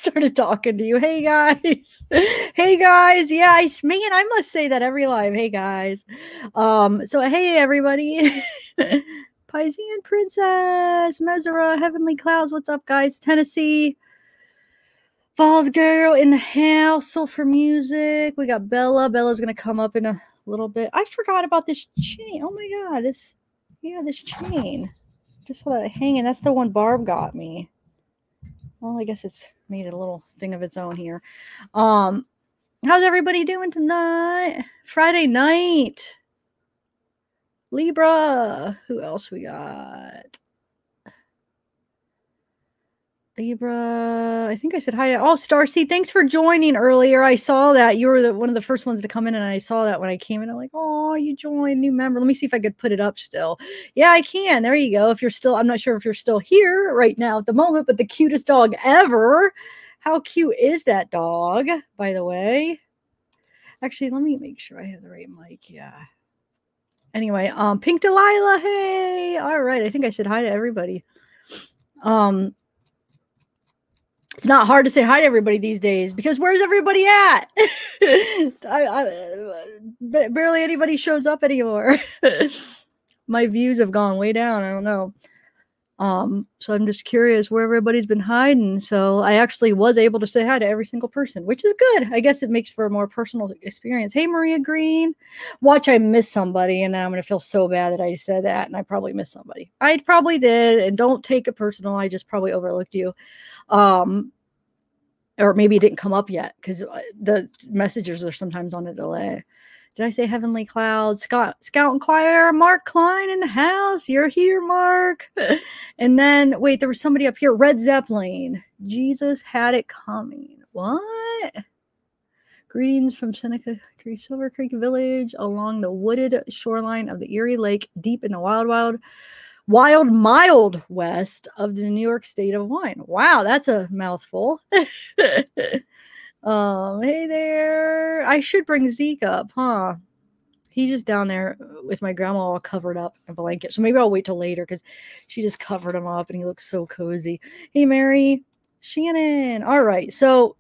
started talking to you. Hey guys. Hey guys. Yeah, I must say that every live. Hey guys. So hey everybody. Piscean Princess, Mezra, Heavenly Clouds. What's up, guys? Tennessee. Falls Girl in the house. Sulfur Music. We got Bella. Bella's gonna come up in a little bit. I forgot about this chain. Oh my god, this chain. Just saw that hanging. That's the one Barb got me. Well, I guess it's made a little thing of its own here. How's everybody doing tonight? Friday night. Libra. Who else we got? Libra. I think I said hi. Oh, Starcy, thanks for joining earlier. I saw that you were one of the first ones to come in, and I saw that when I came in. I'm like, oh, you joined, new member. Let me see if I could put it up still. Yeah, I can. There you go. If you're still, I'm not sure if you're still here right now at the moment, but the cutest dog ever. How cute is that dog, by the way? Actually, let me make sure I have the right mic. Yeah. Anyway, Pink Delilah, hey. All right, I think I said hi to everybody. It's not hard to say hi to everybody these days because where's everybody at? Barely anybody shows up anymore. My views have gone way down. I don't know. So I'm just curious where everybody's been hiding. So I actually was able to say hi to every single person, which is good. I guess it makes for a more personal experience. Hey, Maria Green. Watch, I miss somebody, and then I'm going to feel so bad that I said that, and I probably missed somebody. I probably did, and don't take it personal. I just probably overlooked you. Or maybe it didn't come up yet because the messages are sometimes on a delay. Did I say Heavenly Clouds? Scout and Choir, Mark Klein in the house. You're here, Mark. And then, wait, there was somebody up here. Red Zeppelin. Jesus had it coming. What? Greetings from Seneca Tree Silver Creek Village along the wooded shoreline of the Erie Lake, deep in the mild west of the New York state of wine. Wow, that's a mouthful. Hey there. I should bring Zeke up, huh? He's just down there with my grandma all covered up in a blanket. So maybe I'll wait till later because she just covered him up and he looks so cozy. Hey, Mary. Shannon. All right. So,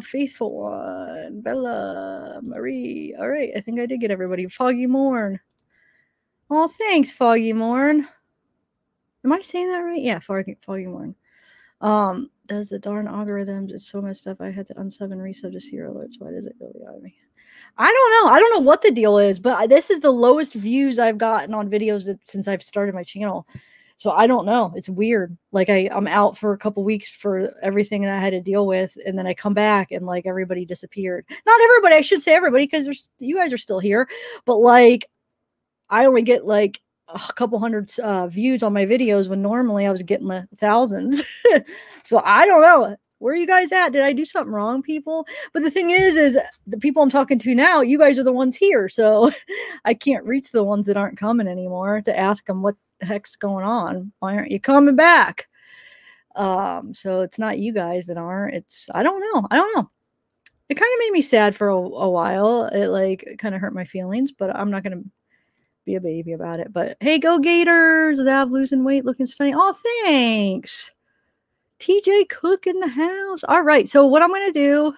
Faithful One. Bella. Marie. All right. I think I did get everybody. Foggy Morn. Oh, thanks, Foggy Morn. Am I saying that right? Yeah, Foggy Morn. Does the darn algorithms, it's so messed up. I had to unsub and resub to see your alerts. Why does it really out of me? I don't know. I don't know what the deal is, but this is the lowest views I've gotten on videos since I've started my channel. So I don't know. It's weird. Like I'm out for a couple weeks for everything that I had to deal with, and then I come back and like everybody disappeared. Not everybody. I should say everybody because you guys are still here, but like I only get like a couple hundred views on my videos when normally I was getting the thousands. So I don't know. Where are you guys at? Did I do something wrong, people? But the thing is the people I'm talking to now, you guys are the ones here. So I can't reach the ones that aren't coming anymore to ask them what the heck's going on. Why aren't you coming back? So it's not you guys that aren't. I don't know. It kind of made me sad for a while. It kind of hurt my feelings, but I'm not going to be a baby about it. But hey, go Gators. Zav losing weight, looking stunning. Oh, thanks. TJ Cook in the house. All right, so what I'm going to do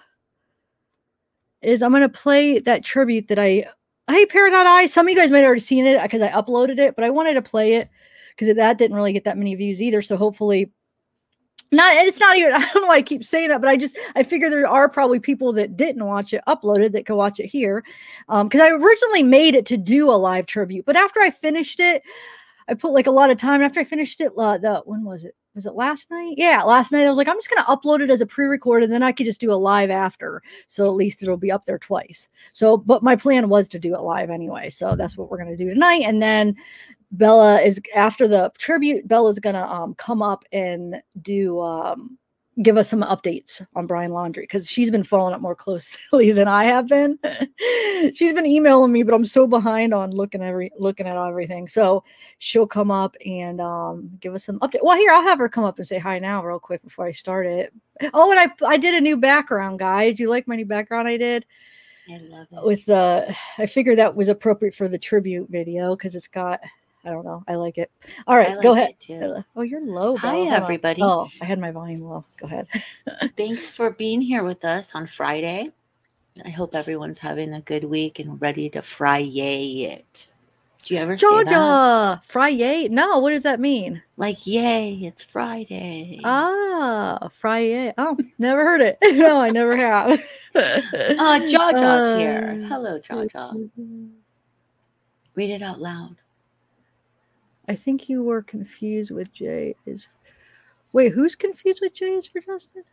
is I'm going to play that tribute that hey, Paradise Eyes. Some of you guys might have already seen it because I uploaded it, but I wanted to play it because that didn't really get that many views either. So hopefully it's not even, I don't know why I keep saying that, but I figure there are probably people that didn't watch it uploaded that could watch it here. Because I originally made it to do a live tribute, but after I finished it, I put like a lot of time after I finished it. When was it? Was it last night? Yeah, last night I was like, I'm just going to upload it as a pre-recorded, and then I could just do a live after. So at least it'll be up there twice. So, but my plan was to do it live anyway. So that's what we're going to do tonight. And then Bella is, after the tribute, Bella's going to come up and do give us some updates on Brian Laundrie because she's been following up more closely than I have been. She's been emailing me, but I'm so behind on looking at everything. So she'll come up and give us some update. Well, here, I'll have her come up and say hi now real quick before I start it. Oh, and I did a new background, guys. You like my new background I did? I love it. I figured that was appropriate for the tribute video because it's got I don't know. I like it. All right, I go like ahead. it too. Oh, you're low, Hi, Bella. Hold on. everybody. Oh, I had my volume low. Go ahead. Thanks for being here with us on Friday. I hope everyone's having a good week and ready to Friday it. Do you ever say that? Georgia, Friday? No, what does that mean? Like, yay, it's Friday. Ah, Friday. Oh, never heard it. No, I never have. Jaja's here. Hello, Jaja. Read it out loud. I think you were confused with Jay. Wait, who's confused with Jay is for justice?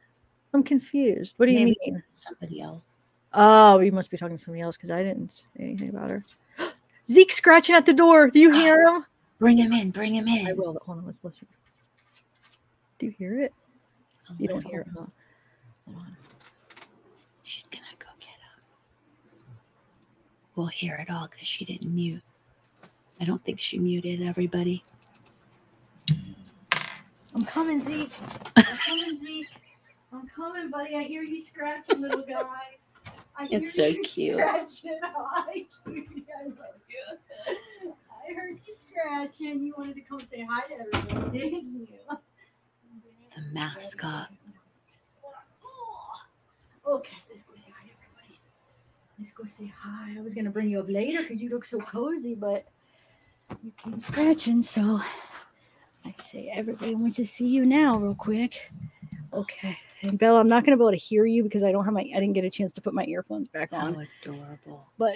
I'm confused. What do you mean? Somebody else. Oh, you must be talking to somebody else because I didn't say anything about her. Zeke scratching at the door. Do you hear him? Bring him in. Bring him in. I will. Hold on. Let's listen. Do you hear it? You don't hear it, huh? Hold on. She's going to go get him. We'll hear it all because she didn't mute. I don't think she muted everybody. I'm coming, Zeke. I'm coming, Zeke. I'm coming, buddy. I hear you scratching, little guy. It's so cute. I love you. I heard you scratching. You wanted to come say hi to everybody, didn't you? The mascot. Okay, let's go say hi to everybody. Let's go say hi. I was going to bring you up later because you look so cozy, but you came scratching, so I say everybody wants to see you now real quick. Okay. And Bella, I'm not going to be able to hear you because I didn't get a chance to put my earphones back on. How adorable. But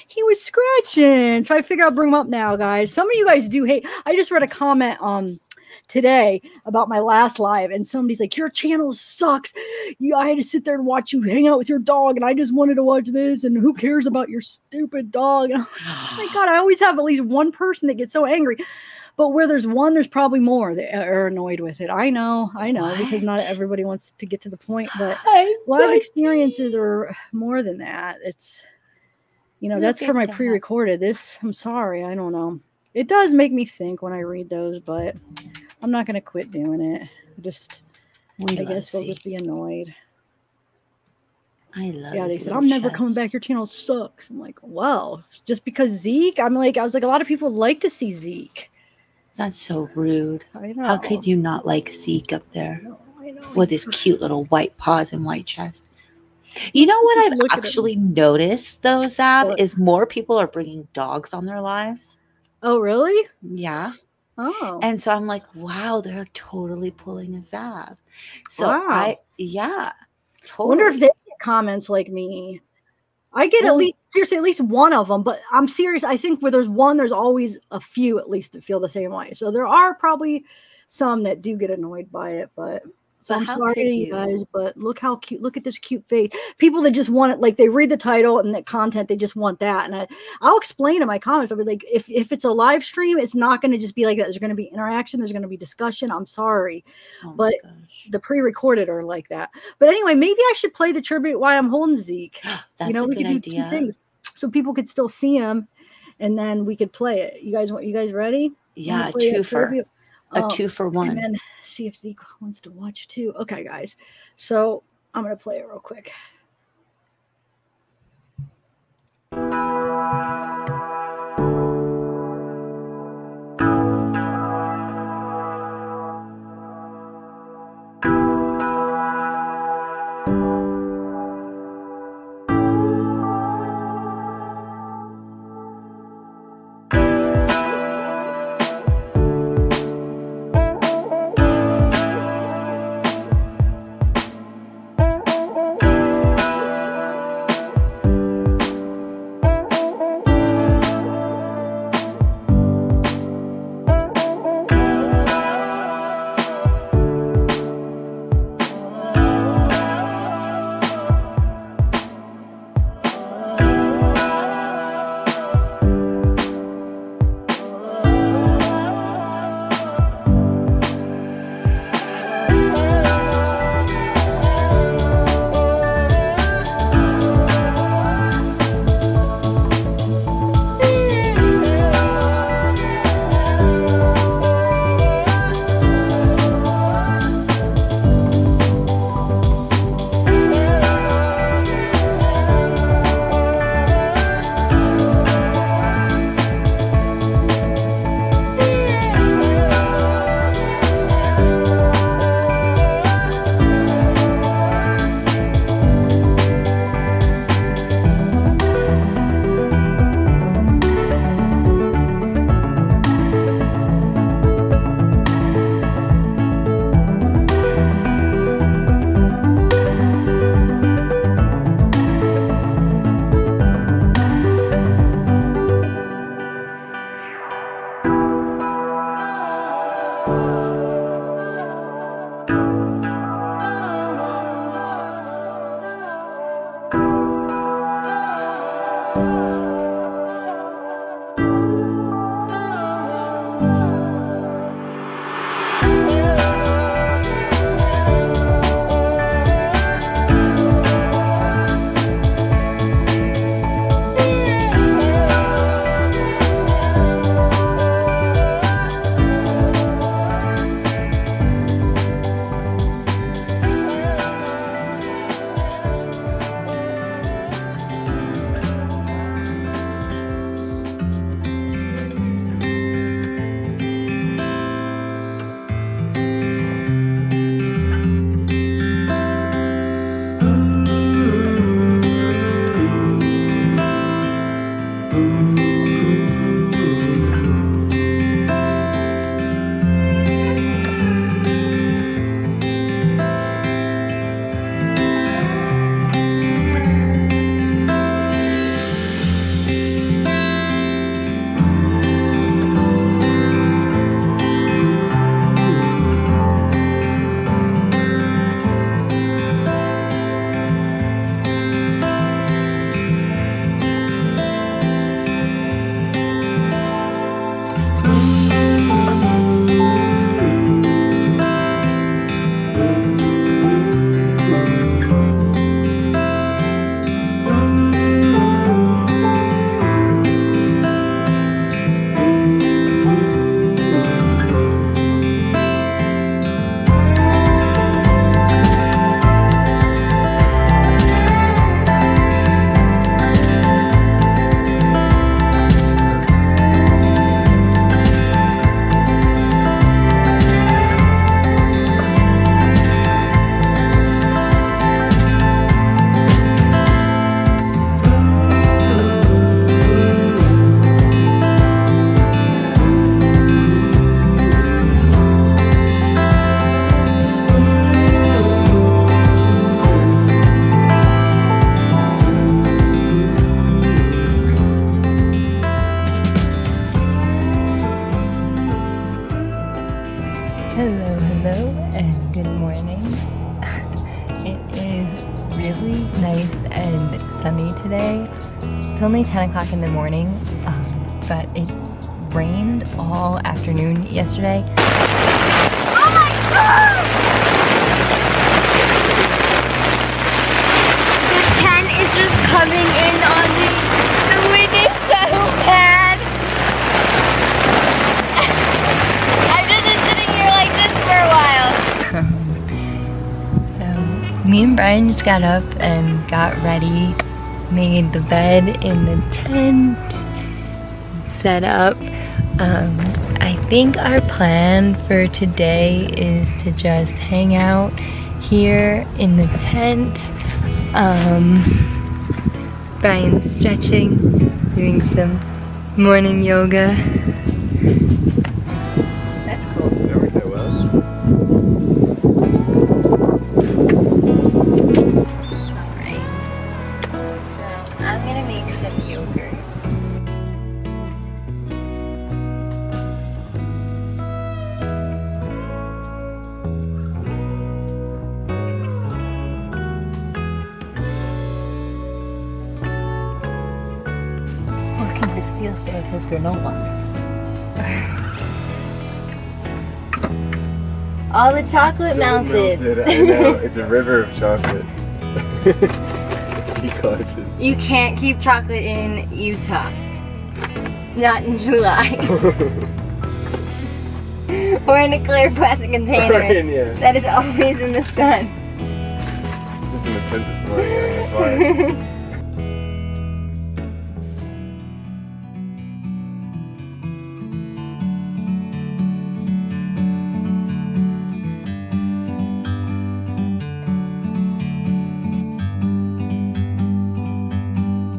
he was scratching. So I figured I'll bring him up now, guys. Some of you guys do hate. I just read a comment today about my last live, and somebody's like, your channel sucks. I had to sit there and watch you hang out with your dog, and I just wanted to watch this, and who cares about your stupid dog? And oh my God, I always have at least one person that gets so angry. But where there's one, there's probably more that are annoyed with it. I know, because not everybody wants to get to the point, but live experiences are more than that. It's, that's for my pre-recorded. This, I'm sorry, I don't know. It does make me think when I read those, but I'm not going to quit doing it. I guess they'll just be annoyed. I love. Yeah, they said, I'm never coming back. Your channel sucks. I'm like, well, just because Zeke, I was like, a lot of people like to see Zeke. That's so rude. I know. How could you not like Zeke up there? I know. With his cute little white paws and white chest. You know what I've actually noticed, though, Zav, is more people are bringing dogs on their lives. Oh, really? Yeah. Oh. And so I'm like, wow, they're totally pulling a Zav. So wow. Totally. I wonder if they get comments like me. I get at least one of them, but I'm serious. I think where there's one, there's always a few at least that feel the same way. So there are probably some that do get annoyed by it, but so I'm sorry to you guys, but look how cute. Look at this cute face. People that just want it, like they read the title and the content, they just want that. And I'll explain in my comments. I'll be like, if it's a live stream, it's not going to just be like that. There's going to be interaction. There's going to be discussion. I'm sorry. But the pre-recorded are like that. But anyway, maybe I should play the tribute while I'm holding Zeke. That's a good idea. 2 things so people could still see him, and then we could play it. You guys ready? Yeah, two for one. And then see if Zeke wants to watch too. Okay, guys. So I'm gonna play it real quick. really nice and sunny today. It's only 10 o'clock in the morning, but it rained all afternoon yesterday. Oh my God! The tent is just coming in on me. The wind is so bad. I've just been sitting here like this for a while. So me and Brian just got up and got ready, made the bed in the tent, set up. I think our plan for today is to just hang out here in the tent. Brian's stretching, doing some morning yoga. That's cool. There we go, Wes. Alright. So I'm gonna make some yogurt. Looking to steal some of his granola. All the chocolate melted. I know, it's a river of chocolate. Be cautious. You can't keep chocolate in Utah. Not in July. Or in a clear plastic container Yeah. that is always in the sun. It was in the tent this morning, I think that's why.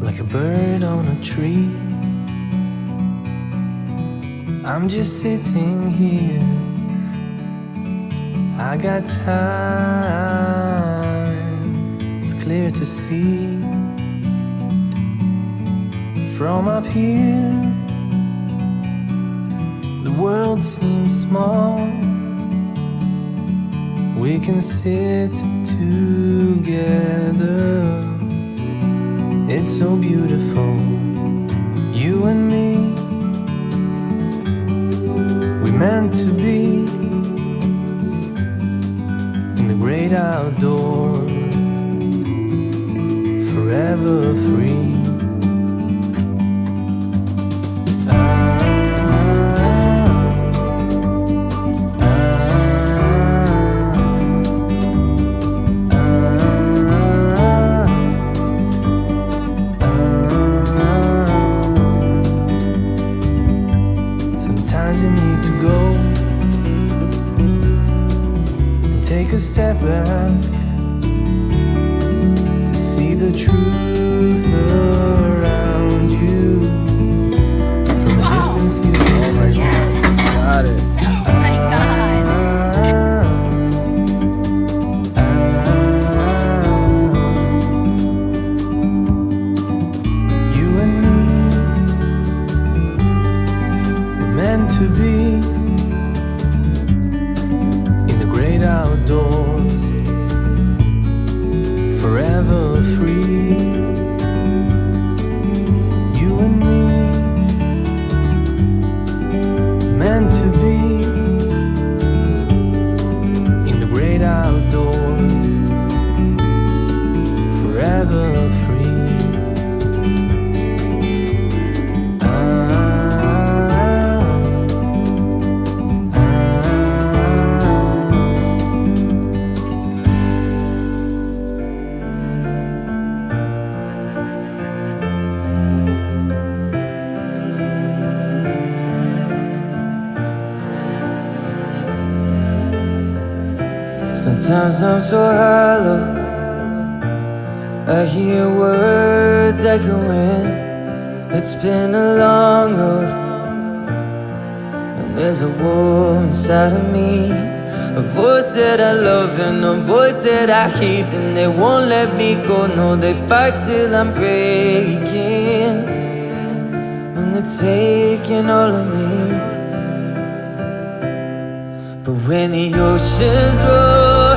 Like a bird on a tree, I'm just sitting here. I got time, it's clear to see. From up here, the world seems small. We can sit together. It's so beautiful, you and me. We meant to be in the great outdoors, forever free. Take a step back to see the truth around you. From a distance you can tell. Got it. Oh my God. You and me were meant to be outdoors, forever free. You and me, meant to be in the great outdoors, forever free. Sometimes I'm so hollow, I hear words echoing. It's been a long road, and there's a war inside of me. A voice that I love and a voice that I hate, and they won't let me go. No, they fight till I'm breaking, and they're taking all of me. But when the oceans roar,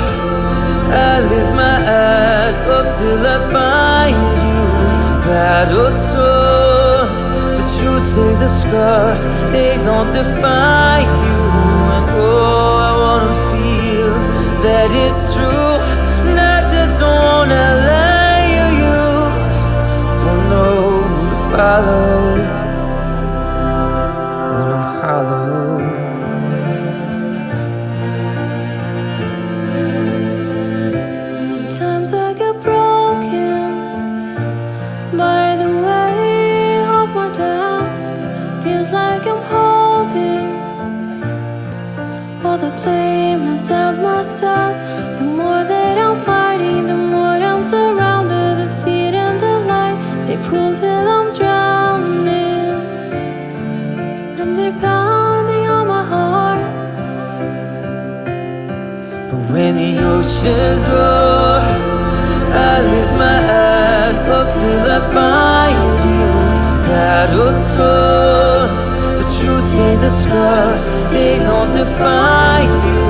I lift my eyes up to till I find you. Battle torn, but you say the scars, they don't define you. And oh, I wanna feel that it's true, not just one lie you use. Don't know who to follow when I'm hollow. Sometimes I get broken by the weight of my doubts. Feels like I'm holding all the blame inside myself. The more that I'm fighting, the more I'm surrounded. The feet and the light, they pull till I'm drowning, and they're pounding on my heart. But when the oceans roar, I lift my eyes up till I find you. Battle torn, but you say the scars, they don't define you.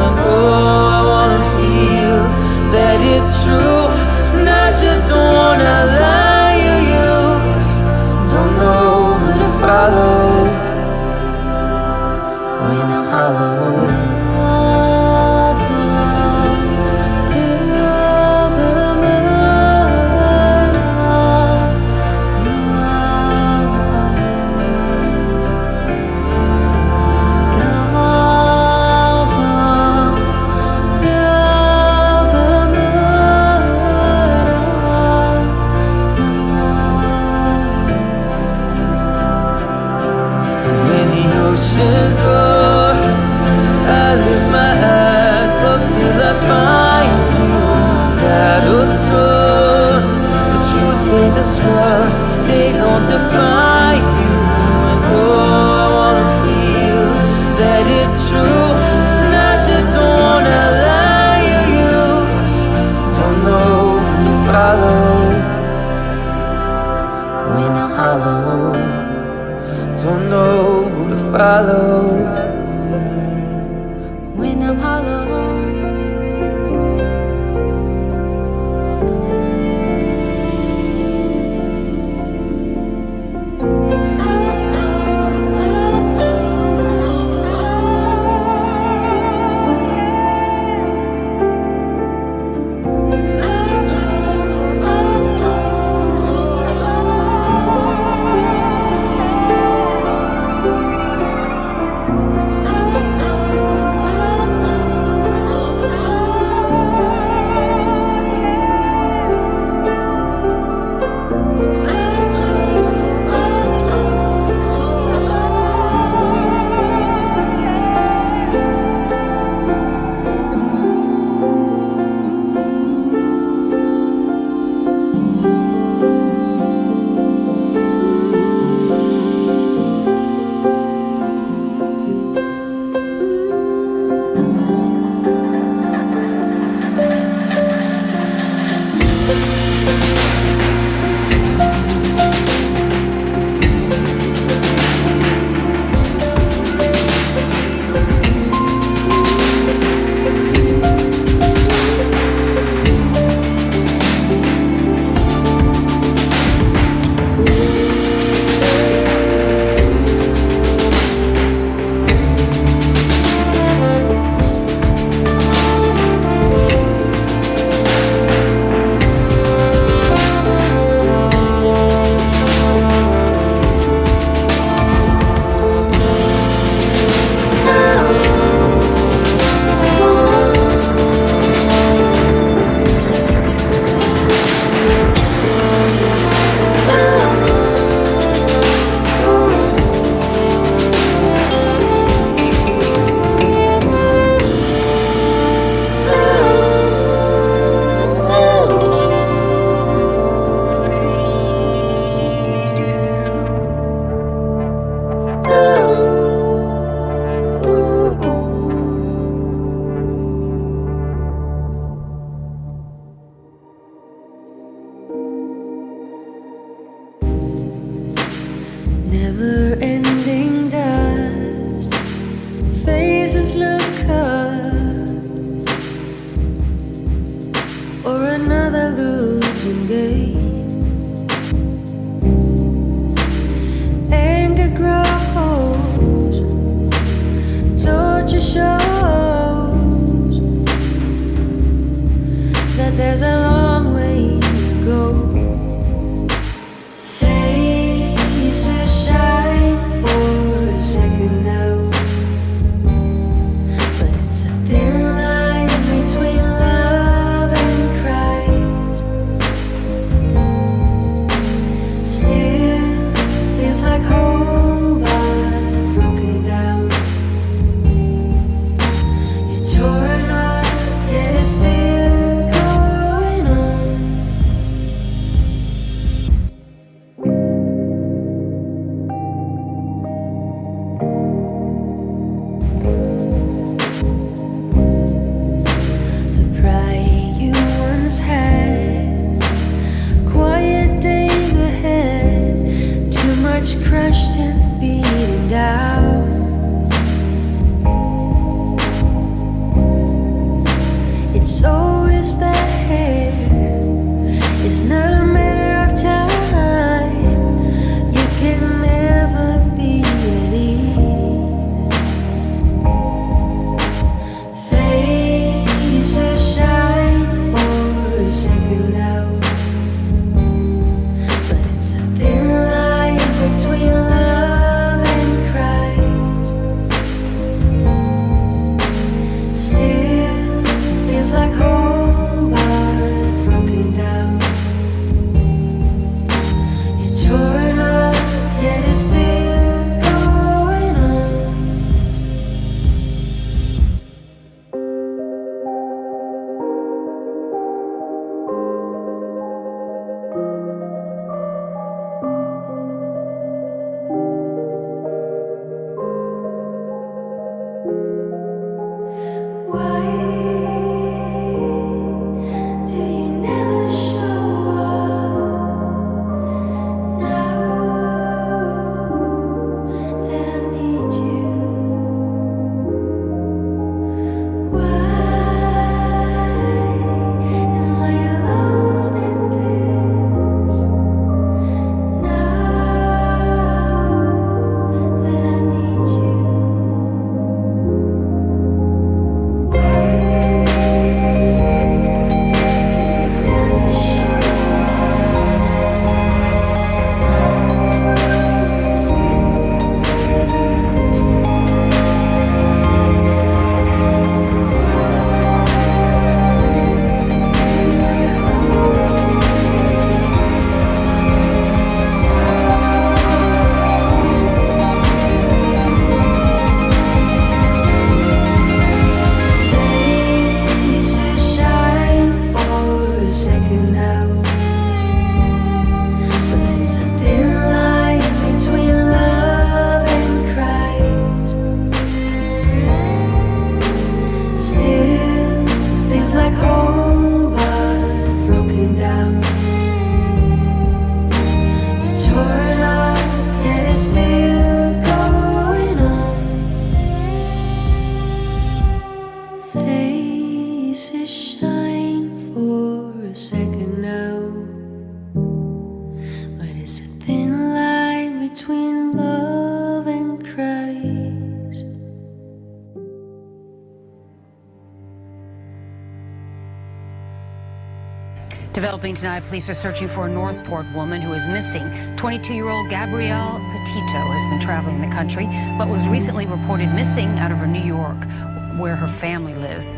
And oh, I wanna feel that it's true, not just one lie you use. Don't know who to follow when I'm hollow. Oceans roar, I lift my eyes up till I find you. Battle torn, but you say the scars, they don't define you. And oh, I wanna feel that it's true, not just one lie you use. Don't know who to follow when I'm hollow. Don't know who to follow when I'm hollow. Never-ending dust, faces look up for another loop. losing game. Anger grows, torture shows that there's a long way to go. Faces shine for a second now, but it's a thin line between love and cries. Still feels like home, but broken down. You're torn up, yet it's still going on. The pride you once had, quiet days ahead, too much crushed and beaten down. It's always there, it's not a matter of time. You can never be at ease. Faces shine for a second now, but it's a thin line between love and cries. Still feels like home, but broken down. You're torn up, yet it's still going on. Why do you never show up now that I need you? Why am I alone in this now that I need you? Faces shine for a second now, but it's a thin line between love and cries. Still feels like home, but broken down. You're torn up, yet it's still going on. Faces shine for a second now, but it's a thin line between love and cries. Developing tonight, police are searching for a Northport woman who is missing. 22-year-old Gabrielle Petito has been traveling the country, but was recently reported missing out of her New York, where her family lives.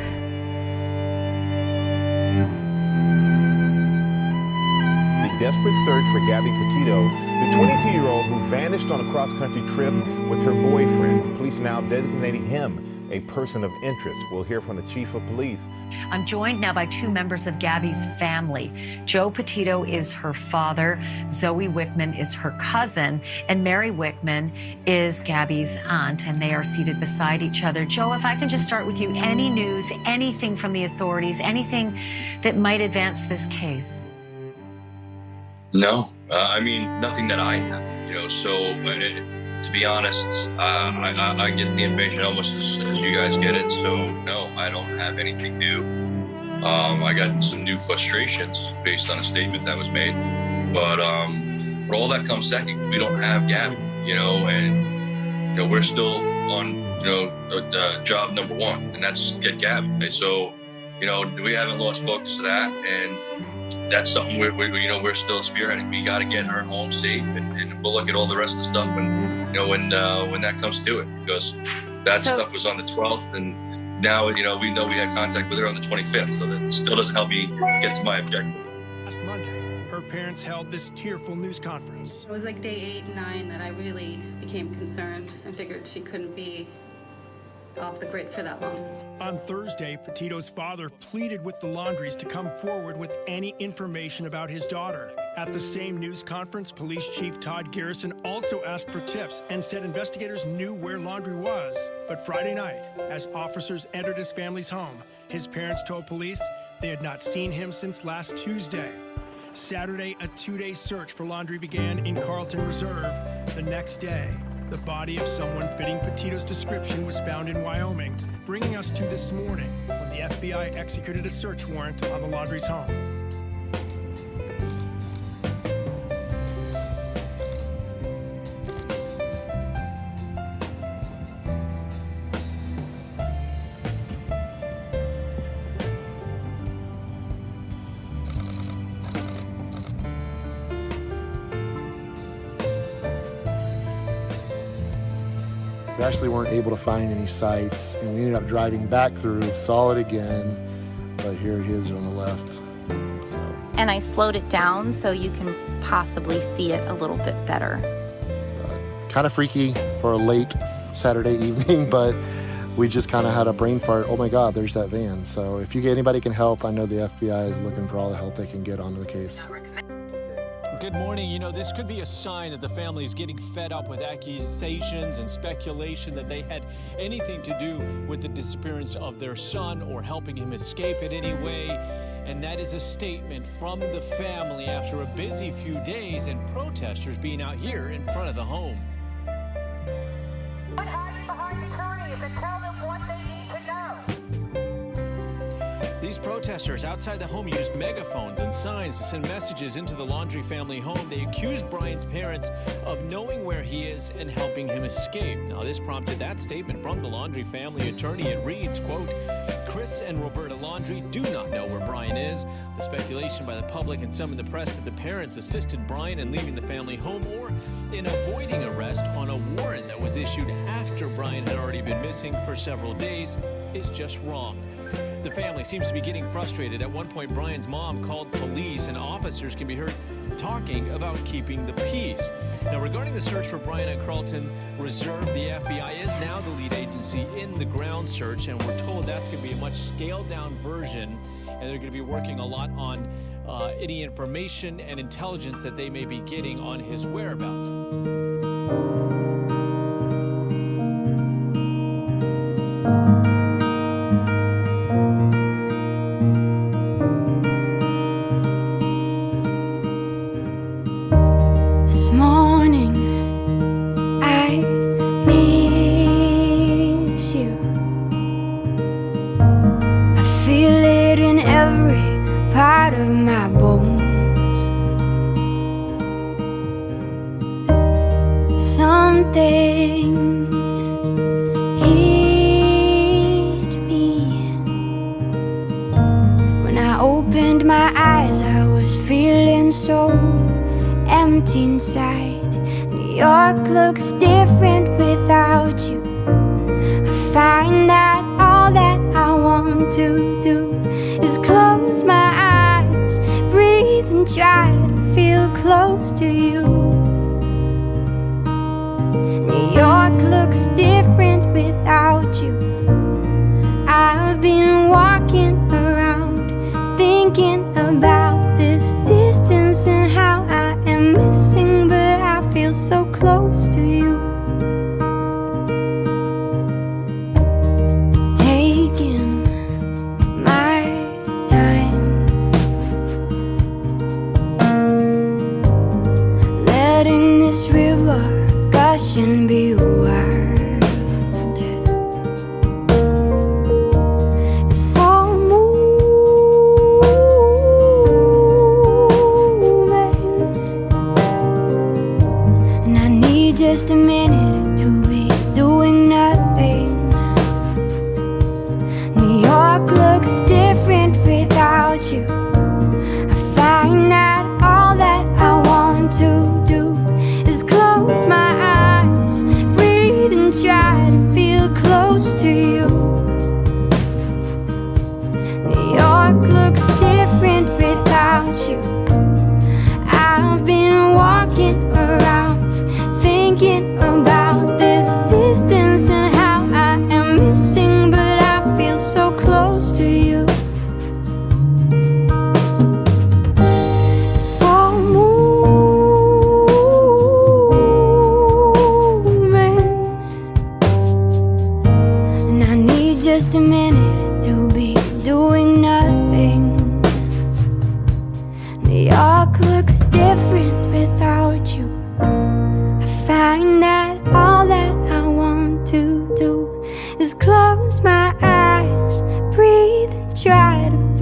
The desperate search for Gabby Petito, the 22-year-old who vanished on a cross-country trip with her boyfriend. Police now designating him a person of interest. We'll hear from the chief of police. I'm joined now by two members of Gabby's family. Joe Petito is her father, Zoe Wickman is her cousin, and Mary Wickman is Gabby's aunt, and they are seated beside each other. Joe, if I can just start with you, any news, anything from the authorities, anything that might advance this case? No, I mean, nothing that I have, so to be honest, I get the information almost as you guys get it, so no, I don't have anything new. I got some new frustrations based on a statement that was made. But all that comes second. We don't have Gabby, and we're still on job number one, and that's get Gabby. Right? So we haven't lost focus of that, and that's something we're still spearheading. We got to get her home safe, and we'll look at all the rest of the stuff when that comes to it, because that stuff was on the 12th, and now we know we had contact with her on the 25th, so that still doesn't help me get to my objective. Last Monday, her parents held this tearful news conference. It was like day 8 and 9 that I really became concerned and figured she couldn't be off the grid for that long. On Thursday, Petito's father pleaded with the Laundries to come forward with any information about his daughter. At the same news conference, Police Chief Todd Garrison also asked for tips and said investigators knew where Laundrie was. But Friday night, as officers entered his family's home, his parents told police they had not seen him since last Tuesday. Saturday, a 2-day search for Laundrie began in Carlton Reserve. The next day, the body of someone fitting Petito's description was found in Wyoming, bringing us to this morning when the FBI executed a search warrant on the Laundrie's home. We actually weren't able to find any sites, and we ended up driving back through, saw it again, but here it is on the left. So. And I slowed it down so you can possibly see it a little bit better. Kind of freaky for a late Saturday evening, but we just kind of had a brain fart. Oh my God, there's that van. So if anybody can help, I know the FBI is looking for all the help they can get on the case. Good morning. This could be a sign that the family is getting fed up with accusations and speculation that they had anything to do with the disappearance of their son or helping him escape in any way. And that is a statement from the family after a busy few days and protesters being out here in front of the home. Quit hiding behind attorneys and tell them what they need to know. These protesters outside the home used megaphones and signs to send messages into the Laundrie family home. They accused Brian's parents of knowing where he is and helping him escape. Now, this prompted that statement from the Laundrie family attorney. It reads, quote, Chris and Roberta Laundrie do not know where Brian is. The speculation by the public and some in the press that the parents assisted Brian in leaving the family home or in avoiding arrest on a warrant that was issued after Brian had already been missing for several days is just wrong. The family seems to be getting frustrated. At one point, Brian's mom called police, and officers can be heard talking about keeping the peace. Now, regarding the search for Brian at Carlton Reserve, the FBI is now the lead agency in the ground search, and we're told that's going to be a much scaled-down version, and they're going to be working a lot on any information and intelligence that they may be getting on his whereabouts.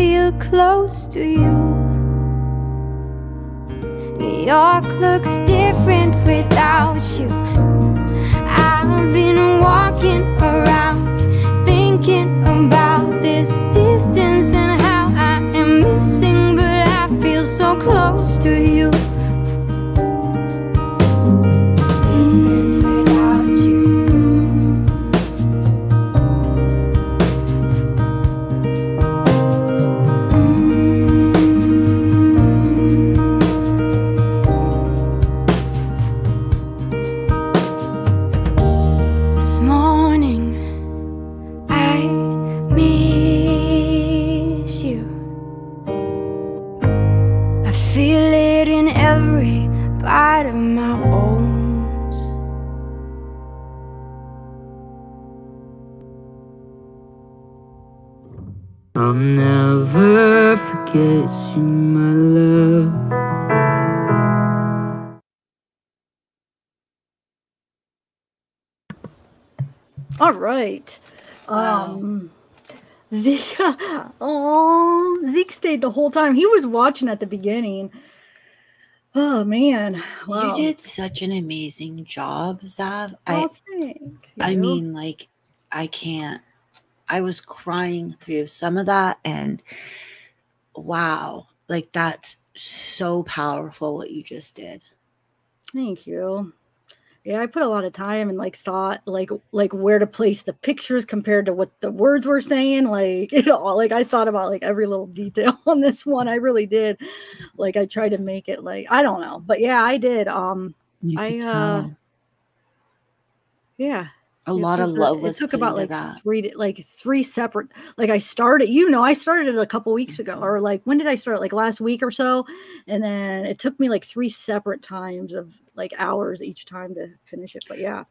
feel close to you. New York looks different without you. I've been walking around thinking about this distance and how I am missing, but I feel so close to you. Without you. This morning I miss you. I feel it in every part of my bones. I'll never forget you, my love. All right. Zeke. Oh, Zeke stayed the whole time. He was watching at the beginning. Oh man. Wow. You did such an amazing job, Zav. Oh, thanks. I mean, like, I can't. I was crying through some of that, and wow, like, that's so powerful what you just did. Thank you. Yeah, I put a lot of time and like thought like where to place the pictures compared to what the words were saying. Like, you know, like I thought about like every little detail on this one. I really did. Like I tried to make it like, I don't know, but yeah, I did. You could tell. Yeah. A lot of love was it took put about into like that. three separate, like I started it a couple weeks ago, or like when did I start? Like last week or so. And then it took me like 3 separate times of like hours each time to finish it. But yeah.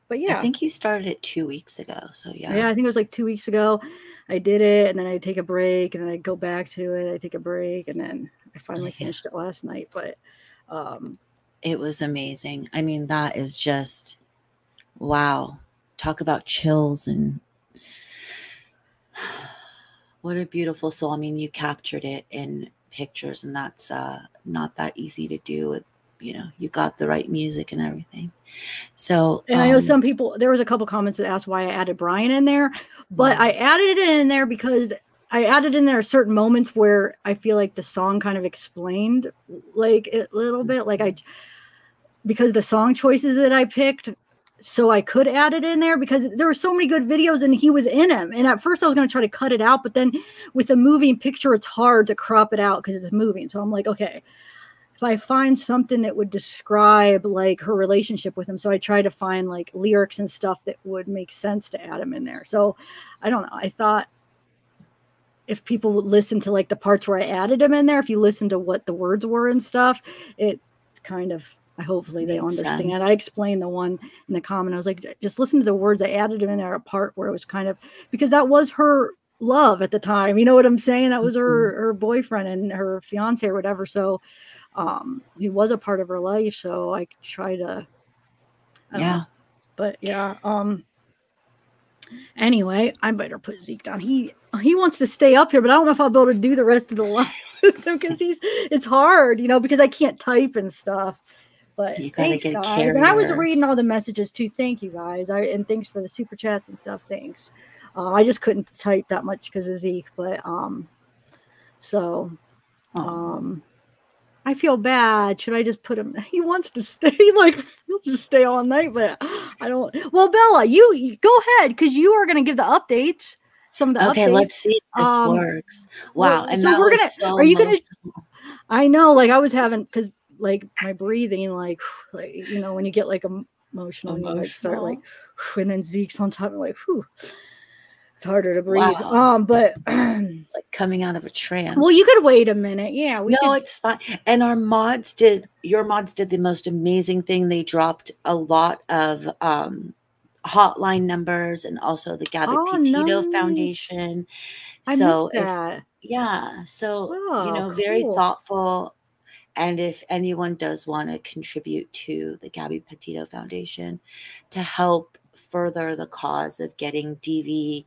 But yeah. I think you started it 2 weeks ago. So yeah. Yeah, I think it was like 2 weeks ago. I did it, and then I take a break, and then I go back to it. I take a break, and then I finally finished it last night. But it was amazing. I mean, that is just wow. Talk about chills, and what a beautiful soul. I mean, you captured it in pictures, and that's not that easy to do. You know, you got the right music and everything. So, and I know some people, there was a couple comments that asked why I added Brian in there, but I added it in there because I added in there certain moments where I feel like the song kind of explained like a little bit, like because the song choices that I picked, so I could add it in there because there were so many good videos and he was in them. And at first I was going to try to cut it out, but then with a moving picture, it's hard to crop it out because it's moving. So I'm like, okay, if I find something that would describe like her relationship with him. So I try to find like lyrics and stuff that would make sense to add him in there. So I don't know. I thought if people would listen to like the parts where I added him in there, if you listen to what the words were and stuff, it kind of, hopefully they understand. Sense. I explained the one in the comment. I was like, just listen to the words. I added them in there, a part where it was kind of, because that was her love at the time. You know what I'm saying? That was her boyfriend and her fiance or whatever. So he was a part of her life. So I try to, I don't know. But yeah. Anyway, I better put Zeke down. He wants to stay up here, but I don't know if I'll be able to do the rest of the live with him because it's hard, you know, because I can't type and stuff. But thanks, guys. And I was reading all the messages too. Thank you, guys. And thanks for the super chats and stuff. Thanks. I just couldn't type that much because of Zeke. But I feel bad. Should I just put him? He wants to stay. Like he'll just stay all night. But I don't. Well, Bella, you go ahead because you are going to give the updates. Some of the updates. Okay, let's see if this works. Wow. And so that we're was gonna. So are you going to? I know. Like I was having because. Like my breathing, like you know, when you get like emotional, and you like start like, and then Zeke's on top, like, whew, it's harder to breathe. Wow. But it's like coming out of a trance. Well, you could wait a minute, yeah. It's fine. And your mods did the most amazing thing. They dropped a lot of hotline numbers and also the Gabby Petito Foundation. I missed that. So you know, very thoughtful. And if anyone does want to contribute to the Gabby Petito Foundation to help further the cause of getting DV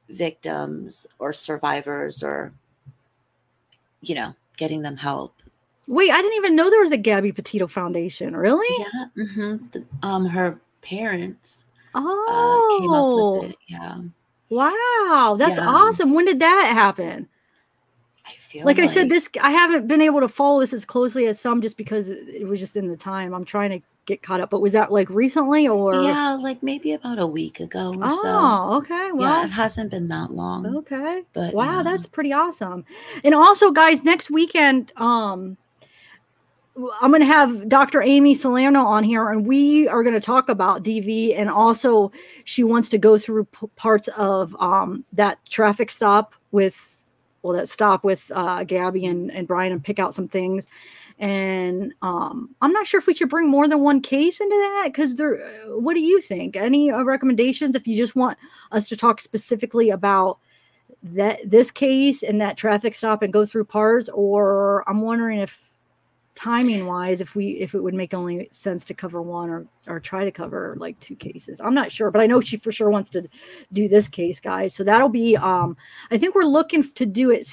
victims or survivors, or, you know, getting them help. Wait, I didn't even know there was a Gabby Petito Foundation. Really? Yeah. Her parents came up with it. Yeah. Wow, that's awesome. When did that happen? I feel like I said, I haven't been able to follow this as closely as some, just because it was just in the time. I'm trying to get caught up. But was that like recently, or? Yeah, like maybe about a week ago or so. Oh, okay. Well, yeah, it hasn't been that long. Okay. But wow, that's pretty awesome. And also, guys, next weekend, I'm going to have Dr. Amy Salerno on here, and we are going to talk about DV. And also, she wants to go through parts of that traffic stop with, Gabby and Brian, and pick out some things. And I'm not sure if we should bring more than one case into that, because what do you think? Any recommendations if you just want us to talk specifically about this case and that traffic stop and go through parts? Or I'm wondering if timing wise, if it would make only sense to cover one or try to cover like two cases. I'm not sure, but I know she for sure wants to do this case, guys. So that'll be I think we're looking to do it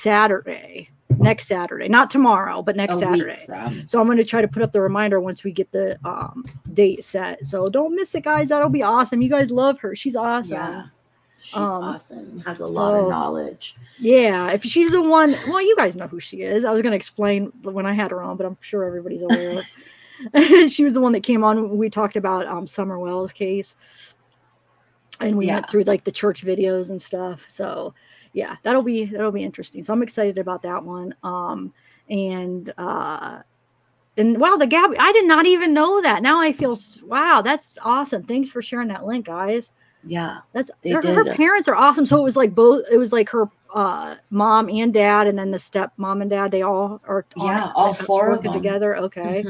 next Saturday, not tomorrow, but next Saturday. So I'm going to try to put up the reminder once we get the date set. So don't miss it, guys. That'll be awesome. You guys love her. She's awesome. Yeah. She's awesome. Has a lot of knowledge. Yeah. If she's the one, well, you guys know who she is. I was going to explain when I had her on, but I'm sure everybody's aware. She was the one that came on. We talked about Summer Wells' case, and we went through like the church videos and stuff. So yeah, that'll be interesting. So I'm excited about that one. And wow, the Gabby, I did not even know that. Now I feel, wow, that's awesome. Thanks for sharing that link, guys. Yeah, her parents are awesome. So it was like both. It was like her mom and dad, and then the stepmom and dad. They all are all four working of them together. Okay,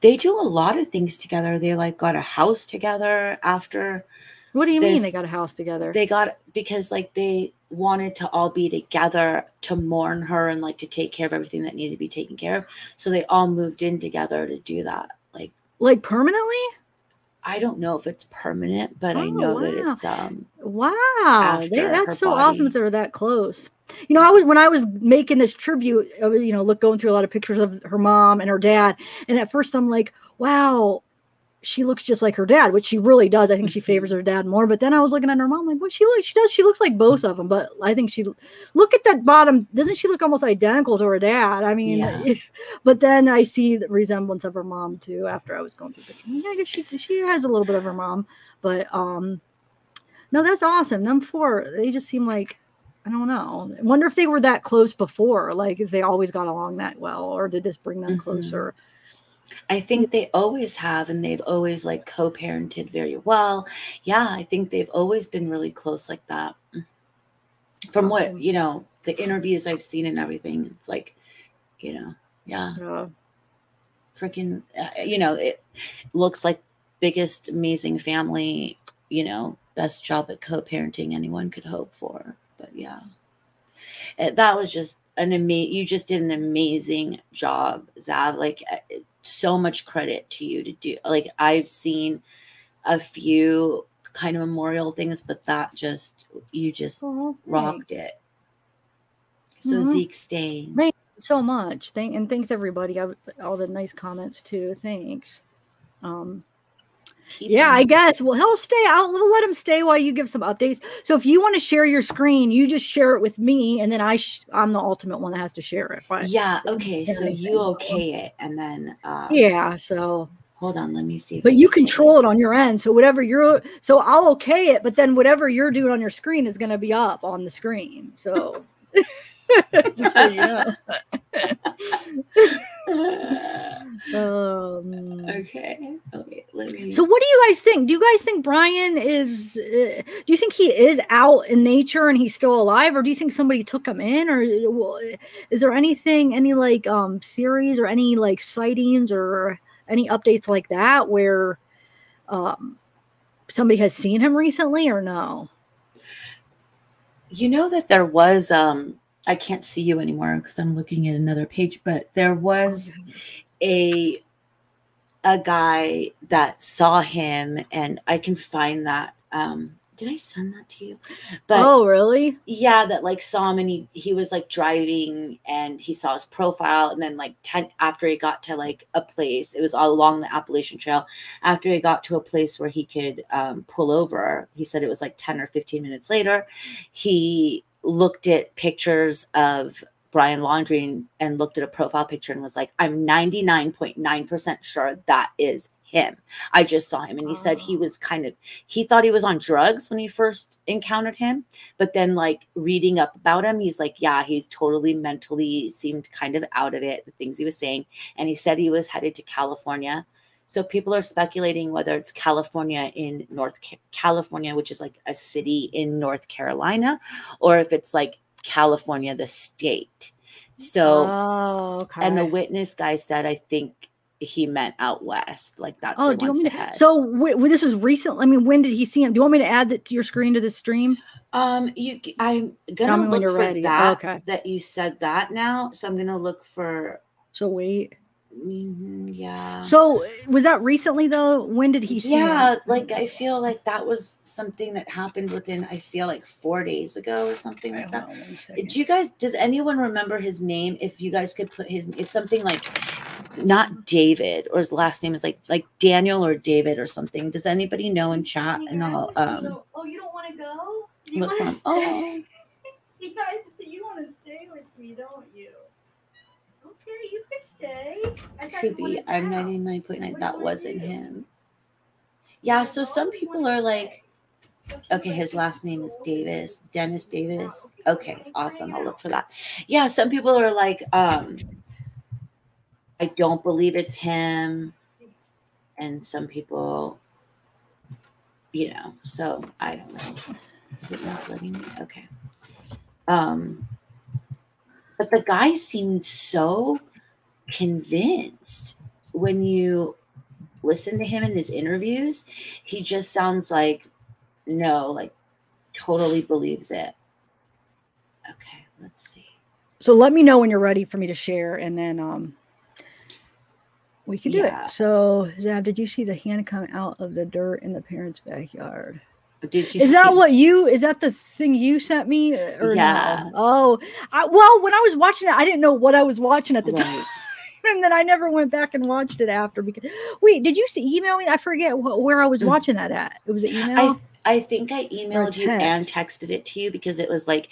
they do a lot of things together. They like got a house together after. What do you mean they got a house together? They got, because like they wanted to all be together to mourn her and like to take care of everything that needed to be taken care of. So they all moved in together to do that. Like permanently? I don't know if it's permanent, but I know that it's wow. That's so awesome that they're that close. You know, when I was making this tribute, you know, going through a lot of pictures of her mom and her dad, and at first I'm like, wow, she looks just like her dad, which she really does. I think she favors her dad more. But then I was looking at her mom, like, what she does. She looks like both of them. But I think look at that bottom. Doesn't she look almost identical to her dad? I mean, but then I see the resemblance of her mom too. After I was going through pictures, I guess she has a little bit of her mom. But no, that's awesome. Them four, they just seem like, I don't know. I wonder if they were that close before, like if they always got along that well, or did this bring them closer? I think they always have, and they've always like co-parented very well. Yeah, I think they've always been really close like that. From what, you know, the interviews I've seen and everything, it's like, you know, freaking, you know, it looks like biggest amazing family, you know, best job at co-parenting anyone could hope for. But yeah, that was just you just did an amazing job, Zav. Like, so much credit to you to do. Like, I've seen a few kind of memorial things, but you just rocked it. So Zeke, stay. Thank you so much. Thanks everybody. All the nice comments too. Thanks. I guess. Well, he'll stay. We'll let him stay while you give some updates. So if you want to share your screen, you just share it with me, and then I'm the ultimate one that has to share it. Right? Yeah. Okay. So you okay it, and then So hold on. Let me see. But you control it on your end. So I'll okay it, but then whatever you're doing on your screen is going to be up on the screen. So. Just so you know. Okay. Let me. So, what do you guys think? Do you guys think Brian is? Do you think he is out in nature and he's still alive, or do you think somebody took him in, or is there any like theories or any like sightings or any updates like that where somebody has seen him recently, or no? You know that there was I can't see you anymore because I'm looking at another page, but there was a guy that saw him, and I can find that did I send that to you? But oh, really? Yeah, that like saw him and he was like driving and he saw his profile, and then like after he got to like a place, it was all along the Appalachian Trail. After he got to a place where he could pull over, he said it was like 10 or 15 minutes later, he looked at pictures of Brian Laundrie and looked at a profile picture and was like, I'm 99.9% sure that is him. I just saw him. And he said he was he thought he was on drugs when he first encountered him. But then like reading up about him, he's like, yeah, he's totally mentally seemed kind of out of it, the things he was saying. And he said he was headed to California. So people are speculating whether it's California in California, which is like a city in North Carolina, or if it's like California, the state. So, okay. And the witness guy said, I think he meant out west. Like that's where he wants to head. So this was recent. I mean, when did he see him? Do you want me to add that to your screen to the stream? I'm gonna look for ready. that. Okay. That you said that now. So I'm gonna look for. So wait. Yeah. So was that recently though? When did he see him? Yeah, like I feel like that was something that happened within, I feel like 4 days ago or something like that. Does anyone remember his name? If you guys could put it's something like not David, or his last name is like Daniel or David or something. Does anybody know in chat? And I'll oh, you don't want to go? You look for him. Oh, you want to stay with me, don't you? Okay, you could stay. Could be. I'm 99.9. That wasn't him. Yeah, so some people are like, okay, his last name is Davis, Dennis Davis. Okay, awesome. I'll look for that. Yeah, some people are like, I don't believe it's him. And some people, so I don't know. Is it not letting me? Okay. But the guy seemed so convinced when you listen to him in his interviews. He just sounds like, totally believes it. Okay, let's see. So let me know when you're ready for me to share, and then we can do it. So, Zav, did you see the hand come out of the dirt in the parents' backyard? Did you? Is that the thing you sent me? Or yeah. No? Oh, well, when I was watching it, I didn't know what I was watching at the time. And then I never went back and watched it after. Because wait, did you email me? I forget where I was watching that at. It was an email? I think I emailed you and texted it to you because it was like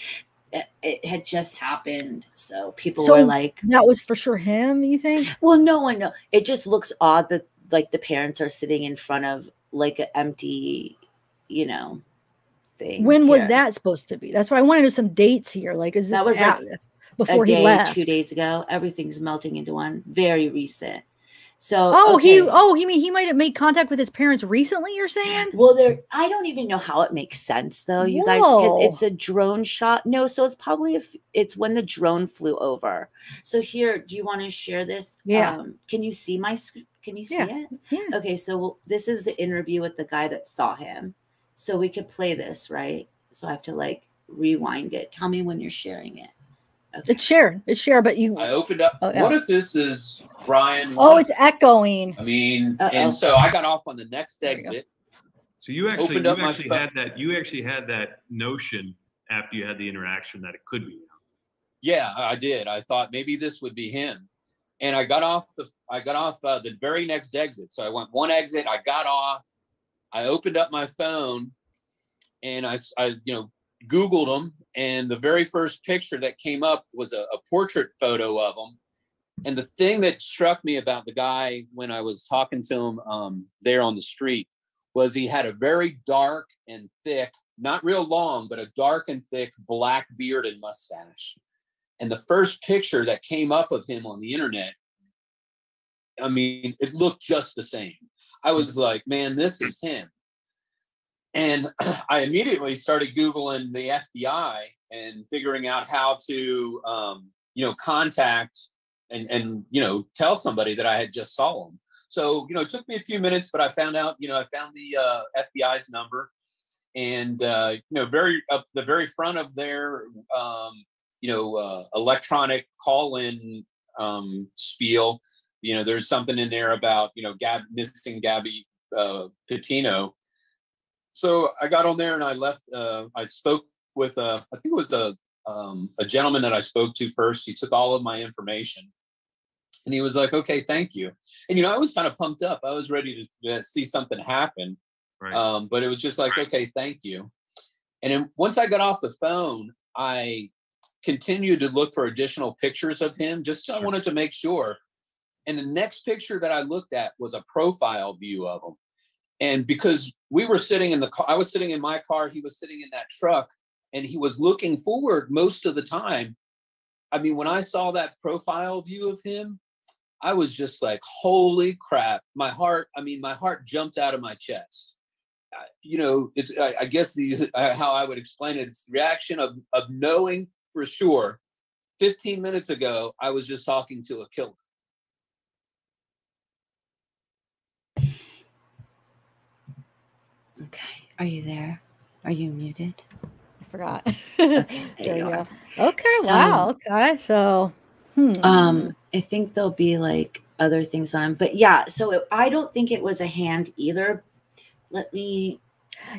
it had just happened. So people were like, that was for sure him, you think? Well, no one knows. It just looks odd that like the parents are sitting in front of like an empty thing. When was that supposed to be? That's what I wanted to know, some dates here. Like, is this that was like before he left? 2 days ago. Everything's melting into one. Very recent. So you mean he might have made contact with his parents recently, you're saying? Well, I don't even know how it makes sense though, you guys, because it's a drone shot. No, so it's probably it's when the drone flew over. So here, do you want to share this? Yeah. Can you see can you see it? Yeah. Okay, so this is the interview with the guy that saw him. So we could play this, right? So I have to like rewind it. Tell me when you're sharing it. Okay. It's shared, but you. I opened up. Oh, yeah. What if this is Brian? Oh, it's echoing. I mean, and so I got off on the next exit. So you actually had that notion after you had the interaction that it could be him. Yeah, I did. I thought maybe this would be him, and I got off the very next exit. So I went one exit. I got off. I opened up my phone, and I Googled him, and the very first picture that came up was a portrait photo of him. And the thing that struck me about the guy when I was talking to him there on the street was he had a very dark and thick, not real long, but a dark and thick black beard and mustache. And the first picture that came up of him on the internet, I mean, it looked just the same. I was like, man, this is him. And I immediately started Googling the FBI and figuring out how to, contact and tell somebody that I had just saw him. So, it took me a few minutes, but I found out, I found the FBI's number, and, very up the very front of their, electronic call-in spiel, there's something in there about, missing Gabby Petito. So I got on there and I left. I spoke with I think it was a gentleman that I spoke to first. He took all of my information, and he was like, "Okay, thank you." And I was kind of pumped up. I was ready to see something happen. Right. But it was just like, "Okay, thank you." And then once I got off the phone, I continued to look for additional pictures of him. Just I wanted to make sure. And the next picture that I looked at was a profile view of him. And because we were sitting in the car, I was sitting in my car, he was sitting in that truck, and he was looking forward most of the time. I mean, when I saw that profile view of him, I was just like, holy crap. My heart jumped out of my chest. It's, I guess how I would explain it, it's the reaction of knowing for sure 15 minutes ago, I was just talking to a killer. Okay. Are you there? Are you muted? I forgot. Okay, there you are. go. Okay, wow. Okay, so I think there'll be like other things on him, but yeah. So I don't think it was a hand either. Let me.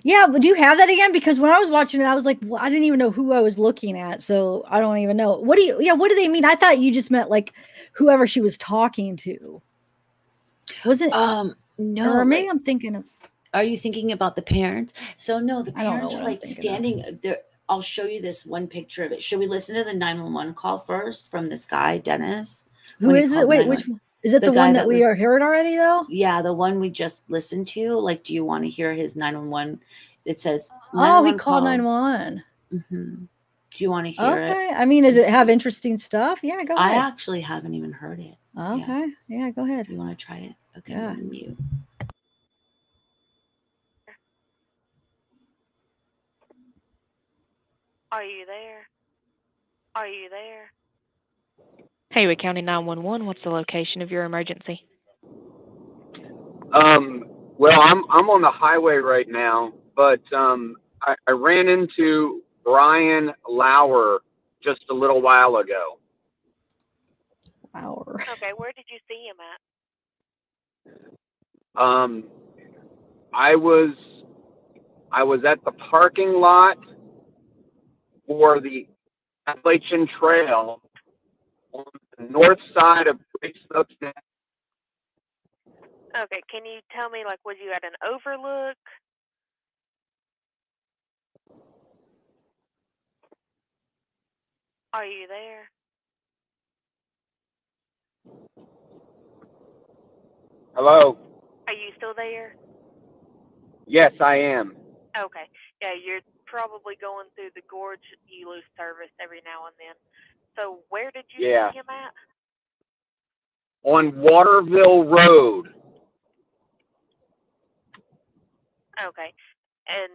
Yeah, but do you have that again? Because when I was watching it, I was like, well, I didn't even know who I was looking at, so I don't even know. What do they mean? I thought you just meant like whoever she was talking to. Was it? No. Or maybe I'm thinking of. Are you thinking about the parents? So no, the parents are like I'm standing there. I'll show you this one picture of it. Should we listen to the 911 call first from this guy, Dennis? Who is it? Wait, which one? Is it the one that we are heard already though? Yeah, the one we just listened to. Like, do you want to hear his 911? It says, oh, he called 911. Mm-hmm. Do you want to hear it? Okay. I mean, does it have interesting stuff? Yeah, go ahead. I actually haven't even heard it. Okay. Yeah, go ahead. You want to try it? Okay, yeah. I'm gonna mute. Are you there? Are you there? Haywood County 911, what's the location of your emergency? Well, I'm on the highway right now, but I ran into Brian Lauer just a little while ago. Lauer. Okay, where did you see him at? I was at the parking lot for the Appalachian Trail on the north side of Great Smokestack. Okay, can you tell me, like, was you at an overlook? Are you there? Hello? Are you still there? Yes, I am. Okay, yeah, you're probably going through the gorge. You lose service every now and then. So where did you see him at? On Waterville Road. Okay, and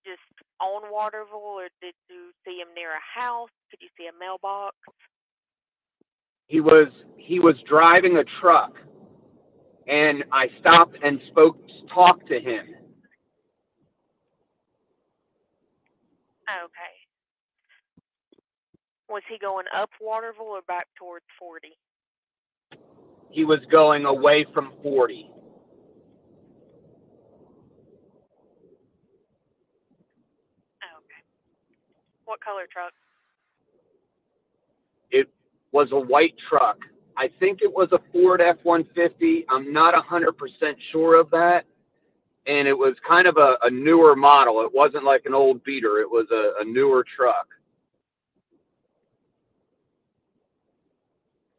just on Waterville, or did you see him near a house? Could you see a mailbox? He was driving a truck, and I stopped and talked to him. Okay. Was he going up Waterville or back towards 40? He was going away from 40. Okay. What color truck? It was a white truck. I think it was a Ford F-150. I'm not 100% sure of that. And it was kind of a newer model. It wasn't like an old beater. It was a newer truck.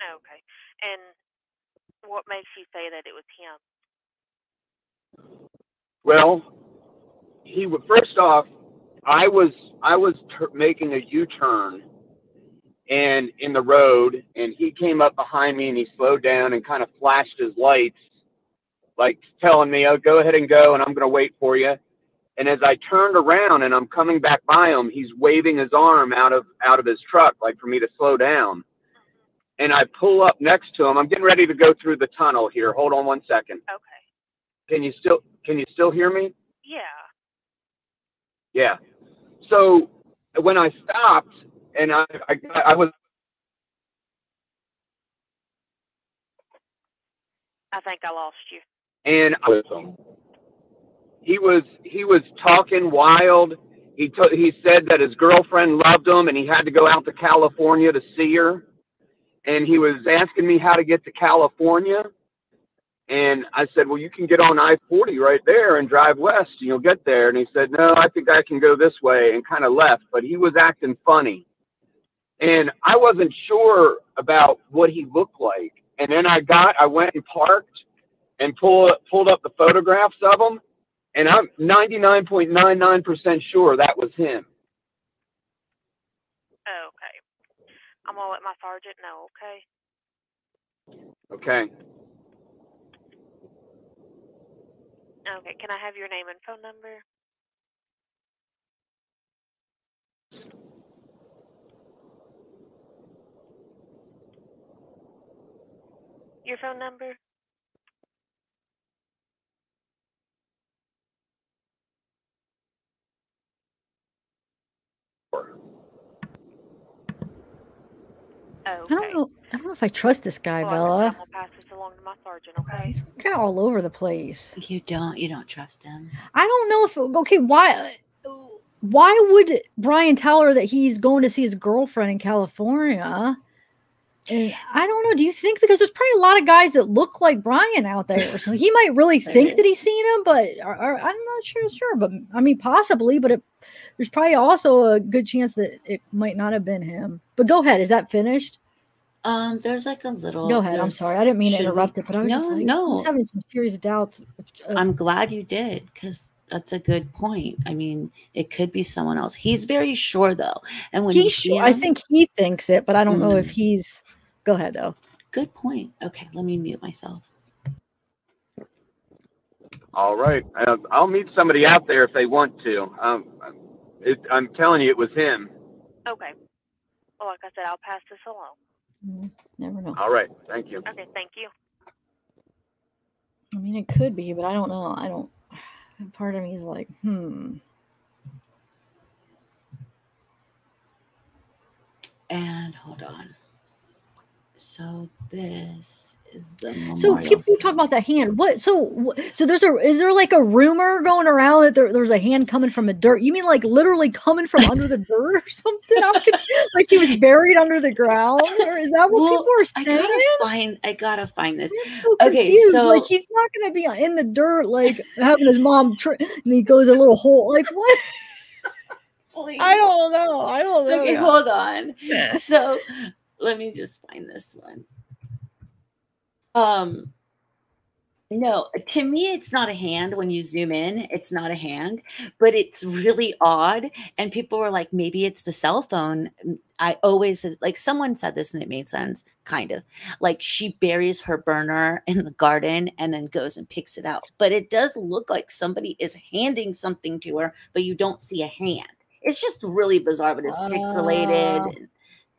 Okay. And what makes you say that it was him? Well, first off, I was making a U-turn and in the road, and he came up behind me and he slowed down and kind of flashed his lights, like telling me, "Oh, go ahead and go, and I'm going to wait for you." And as I turned around and I'm coming back by him, he's waving his arm out of his truck, like for me to slow down. And I pull up next to him. I'm getting ready to go through the tunnel here. Hold on one second. Okay. Can you still hear me? Yeah. Yeah. So when I stopped and I was. I think I lost you. And I was him. he was talking wild. He said that his girlfriend loved him and he had to go out to California to see her. And he was asking me how to get to California. And I said, well, you can get on I-40 right there and drive west and you'll get there. And he said, no, I think I can go this way, and kind of left. But he was acting funny. And I wasn't sure about what he looked like. And then I went and parked and pulled up the photographs of him. And I'm 99.99% sure that was him. Okay. I'm going to let my sergeant know, okay? Okay. Okay, can I have your name and phone number? Your phone number? Okay. I don't know if I trust this guy, Bella. I'm gonna pass this along to my sergeant, okay? He's kind of all over the place. You don't trust him. I don't know if okay, why would Brian tell her that he's going to see his girlfriend in California? And I don't know. Do you think, because there's probably a lot of guys that look like Brian out there, so he might really think that he's seen him, but I'm not sure. But I mean, possibly. But there's probably also a good chance that it might not have been him. But go ahead. Is that finished? There's like a little. Go ahead. I'm sorry. I didn't mean to interrupt it, but I was just like, I was having some serious doubts. I'm glad you did, because that's a good point. I mean, it could be someone else. He's very sure though, and when I think he thinks it, but I don't know if he's. Go ahead though. Good point. Okay, let me mute myself. All right, I'll meet somebody out there if they want to. I'm telling you, it was him. Okay. Well, like I said, I'll pass this along. Never know. All right, thank you. Okay, thank you. I mean, it could be, but I don't know. Part of me is like, And hold on. So this is the memorial. So people talk about the hand. What? So is there like a rumor going around that there's a hand coming from the dirt? You mean like literally coming from under the dirt or something? Like he was buried under the ground, or is that what people are saying? I gotta find this. So okay, so like he's not gonna be in the dirt, like having his mom, and he goes a little hole. Like what? Please. I don't know. Okay, hold on. So. Let me just find this one. No, to me, it's not a hand. When you zoom in, it's not a hand, but it's really odd. And people were like, maybe it's the cell phone. I always, like, someone said this and it made sense, kind of. Like, she buries her burner in the garden and then goes and picks it out. But it does look like somebody is handing something to her, but you don't see a hand. It's just really bizarre, but it's pixelated. And,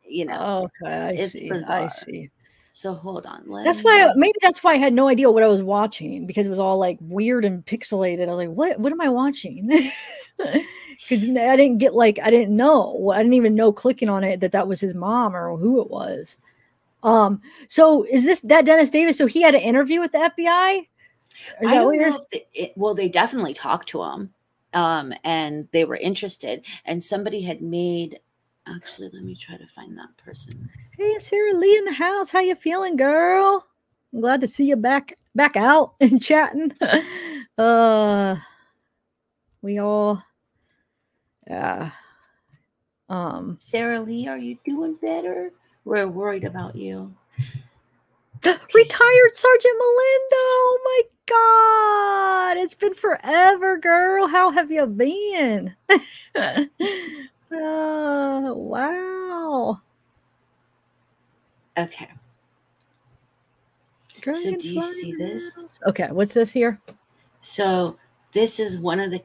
you know, okay, I see. So hold on. Maybe that's why I had no idea what I was watching, because it was all like weird and pixelated. I was like, what am I watching? Because I didn't know. I didn't even know clicking on it that was his mom or who it was. So is that Dennis Davis? So he had an interview with the FBI? Is that what you're well, they definitely talked to him. And they were interested, and somebody had made. Actually, let me try to find that person. Hey, Sarah Lee in the house. How you feeling, girl? I'm glad to see you back out and chatting. We all, Sarah Lee, are you doing better? We're worried about you. Retired Sergeant Melinda. Oh my God, it's been forever, girl. How have you been? Wow. Okay. So do you see this? Okay, what's this here? So this is one of the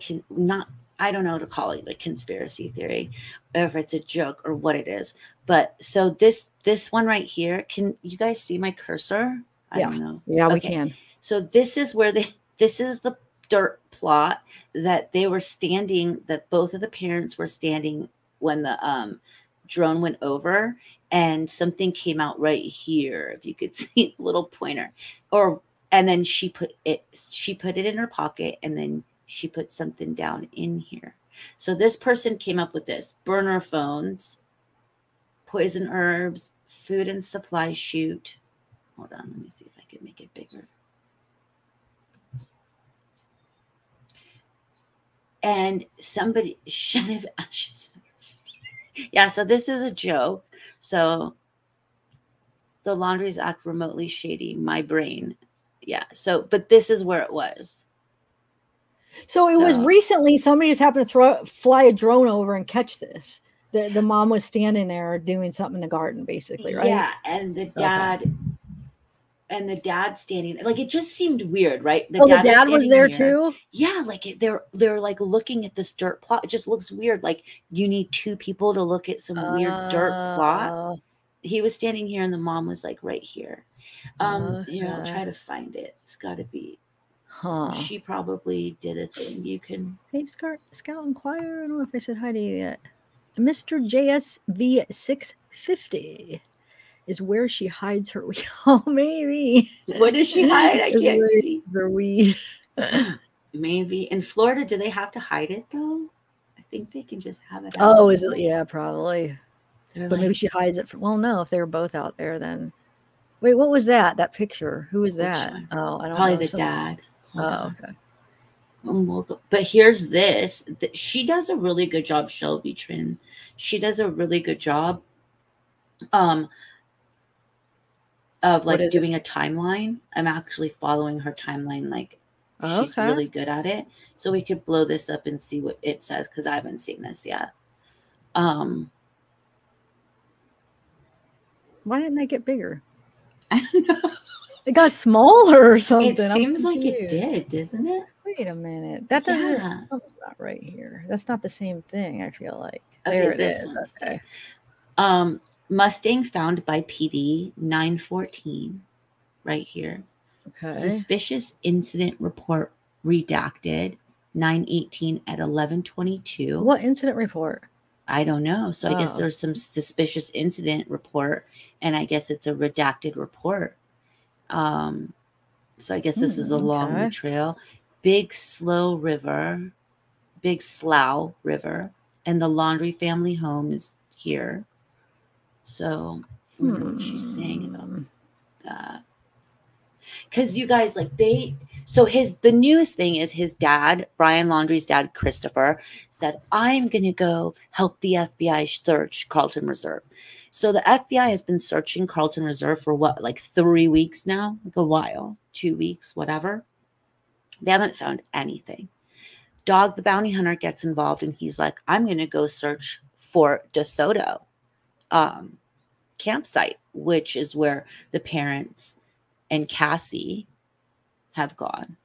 I don't know what to call it, a conspiracy theory, or if it's a joke or what it is. But so this one right here, can you guys see my cursor? I don't know. Yeah, we can. So this is where this is the dirt plot that they were standing, that both of the parents were standing when the drone went over, and something came out right here. If you could see a little pointer, and then she put it in her pocket, and then she put something down in here. So this person came up with this: burner phones, poison herbs, food and supply chute. Hold on, let me see if I can make it bigger. And somebody should have ashes. Yeah, so this is a joke. So the laundries act remotely shady. My brain. Yeah. So, but this is where it was. So it was recently somebody just happened to fly a drone over and catch this. The mom was standing there doing something in the garden, basically, right? Yeah, and the dad. Okay. And the dad standing, like, it just seemed weird, right? The dad was there too? Yeah, like they're like looking at this dirt plot. It just looks weird. Like you need two people to look at some weird dirt plot. He was standing here and the mom was like right here. Here, I'll try to find it. It's gotta be. She probably did a thing. You can. Hey, Scout Inquire. I don't know if I said hi to you yet. Mr. JSV 650. Is where she hides her weed. Oh, maybe. What does she hide? I can't see. Her weed. Maybe. In Florida, do they have to hide it, though? I think they can just have it out. Oh, is it? Yeah, probably. But maybe she hides it. Well, no, if they were both out there, then. Wait, what was that? That picture? Who was that? Oh, I don't know. Probably the dad. Oh, okay. But here's this. She does a really good job, Shelby Trin. She does a really good job. Of like doing a timeline. I'm actually following her timeline. Like she's really good at it. So we could blow this up and see what it says because I haven't seen this yet. Why didn't they get bigger? I don't know. It got smaller or something. It seems like it did, doesn't it? Wait a minute. That doesn't. That's not right here. That's not the same thing. I feel like there it is. Okay. Mustang found by PD 914 right here. Okay. Suspicious incident report redacted 918 at 11:22. What incident report? I don't know. So I guess there's some suspicious incident report and I guess it's a redacted report. So I guess this is along the trail. Big Slough River and the Laundrie family home is here. So I wonder what she's saying about that. Because you guys, like the newest thing is his dad, Brian Laundrie's dad, Christopher, said, I'm going to go help the FBI search Carlton Reserve. So the FBI has been searching Carlton Reserve for what, like 3 weeks now? Like a while, 2 weeks, whatever. They haven't found anything. Dog the bounty hunter gets involved and he's like, I'm going to go search Fort DeSoto campsite, which is where the parents and Cassie have gone.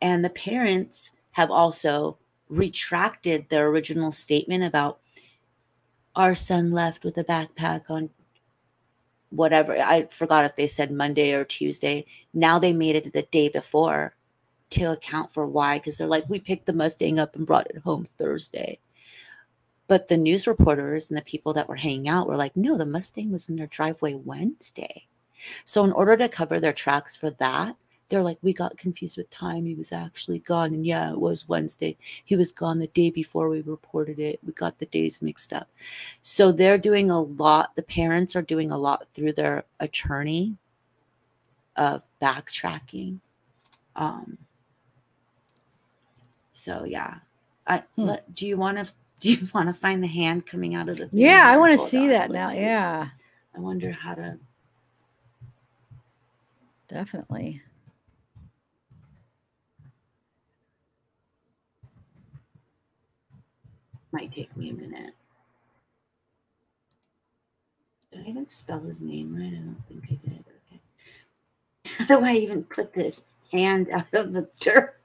And the parents have also retracted their original statement about our son left with a backpack on whatever. I forgot if they said Monday or Tuesday. Now they made it the day before to account for why, because they're like, we picked the Mustang up and brought it home Thursday. But the news reporters and the people that were hanging out were like, no, the Mustang was in their driveway Wednesday. So in order to cover their tracks for that, they're like, we got confused with time. He was actually gone. And yeah, it was Wednesday. He was gone the day before we reported it. We got the days mixed up. So they're doing a lot. The parents are doing a lot through their attorney of backtracking. So yeah. Do you want to find the hand coming out of the thing? Yeah, I want to see that now. Yeah. I wonder how to. Definitely. Might take me a minute. Did I even spell his name right? I don't think I did. Okay. How do I even put this hand out of the dirt?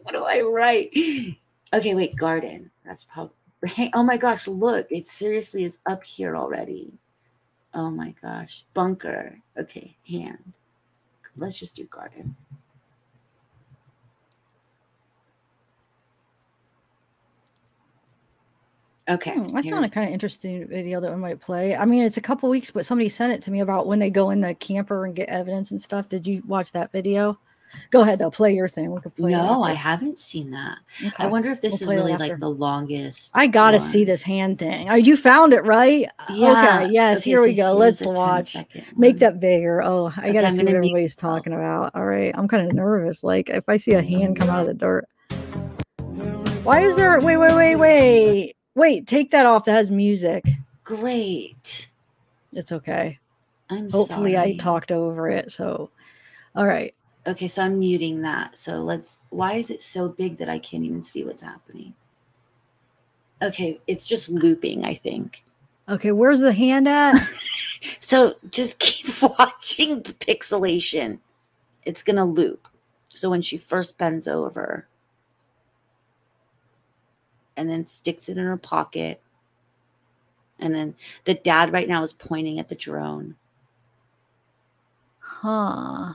What do I write? Okay, wait, garden. That's probably. Hey, oh my gosh, look, it seriously is up here already. Oh my gosh. Bunker. Okay, hand. Let's just do garden. Okay. I found a kind of interesting video that we might play. I mean, it's a couple weeks, but somebody sent it to me about when they go in the camper and get evidence and stuff. Did you watch that video? Go ahead, though. Play your thing. We could play. No, I haven't seen that. Okay. I wonder if this We'll is play it really after. like the longest. I gotta one. see this hand thing. Oh, you found it, right? Yeah. Okay. Yes. Okay, here so we go. here's Let's a watch. 10-second Make one. that bigger. Oh, I Okay, gotta I'm see what gonna mute everybody's talking about. All right. I'm kind of nervous. Like if I see a hand come out of the dirt. Why is there? Wait. Take that off. That has music. Great. It's okay. I'm Hopefully, I sorry. talked over it. So, all right. Okay, so I'm muting that. So let's. Why is it so big that I can't even see what's happening? Okay, it's just looping, I think. Okay, where's the hand at? So just keep watching the pixelation. It's gonna loop. So when she first bends over and then sticks it in her pocket, and then the dad right now is pointing at the drone. Huh.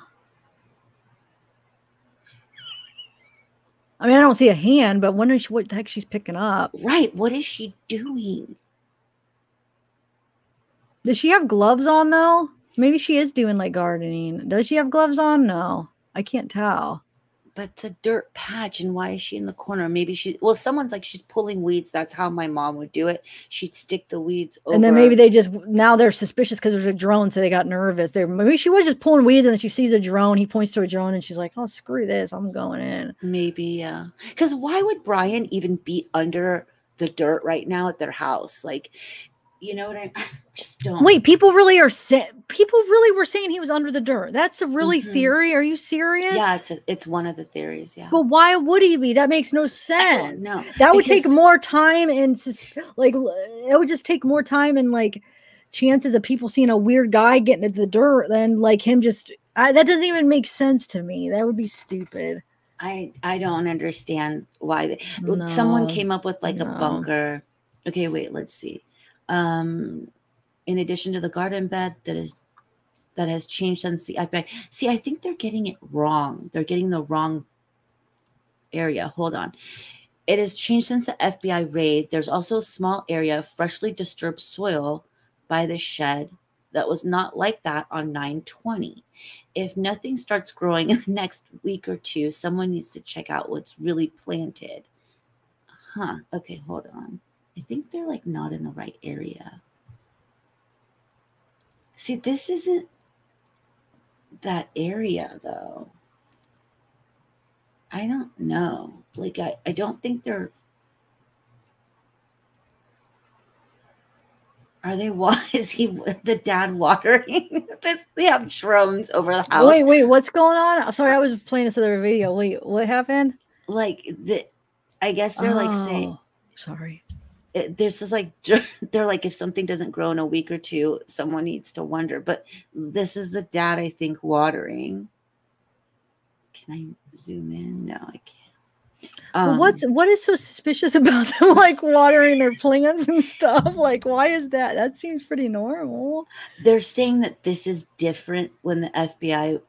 I mean, I don't see a hand, but what the heck she's picking up? Right. What is she doing? Does she have gloves on though? Maybe she is doing like gardening. Does she have gloves on? No, I can't tell. But it's a dirt patch, and why is she in the corner? Maybe someone's like, she's pulling weeds. That's how my mom would do it. She'd stick the weeds over. And then maybe now they're suspicious because there's a drone, so they got nervous. Maybe she was just pulling weeds, and then she sees a drone. He points to a drone, and she's like, "Oh, screw this, I'm going in." Maybe, yeah. Because why would Brian even be under the dirt right now at their house? Like, you know what I just don't. Wait, people really were saying he was under the dirt. That's a really theory. Are you serious? Yeah, it's one of the theories. Yeah. But why would he be? That makes no sense. No, that would take more time and it would just take more time and like chances of people seeing a weird guy getting into the dirt than like him just. That doesn't even make sense to me. That would be stupid. I don't understand why someone came up with like a bunker. Okay, wait, let's see. In addition to the garden bed that has changed since the FBI. See, I think they're getting it wrong. They're getting the wrong area. Hold on. It has changed since the FBI raid. There's also a small area of freshly disturbed soil by the shed that was not like that on 9/20. If nothing starts growing in the next week or two, someone needs to check out what's really planted. Huh. Okay, hold on. I think they're like not in the right area. See, this isn't that area though. I don't know. Like, I don't think they're. Are they? Is the dad watering this? They have drones over the house. Wait, what's going on? Sorry, I was playing this other video. Wait, what happened? Like I guess they're like saying. Sorry. There's just like they're like, if something doesn't grow in a week or two, someone needs to wonder. But this is the dad, I think, watering. Can I zoom in? No, I can't. What is so suspicious about them like watering their plants and stuff? Like, why is that? That seems pretty normal. They're saying that this is different when the FBI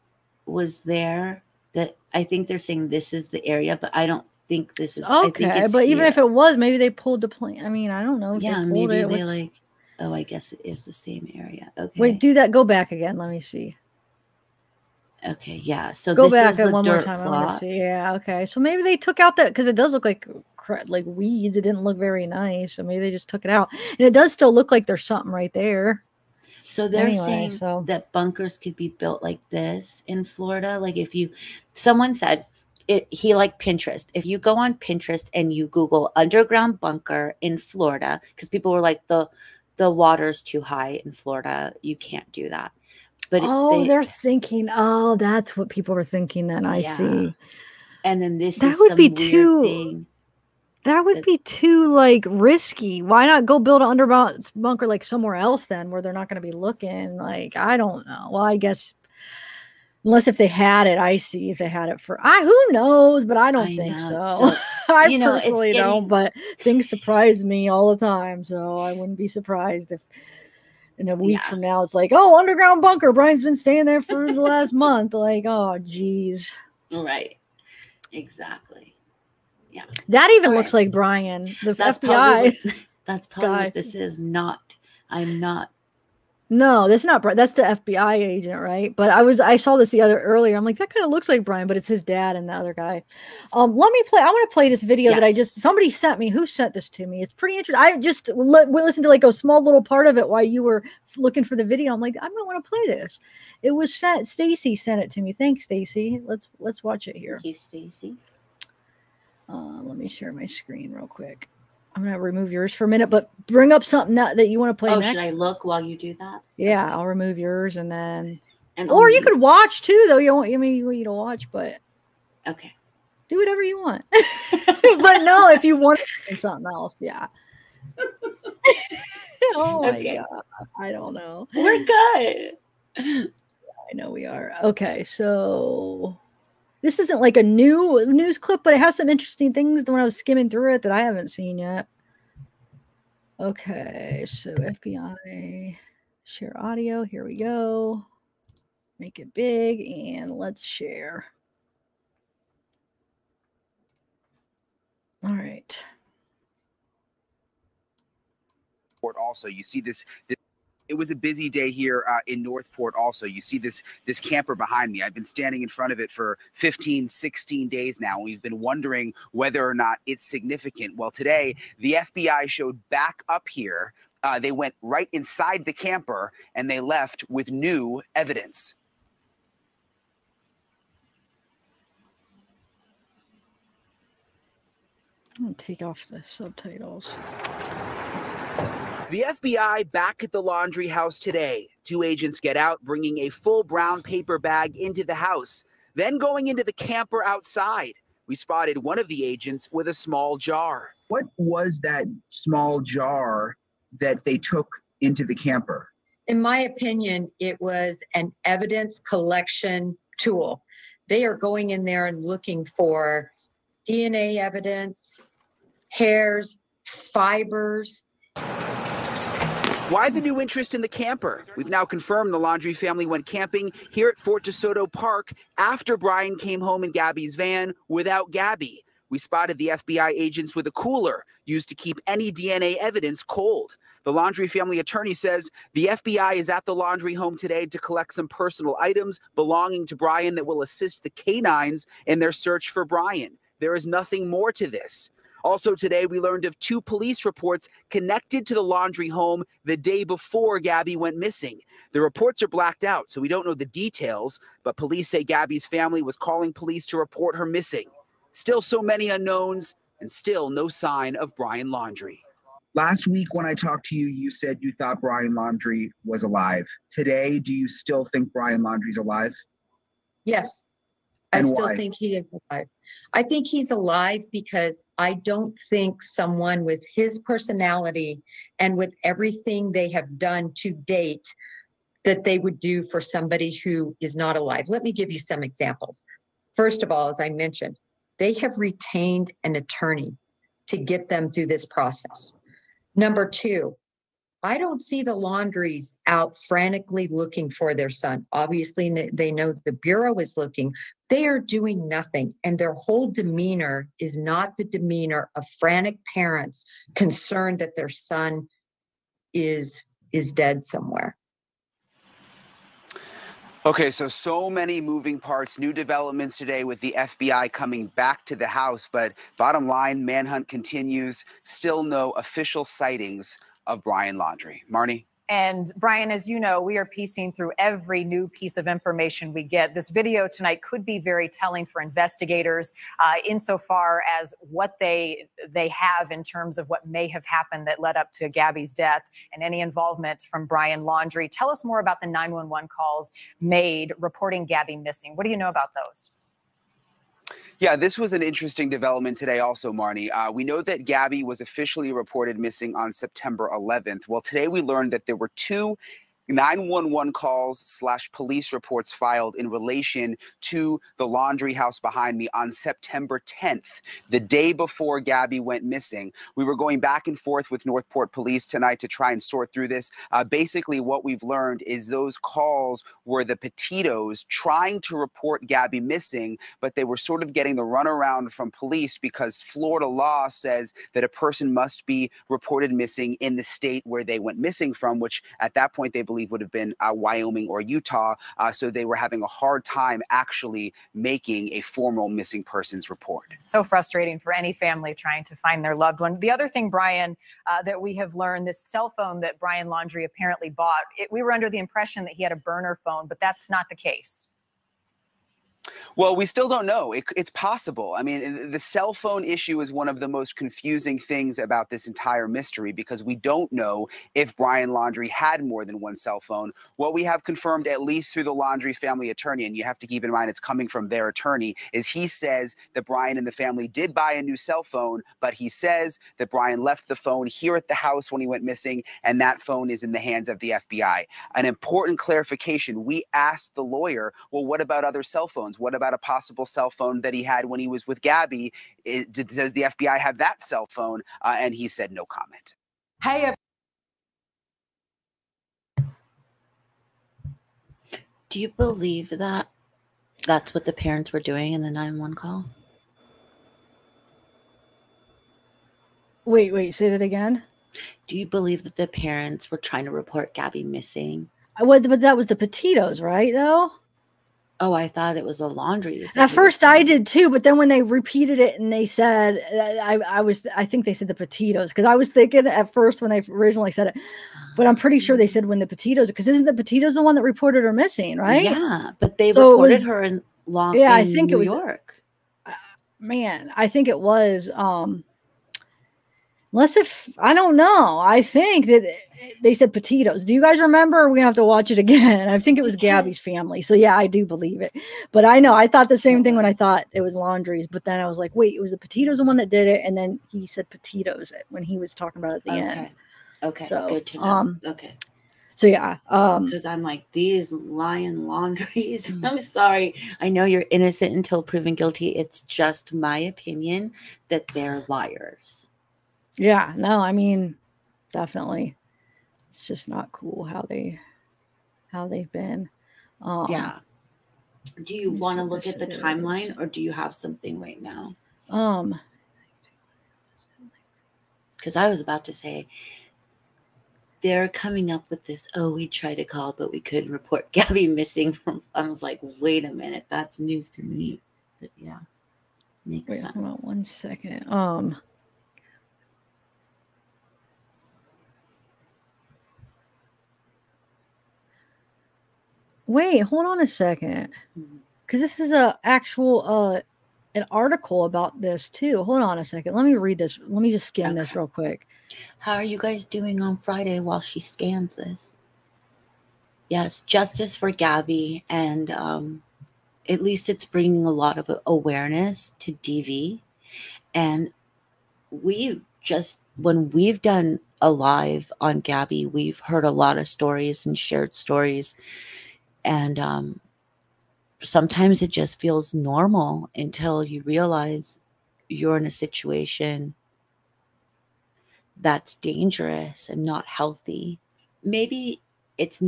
was there. That I think they're saying this is the area, but I don't think this is okay. But even if it was, maybe they pulled the plant. I mean, I don't know. Yeah, maybe they like. Oh, I guess it is the same area. Okay. Wait, do that. Go back again. Let me see. Okay, yeah. So go this back is the one dirt more time. I want to plot. see. Yeah. Okay. So maybe they took out that because it does look like weeds. It didn't look very nice. So maybe they just took it out, and it does still look like there's something right there. So they're saying that bunkers could be built like this in Florida. Like someone said. He liked Pinterest. If you go on Pinterest and you Google underground bunker in Florida, because people were like, the water's too high in Florida. You can't do that. But they're thinking, that's what people were thinking then. I see. And then that would be too. That would be too like risky. Why not go build an underground bunker like somewhere else then where they're not going to be looking? Like, I don't know. Well, I guess. Unless if they had it, I see if they had it who knows, but I don't think so. I personally don't, but things surprise me all the time. So I wouldn't be surprised if in a week from now, it's like, oh, underground bunker. Brian's been staying there for the last month. Like, oh, geez. Right. Exactly. Yeah. That even looks like Brian, the FBI. That's probably what this is. I'm not No, that's not Brian. That's the FBI agent, right? But I saw this earlier. I'm like, that kind of looks like Brian, but it's his dad and the other guy. Let me play. I want to play this video that somebody sent me. Who sent this to me? It's pretty interesting. I just listened to like a small little part of it while you were looking for the video. I'm like, I might want to play this. It was sent. Stacy sent it to me. Thanks, Stacy. Let's watch it here. Thank you, Stacy. Let me share my screen real quick. I'm going to remove yours for a minute, but bring up something that you want to play next. Should I look while you do that? Yeah, okay. I'll remove yours and then... or you could watch too, though. You want you to watch, but... Okay. Do whatever you want. But no, if you want to do something else, yeah. Oh my God. I don't know. We're good. I know we are. Okay, so... This isn't like a new news clip, but it has some interesting things when I was skimming through it that I haven't seen yet. Okay, so FBI, share audio. Here we go. Make it big and let's share. All right. Also, you see this it was a busy day here in Northport also. You see this camper behind me. I've been standing in front of it for 15, 16 days now. We've been wondering whether or not it's significant. Well, today, the FBI showed back up here. They went right inside the camper and they left with new evidence. I'm going to take off the subtitles. The FBI back at the Laundrie house today. Two agents get out, bringing a full brown paper bag into the house, then going into the camper outside. We spotted one of the agents with a small jar. What was that small jar that they took into the camper? In my opinion, it was an evidence collection tool. They are going in there and looking for DNA evidence, hairs, fibers. Why the new interest in the camper? We've now confirmed the Laundrie family went camping here at Fort DeSoto Park after Brian came home in Gabby's van without Gabby. We spotted the FBI agents with a cooler used to keep any DNA evidence cold. The Laundrie family attorney says the FBI is at the Laundrie home today to collect some personal items belonging to Brian that will assist the canines in their search for Brian. There is nothing more to this. Also today, we learned of 2 police reports connected to the Laundrie home the day before Gabby went missing. The reports are blacked out, so we don't know the details, but police say Gabby's family was calling police to report her missing. Still so many unknowns, and still no sign of Brian Laundrie. Last week when I talked to you, you said you thought Brian Laundrie was alive. Today, do you still think Brian Laundrie's alive? Yes. I still think he is alive. I think he's alive because I don't think someone with his personality and with everything they have done to date that they would do for somebody who is not alive. Let me give you some examples. First of all, as I mentioned, they have retained an attorney to get them through this process. Number 2, I don't see the Laundries out frantically looking for their son. Obviously, they know the Bureau is looking. They are doing nothing, and their whole demeanor is not the demeanor of frantic parents concerned that their son is dead somewhere. Okay, so many moving parts, new developments today with the FBI coming back to the house, but bottom line, manhunt continues. Still no official sightings of Brian Laundrie. Marnie? And Brian, as you know, we are piecing through every new piece of information we get. This video tonight could be very telling for investigators insofar as what they have in terms of what may have happened that led up to Gabby's death and any involvement from Brian Laundrie. Tell us more about the 911 calls made reporting Gabby missing. What do you know about those? Yeah, this was an interesting development today also, Marnie. We know that Gabby was officially reported missing on September 11th. Well, today we learned that there were 2 911 calls / police reports filed in relation to the Laundrie house behind me on September 10th, the day before Gabby went missing. We were going back and forth with Northport Police tonight to try and sort through this. Basically, what we've learned is those calls were the Petitos trying to report Gabby missing, but they were sort of getting the runaround from police because Florida law says that a person must be reported missing in the state where they went missing from, which at that point they believe believe would have been Wyoming or Utah. So they were having a hard time actually making a formal missing persons report. So frustrating for any family trying to find their loved one. The other thing, Brian, that we have learned, this cell phone that Brian Laundrie apparently bought, we were under the impression that he had a burner phone, but that's not the case. Well, we still don't know. It's possible. I mean, the cell phone issue is one of the most confusing things about this entire mystery because we don't know if Brian Laundrie had more than one cell phone. What we have confirmed, at least through the Laundrie family attorney, and you have to keep in mind it's coming from their attorney, is he says that Brian and the family did buy a new cell phone, but he says that Brian left the phone here at the house when he went missing, and that phone is in the hands of the FBI. An important clarification, we asked the lawyer, well, what about other cell phones? What about a possible cell phone that he had when he was with Gabby? Does the FBI have that cell phone? And he said no comment. Hey. Do you believe that that's what the parents were doing in the 911 call? Wait, say that again. Do you believe that the parents were trying to report Gabby missing? But that was the Petitos, right, though? Oh, I thought it was the Laundrie. At first I did too, but then when they repeated it and they said, I think they said the Petitos, because I was thinking at first when they originally said it, but I'm pretty sure they said when the Petitos, because isn't the Petitos the one that reported her missing, right? Yeah, but they reported her in I think New it was York. Man, I think it was, unless I don't know. I think that they said Petitos. Do you guys remember? We're going to have to watch it again. I think it was Gabby's family. So yeah, I do believe it. But I know, I thought the same thing when I thought it was Laundrie's, but then I was like, wait, it was the Petitos the one that did it. And then he said Petitos when he was talking about it at the end. Okay, so, good to know. Okay. So yeah. Because I'm like, these lying Laundries. I'm sorry. I know you're innocent until proven guilty. It's just my opinion that they're liars. Yeah, no, I mean, definitely. It's just not cool how they've been. Yeah. Do you want to look at the timeline, or do you have something right now? Because I was about to say they're coming up with this. Oh, we tried to call, but we couldn't report Gabby missing from. I was like, wait a minute, that's news to me. But yeah, makes sense. Hold on 1 second. Wait, hold on a second. Because this is an actual an article about this too. Hold on a second. Let me read this. Let me just skim this real quick. How are you guys doing on Friday while she scans this? Yes, justice for Gabby. And at least it's bringing a lot of awareness to DV. And when we've done a live on Gabby, we've heard a lot of stories and shared stories. And sometimes it just feels normal until you realize you're in a situation that's dangerous and not healthy. Maybe it's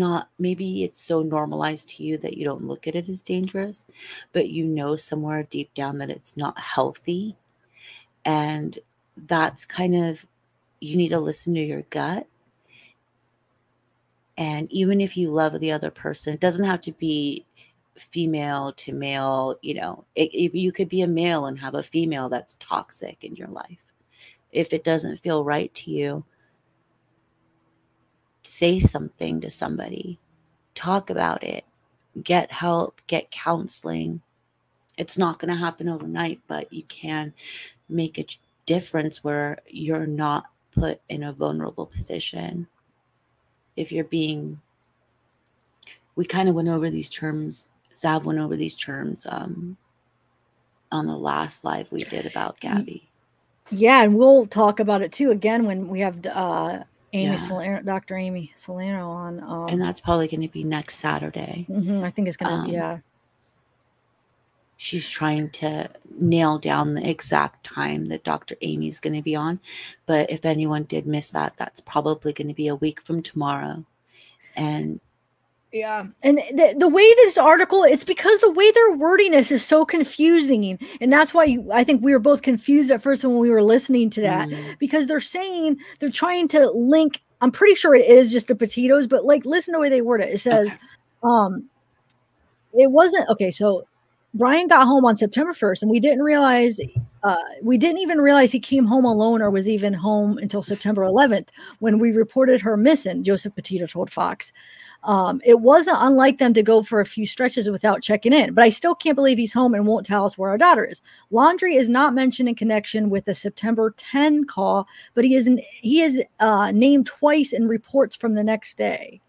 so normalized to you that you don't look at it as dangerous, but you know somewhere deep down that it's not healthy. And that's kind of, you need to listen to your gut. And even if you love the other person, it doesn't have to be female to male, if you could be a male and have a female that's toxic in your life. If it doesn't feel right to you, say something to somebody, talk about it, get help, get counseling. It's not going to happen overnight, but you can make a difference where you're not put in a vulnerable position. If you're we kind of went over these terms, Zav went over these terms on the last live we did about Gabby. Yeah, and we'll talk about it too again when we have Dr. Amy Salerno on. And that's probably going to be next Saturday. I think it's going to be, She's trying to nail down the exact time that Dr. Amy's going to be on. But if anyone did miss that, that's probably going to be a week from tomorrow. And yeah. And the way this article, it's because the way they're wording this is so confusing. And that's why I think we were both confused at first when we were listening to that, because they're saying they're trying to link I'm pretty sure it is just the Petitos, but like, listen to the way they word it. It says, it wasn't okay. So Brian got home on September 1st, and we didn't even realize he came home alone or was even home until September 11th when we reported her missing, Joseph Petito told Fox. It wasn't unlike them to go for a few stretches without checking in, but I still can't believe he's home and won't tell us where our daughter is. Laundrie is not mentioned in connection with the September 10 call, but he is named twice in reports from the next day.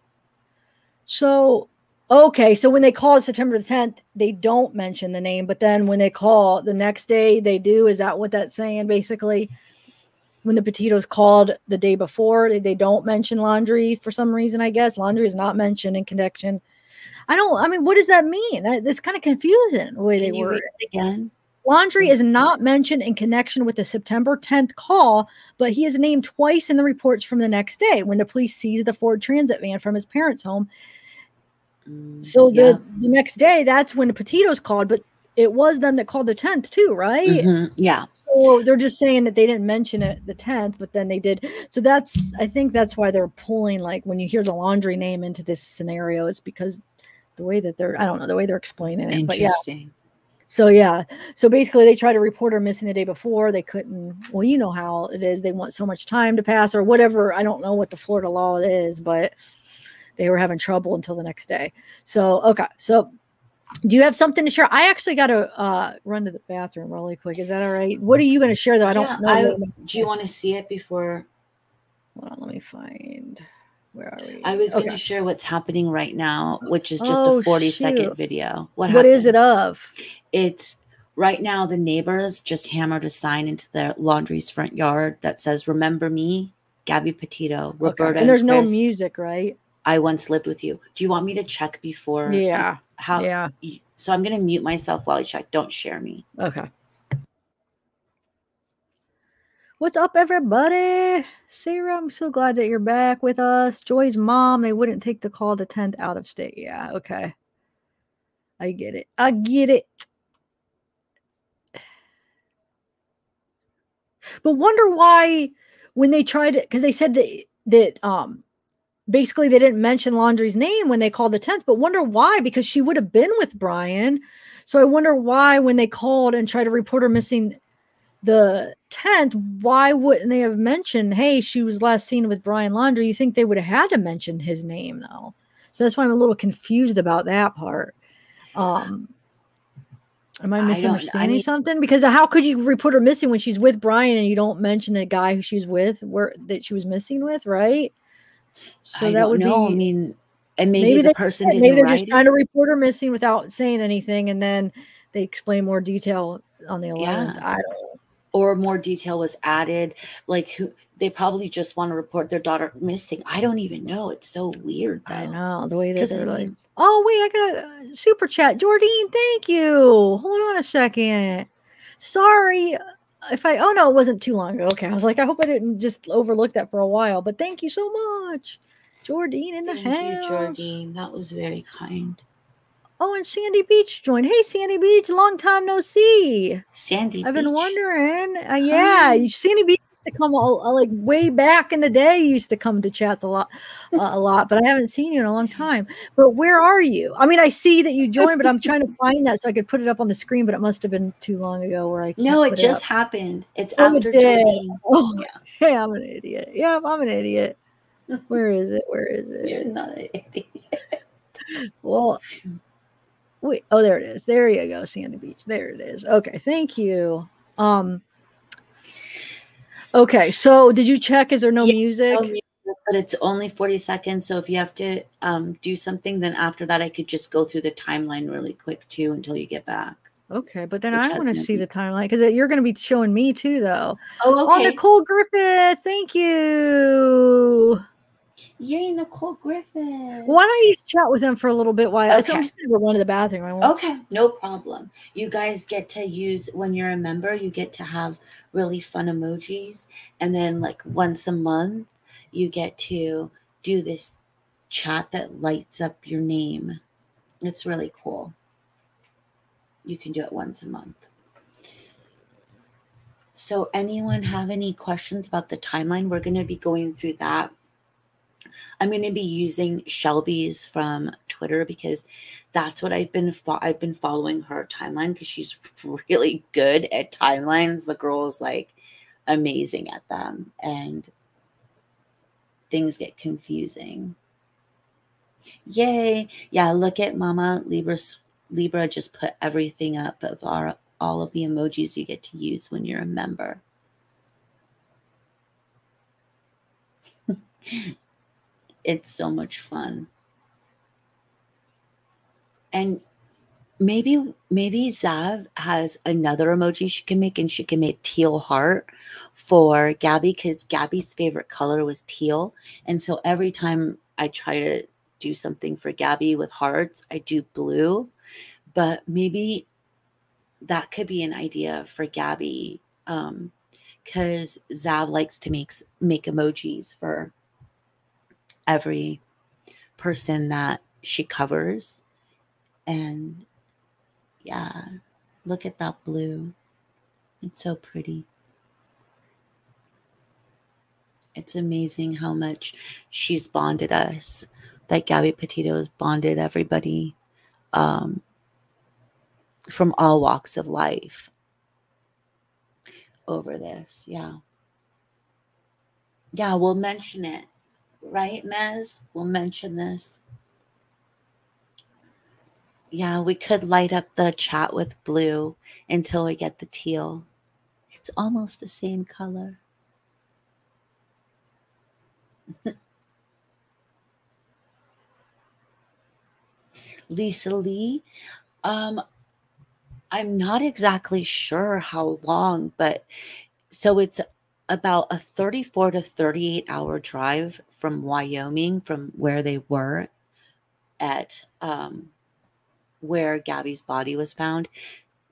So, okay, so when they call September the 10th, they don't mention the name, but then when they call the next day, they do. Is that what that's saying, basically? When the Petitos called the day before, they don't mention Laundrie for some reason, I guess. Laundrie is not mentioned in connection. I mean, what does that mean? That's kind of confusing the way they word it again. Laundrie is not mentioned in connection with the September 10th call, but he is named twice in the reports from the next day when the police seized the Ford Transit van from his parents' home. So the next day, that's when the Petitos called, but it was them that called the 10th too, right? Yeah. So they're just saying that they didn't mention it the 10th, but then they did. So I think that's why they're pulling, like, when you hear the Laundrie name into this scenario, it's because the way that I don't know, the way they're explaining it. Interesting. But yeah. So basically they tried to report her missing the day before. They couldn't. Well, you know how it is. They want so much time to pass or whatever. I don't know what the Florida law is, but they were having trouble until the next day. So, okay. So do you have something to share? I actually got to run to the bathroom really quick. Is that all right? What are you going to share, though? I don't know. Do you want to see it before? Hold on, let me find. Where are we? I was going to share what's happening right now, which is just a 40-second video. What is it of? It's right now the neighbors just hammered a sign into their Laundrie's front yard that says, "Remember me, Gabby Petito, Roberta." And there's no Chris. Music, right? I once lived with you. Do you want me to check before? Yeah. So I'm going to mute myself while I check. Don't share me. Okay. What's up, everybody? Sarah, I'm so glad that you're back with us. Joy's mom, they wouldn't take the call to 10th out of state. Yeah, okay. I get it. I get it. But wonder why when they tried it, because they said that basically they didn't mention Laundrie's name when they called the 10th, but wonder why, because she would have been with Brian. So I wonder why when they called and tried to report her missing the 10th, why wouldn't they have mentioned, hey, she was last seen with Brian Laundrie? You think they would have had to mention his name, though. So that's why I'm a little confused about that part. Am I misunderstanding something? Because how could you report her missing when she's with Brian and you don't mention the guy who she's with, that she was missing with, right? So I that don't would know. be. I mean, and maybe the person didn't maybe they're write just trying to report her missing without saying anything, and then they explain more detail on the 11th. I don't know. Or more detail was added. Like they probably just want to report their daughter missing. I don't even know. It's so weird, though. I know the way that they're like. Oh wait, I got a super chat. Jordine, thank you. Hold on a second. Sorry if I. Oh no, it wasn't too long ago. Okay, I was like, I hope I didn't just overlook that for a while. But thank you so much, Jordine in the house. Thank you, Jordine. That was very kind. Oh, and Sandy Beach joined. Hey, Sandy Beach, long time no see. Sandy I've Beach. been wondering. Yeah, Sandy Beach used to come like way back in the day. You used to come to chats a lot, but I haven't seen you in a long time. But where are you? I mean, I see that you joined, but I'm trying to find that so I could put it up on the screen. But it must have been too long ago where I can't. No, it just happened. It's after Jordine. Oh, yeah, I'm an idiot. Yeah, I'm an idiot. Where is it? Where is it? You're not an idiot. Well. Wait, oh, there it is. There you go, Sandy Beach. There it is. Okay, thank you. Okay, so did you check? Is there no music? No music, but it's only 40 seconds. So if you have to do something, then after that, I could just go through the timeline really quick too until you get back. Okay, but then I want to see the timeline because you're going to be showing me too, though. Oh, okay. Oh, Nicole Griffith, thank you. Yay, Nicole Griffin. Why don't you chat with them for a little bit while I'm just going to go run to the bathroom. Okay, no problem. You guys get to use, when you're a member, you get to have really fun emojis. And then like once a month, you get to do this chat that lights up your name. It's really cool. You can do it once a month. So anyone have any questions about the timeline? We're going to be going through that I'm going to be using Shelby's from Twitter because that's what I've been following her timeline because she's really good at timelines. The girl's like amazing at them, and things get confusing. Yay. Yeah, look at Mama Libra just put everything up of all of the emojis you get to use when you're a member. It's so much fun. And maybe Zav has another emoji she can make, and she can make teal heart for Gabby because Gabby's favorite color was teal. And so every time I try to do something for Gabby with hearts, I do blue. But maybe that could be an idea for Gabby because Zav likes to make emojis for every person that she covers. And yeah, look at that blue. It's so pretty. It's amazing how much she's bonded us, that Gabby Petito has bonded everybody from all walks of life over this. Yeah. Yeah, we'll mention it. Right, Mez? We'll mention this. Yeah, we could light up the chat with blue until we get the teal. It's almost the same color. Lisa Lee, I'm not exactly sure how long, but so it's about a 34 to 38 hour drive from Wyoming, from where they were at where Gabby's body was found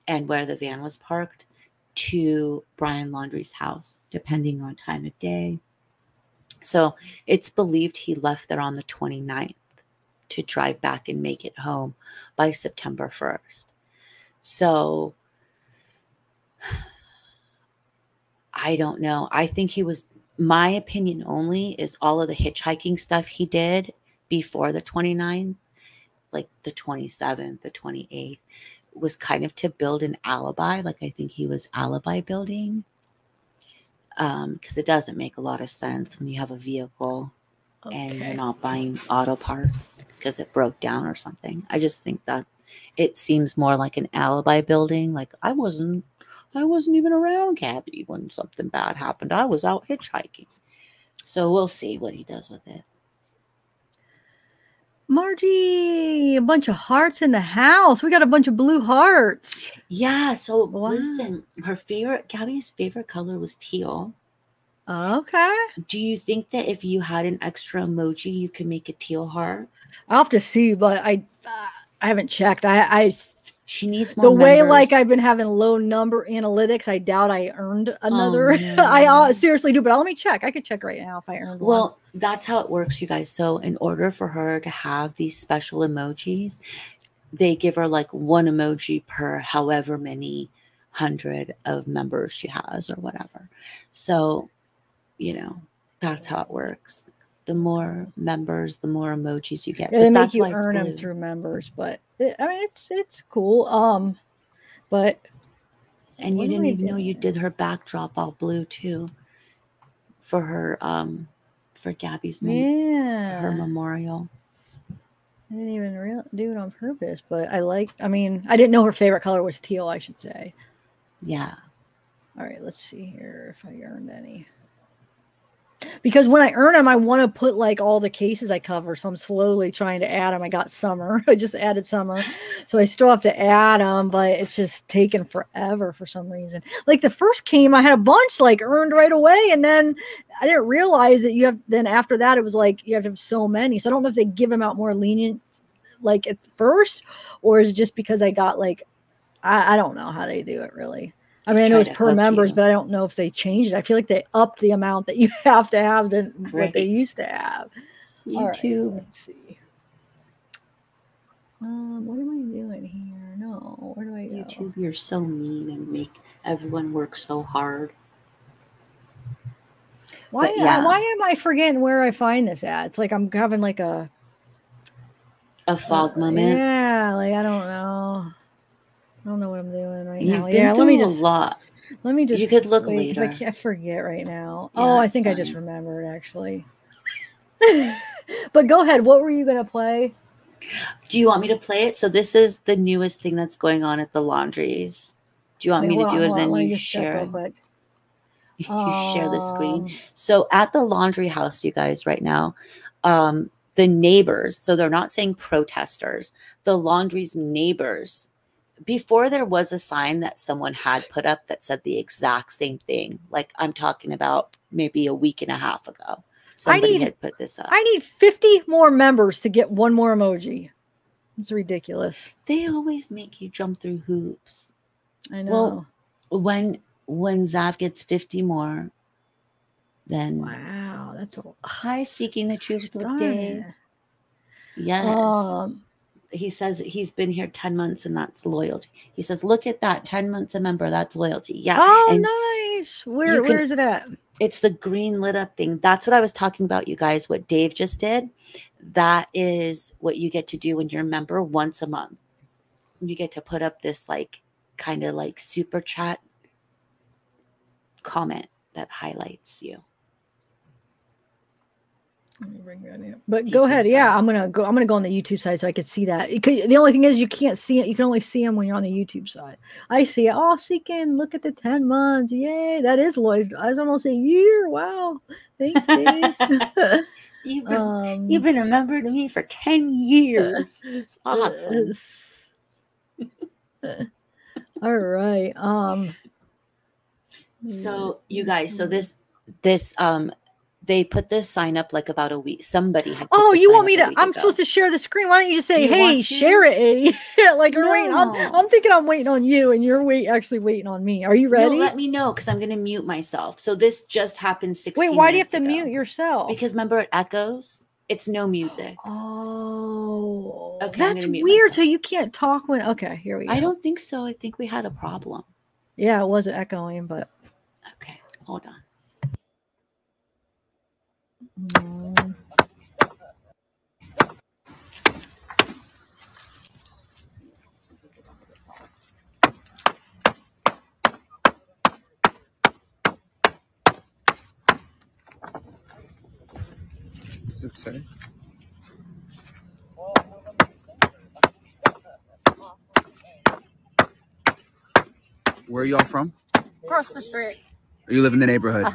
and where the van was parked, to Brian Laundrie's house, depending on time of day. So it's believed he left there on the 29th to drive back and make it home by September 1st. So I don't know. I think he was, my opinion only is all of the hitchhiking stuff he did before the 29th, like the 27th, the 28th, was kind of to build an alibi. Like I think he was alibi building. Because it doesn't make a lot of sense when you have a vehicle and you're not buying auto parts because it broke down or something. I just think that it seems more like an alibi building. Like I wasn't even around Gabby when something bad happened. I was out hitchhiking. So we'll see what he does with it. Margie, a bunch of hearts in the house. We got a bunch of blue hearts. Yeah, so listen, Gabby's favorite color was teal. Okay. Do you think that if you had an extra emoji, you could make a teal heart? I'll have to see, but I haven't checked. She needs more the way members. Like I've been having low number analytics. I doubt I earned another. Oh, no. I seriously do, but let me check. I could check right now if I earned one. Well, that's how it works, you guys. So in order for her to have these special emojis, they give her like one emoji per however many 100 of members she has or whatever. So, you know, that's how it works. The more members, the more emojis you get. Yeah, they make you earn them through members, but I mean, it's cool. But and you didn't even know you did her backdrop all blue too for her for Gabby's her memorial. I didn't even do it on purpose, but I mean, I didn't know her favorite color was teal, I should say. Yeah. All right, let's see here if I earned any. Because when I earn them, I want to put like all the cases I cover. So I'm slowly trying to add them. I got summer. I just added summer. So I still have to add them, but it's just taken forever for some reason. Like the first came, I had a bunch like earned right away. And then I didn't realize that then after that, it was like you have to have so many. So I don't know if they give them out more lenient like at first, or is it just because I got like, I don't know how they do it really. I mean, I know it's per members, but I don't know if they changed it. I feel like they upped the amount that you have to have than what they used to have. YouTube. All right, let's see. What am I doing here? No, where do I go? YouTube, you're so mean and make everyone work so hard. Why? But yeah. Why am I forgetting where I find this at? It's like I'm having like a fog moment. Yeah, like I don't know. I don't know what I'm doing right You've now. been Yeah, through let me a just lot. Let me just. You could look wait, 'cause later. I forget right now. Yeah, oh, I it's think I just fine. remembered actually. But go ahead. What were you gonna play? Do you want me to play it? So this is the newest thing that's going on at the laundries. Do you want me to do it? Hold on, Then let me you just check share real it. quick. You share the screen. So at the laundry house, you guys, right now, the neighbors, so they're not saying protesters, the laundry's neighbors, before there was a sign that someone had put up that said the exact same thing. Like I'm talking about maybe a week and a half ago. Somebody had put this up. I need 50 more members to get one more emoji. It's ridiculous. They always make you jump through hoops. I know. Well, when Zav gets 50 more, then wow, that's a hi seeking the truth with Dave. Yes. He says he's been here 10 months and that's loyalty. He says, look at that, 10 months a member, that's loyalty. Yeah. Oh, and nice. Where is it at? It's the green lit up thing. That's what I was talking about, you guys, what Dave just did. That is what you get to do when you're a member once a month. You get to put up this like kind of like super chat comment that highlights you. Let me bring that in. But go ahead. Yeah, I'm gonna go on the YouTube side so I can see that. The only thing is you can't see it. You can only see them when you're on the YouTube side. I see it. Oh, Seekin, look at the 10 months. Yay, that is Lloyd. I was almost a year. Wow. Thanks, Dave. You've been a member to me for 10 years. It's awesome. All right. So you guys, so this they put this sign up like about a week. Somebody had. Oh, you want me to? I'm supposed to share the screen. Why don't you just say, "Hey, share it"? Like, no. Wait, I'm thinking I'm waiting on you, and you're actually waiting on me. Are you ready? No, let me know because I'm going to mute myself. So this just happened 16 Wait, why do you have to ago. mute yourself? Because remember, it echoes. It's no music. Oh, okay. That's weird. So you can't talk when. Okay, here we go. I don't think so. I think we had a problem. Yeah, it wasn't echoing, but okay. Hold on. Does it say? Where are y'all from? Across the street. Or you live in the neighborhood?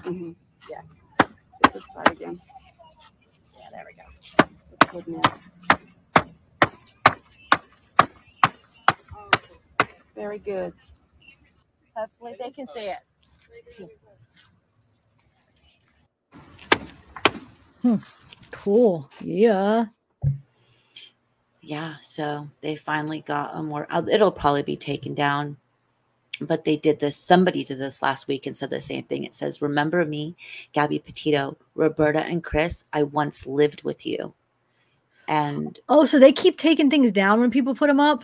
Yeah. Get this side again. Yeah, there we go. That's good now. Very good. Hopefully they can see it. Cool. Yeah. Yeah. So they finally got a more. It'll probably be taken down. But they did this. Somebody did this last week and said the same thing. It says, "Remember me, Gabby, Petito, Roberta, and Chris? I once lived with you." And so they keep taking things down when people put them up.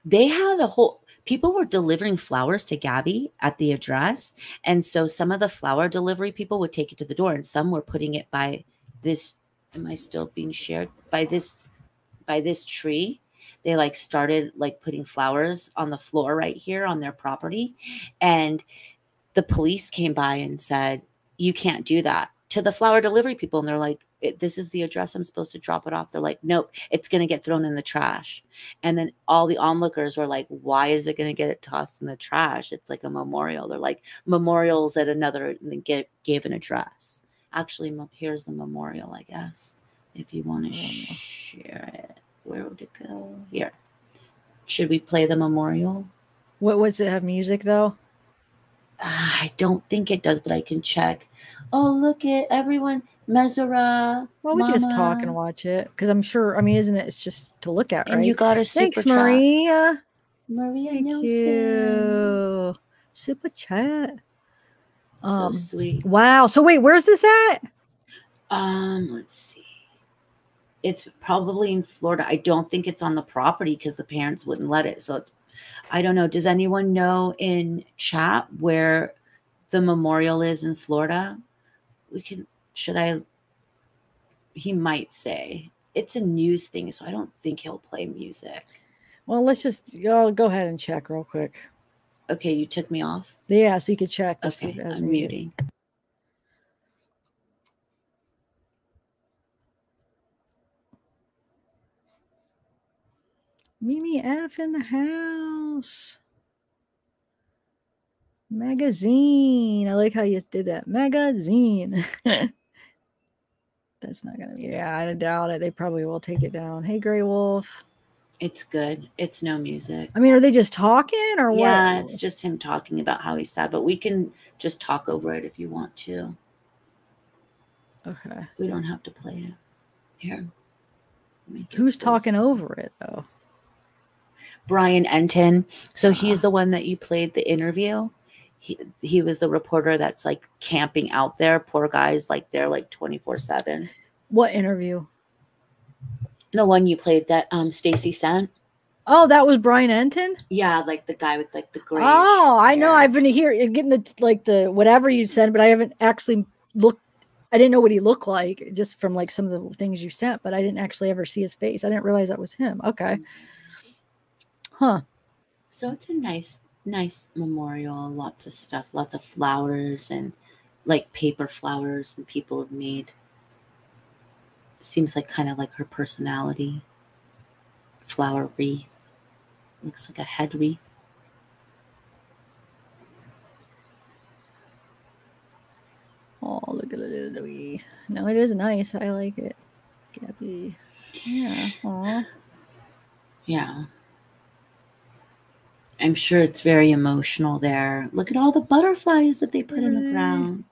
They had a whole. People were delivering flowers to Gabby at the address, and so some of the flower delivery people would take it to the door, and some were putting it by this. Am I still being shared by this tree? They like started like putting flowers on the floor right here on their property. And the police came by and said, you can't do that to the flower delivery people. And they're like, this is the address I'm supposed to drop it off. They're like, nope, it's going to get thrown in the trash. And then all the onlookers were like, why is it going to get tossed in the trash? It's like a memorial. They're like, memorials at another, and then gave an address. Actually, here's the memorial, I guess, if you want to share it. Where would it go? Here. Should we play the memorial? Does it have music though? I don't think it does, but I can check. Oh, look at everyone. Mezra. Well, we can just talk and watch it because I'm sure. I mean, isn't it? It's just to look at, right? And you got a super Thanks, chat. Maria. Thank Nelson. you. Super chat. So sweet. Wow. So wait, where's this at? Let's see. It's probably in Florida. I don't think it's on the property because the parents wouldn't let it. So it's, I don't know. Does anyone know in chat where the memorial is in Florida? he might say. It's a news thing, so I don't think he'll play music. Well, let's just go ahead and check real quick. Okay, you took me off? Yeah, so you could check. Okay, I'm muting. Mimi F in the house. Magazine. I like how you did that. Magazine. That's not going to be... Yeah, I doubt it. They probably will take it down. Hey, Grey Wolf. It's good. It's no music. I mean, are they just talking or what? Yeah, it's just him talking about how he's sad, but we can just talk over it if you want to. Okay. We don't have to play it. Here. Who's talking over it, though? Brian Denton. So he's the one that you played the interview. He was the reporter that's like camping out there. Poor guys, like they're like 24/7. What interview? The one you played that Stacy sent. Oh, that was Brian Denton? Yeah, like the guy with like the gray. Oh, I know. I've been here getting the whatever you said, but I haven't actually looked. I didn't know what he looked like just from like some of the things you sent, but I didn't actually ever see his face. I didn't realize that was him. Okay. Huh. So it's a nice memorial. Lots of stuff, lots of flowers and like paper flowers and people have made. Seems like kind of like her personality. Flower wreath. Looks like a head wreath. Oh, look at it. No, it is nice. I like it. Gabby. Yeah. Aw. Yeah. I'm sure it's very emotional there. Look at all the butterflies that they put in the ground.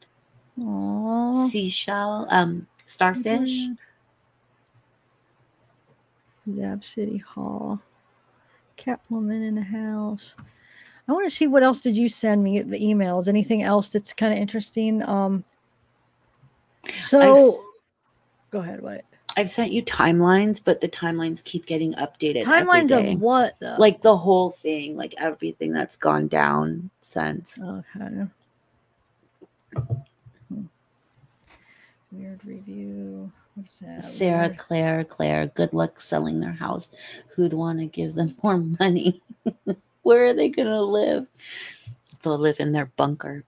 Aww. Seashell, starfish. Zap City Hall. Catwoman in the house. I want to see what else did you send me the emails. Anything else that's kind of interesting? So go ahead. What? I've sent you timelines, but the timelines keep getting updated. Timelines every day. of what, though? Like the whole thing, like everything that's gone down since. Okay. Weird review. What's that? Sarah, Claire, good luck selling their house. Who'd want to give them more money? Where are they going to live? They'll live in their bunker.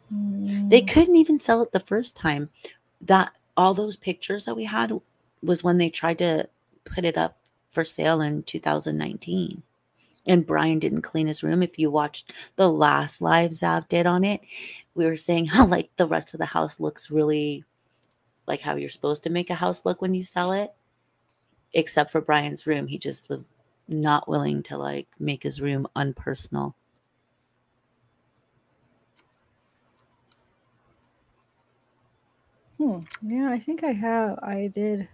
They couldn't even sell it the first time. That all those pictures that we had was when they tried to put it up for sale in 2019. And Brian didn't clean his room. If you watched the last live Zav did on it, we were saying how like the rest of the house looks really like how you're supposed to make a house look when you sell it. Except for Brian's room. He just was not willing to like make his room unpersonal. Yeah, I think I did.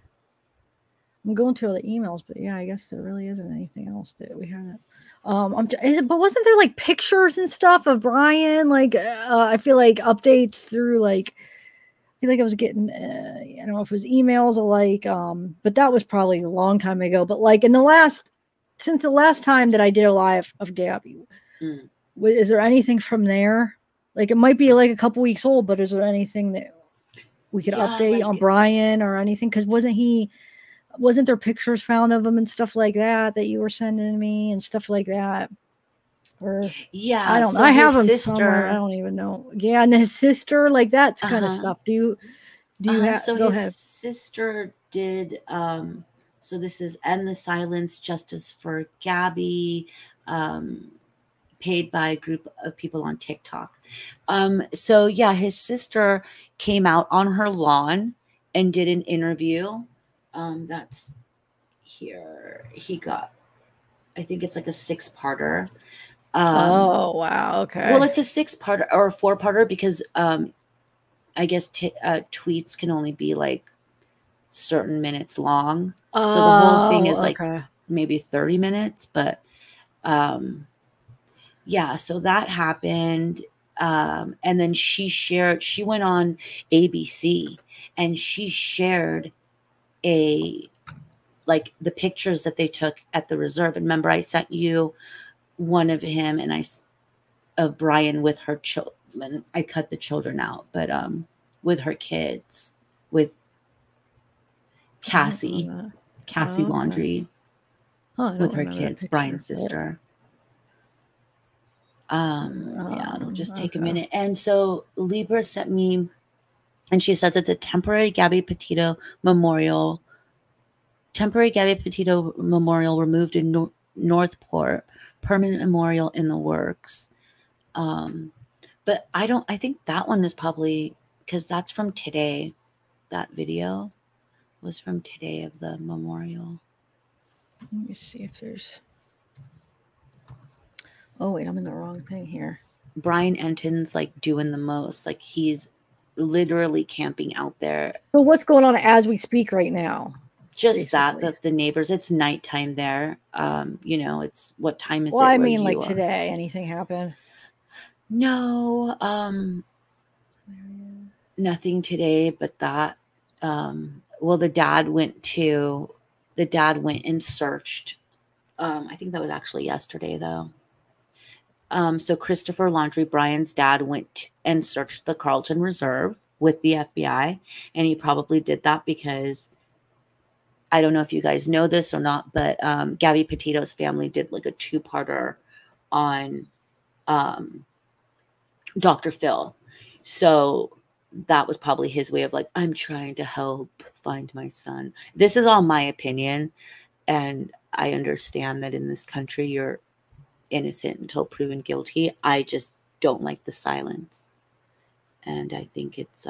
I'm going through all the emails, but yeah, I guess there really isn't anything else that we haven't. But wasn't there like pictures and stuff of Brian? Like, I feel like updates through like, I feel like I was getting, I don't know if it was emails or like, but that was probably a long time ago. But like since the last time that I did a live of Gabby, is there anything from there? Like, it might be like a couple weeks old, but is there anything that we could update like, on Brian or anything? Because wasn't there pictures found of him and stuff like that you were sending me and stuff like that? Or yeah, I don't know. I have him somewhere. I don't even know. Yeah, and his sister, like that kind of stuff. Do you have? So go his ahead. sister did. So this is End the Silence, Justice for Gabby, paid by a group of people on TikTok. So yeah, his sister came out on her lawn and did an interview. That's here. He got, I think it's like a 6-parter. Oh, wow. Okay. Well, it's a 6-parter or a 4-parter because I guess tweets can only be like certain minutes long. So the whole thing is like maybe 30 minutes, but yeah, so that happened. And then she went on ABC and she shared like the pictures that they took at the reserve. And remember, I sent you one of him and of Brian with when I cut the children out, but with her kids, with Cassie Laundrie, with her kids, Brian's sister. Yeah, it'll just take a minute. And so Libra sent me, and she says it's a temporary Gabby Petito memorial. Temporary Gabby Petito memorial removed in Northport. Permanent memorial in the works. But I think that one is probably, because that's from today. That video was from today of the memorial. Let me see if there's. Oh, wait, I'm in the wrong thing here. Brian Enton's like doing the most. Like he's literally camping out there. So what's going on as we speak right now? Just that the neighbors, it's nighttime there. You know, it's what time is it? Well, I mean, like today, anything happen? No, nothing today, but that, well, the dad went and searched. I think that was actually yesterday though. So Christopher Laundrie, Brian's dad, went and searched the Carlton Reserve with the FBI. And he probably did that because I don't know if you guys know this or not, but Gabby Petito's family did like a 2-parter on Dr. Phil. So that was probably his way of like, I'm trying to help find my son. This is all my opinion. And I understand that in this country, you're innocent until proven guilty. I just don't like the silence. And I think it's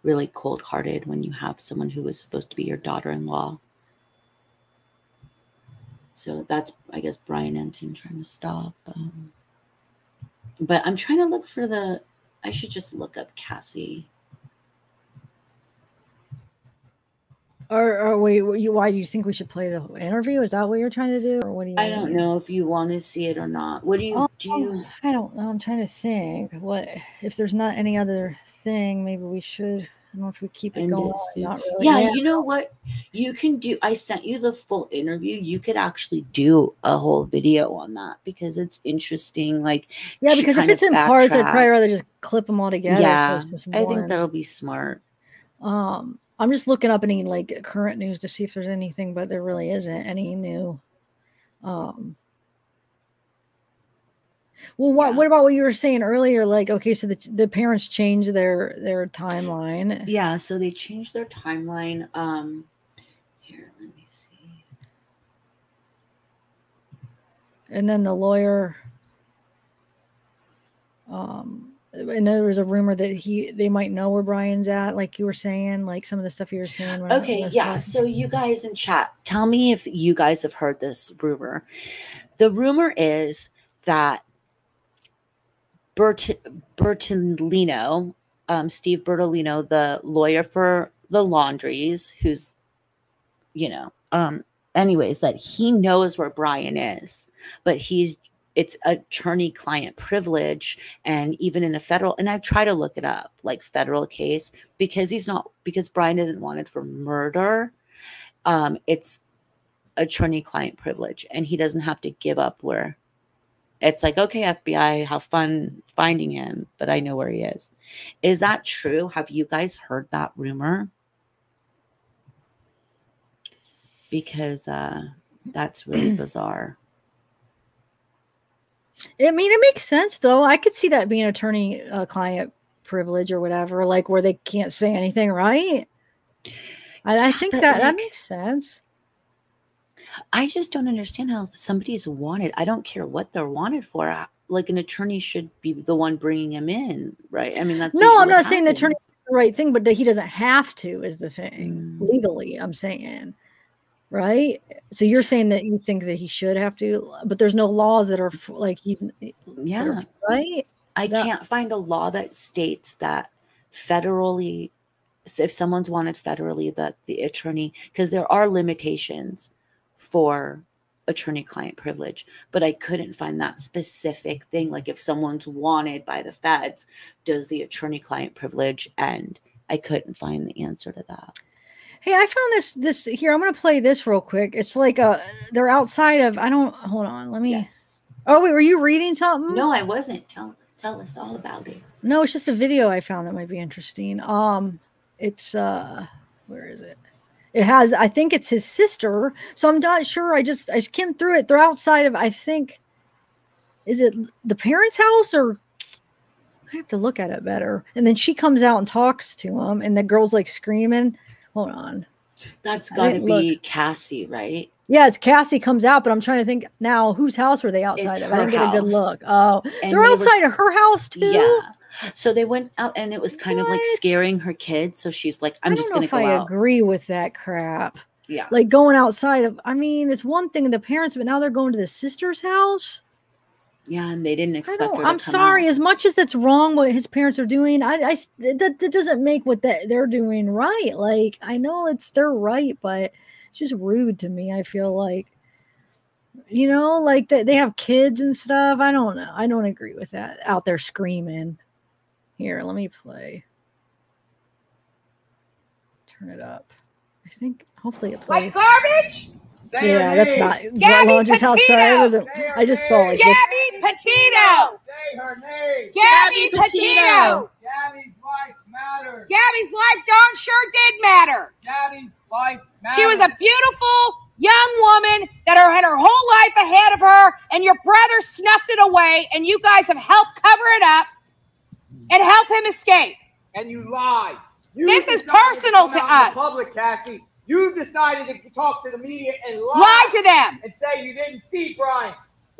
really cold-hearted when you have someone who was supposed to be your daughter-in-law. So that's, I guess, Brian Enton trying to stop. But I'm trying to look for I should just look up Cassie. Or wait, why do you think we should play the interview? Is that what you're trying to do? Or what do you I don't know if you want to see it or not. What do you do? I don't know. I'm trying to think. What if there's not any other thing, maybe we should. I don't know if we keep it going. Not really. Yeah, you know what you can do? I sent you the full interview. You could actually do a whole video on that because it's interesting. Like, yeah, because if it's in parts, I'd probably rather just clip them all together. Yeah, so it's just I think that'll be smart. I'm just looking up any like current news to see if there's anything, but there really isn't any new. Well, what about what you were saying earlier? Like, okay, so the parents changed their timeline. Yeah, so they changed their timeline. Here, let me see. And then the lawyer, and there was a rumor that they might know where Brian's at, like you were saying, like some of the stuff you were saying. Okay, yeah. So you guys in chat, tell me if you guys have heard this rumor. The rumor is that Bertolino, Steve Bertolino, the lawyer for the Laundries, who's, anyways, that he knows where Brian is, but it's attorney-client privilege, and even in a federal, and I've tried to look it up, like federal case, because Brian isn't wanted for murder. It's attorney-client privilege, and he doesn't have to give up where. It's like, okay, FBI, have fun finding him, but I know where he is. Is that true? Have you guys heard that rumor? Because that's really bizarre. I mean, it makes sense, though. I could see that being attorney-client privilege or whatever, like where they can't say anything, right? I think that makes sense. I just don't understand how somebody's wanted. I don't care what they're wanted for. Like an attorney should be the one bringing him in, right? I mean, that's no. I'm not saying the attorney's the right thing, but he doesn't have to. Is the thing legally? I'm saying, right? So you're saying that you think that he should have to, but there's no laws that are like he's right. I can't find a law that states that federally, if someone's wanted federally, that the attorney, because there are limitations for attorney-client privilege, but I couldn't find that specific thing. Like if someone's wanted by the feds, does the attorney-client privilege end? I couldn't find the answer to that. Hey, I found this here. I'm going to play this real quick. It's like they're outside of, hold on. Let me. Yes. Oh, wait, were you reading something? No, I wasn't. Tell us all about it. No, it's just a video I found that might be interesting. It's where is it? It has, I think it's his sister. So I'm not sure. I just skimmed through it. They're outside of, I think, is it the parents' house, or I have to look at it better. And then she comes out and talks to him, and the girl's like screaming. Hold on. That's got to be Cassie, right? Yeah, it's Cassie comes out, but I'm trying to think now, whose house were they outside of? I didn't get a good look. Oh, they're outside of her house too? Yeah. So they went out, and it was kind of like scaring her kids. So she's like, I'm just going to go out. I agree with that crap. Yeah. Like going outside of, I mean, it's one thing, the parents, but now they're going to the sister's house. Yeah, and they didn't expect her to I'm come sorry. out. As much as that's wrong what his parents are doing, that doesn't make what they're doing right. Like, I know they're right, but it's just rude to me. I feel like, you know, like they have kids and stuff. I don't know. I don't agree with that. Out there screaming. Here, let me play. Turn it up. I think hopefully it plays. Like garbage? Yeah, that's not Gabby Laundrie's house. Sorry, I wasn't. I just saw like this. Gabby Petito. Say her name. Gabby Petito. Gabby's life matters. Gabby's life darn sure did matter. Gabby's life matters. She was a beautiful young woman that had her whole life ahead of her, and your brother snuffed it away, and you guys have helped cover it up and help him escape. And you lied. This is personal to us. Public, Cassie. You decided to talk to the media and lie to them and say you didn't see Brian.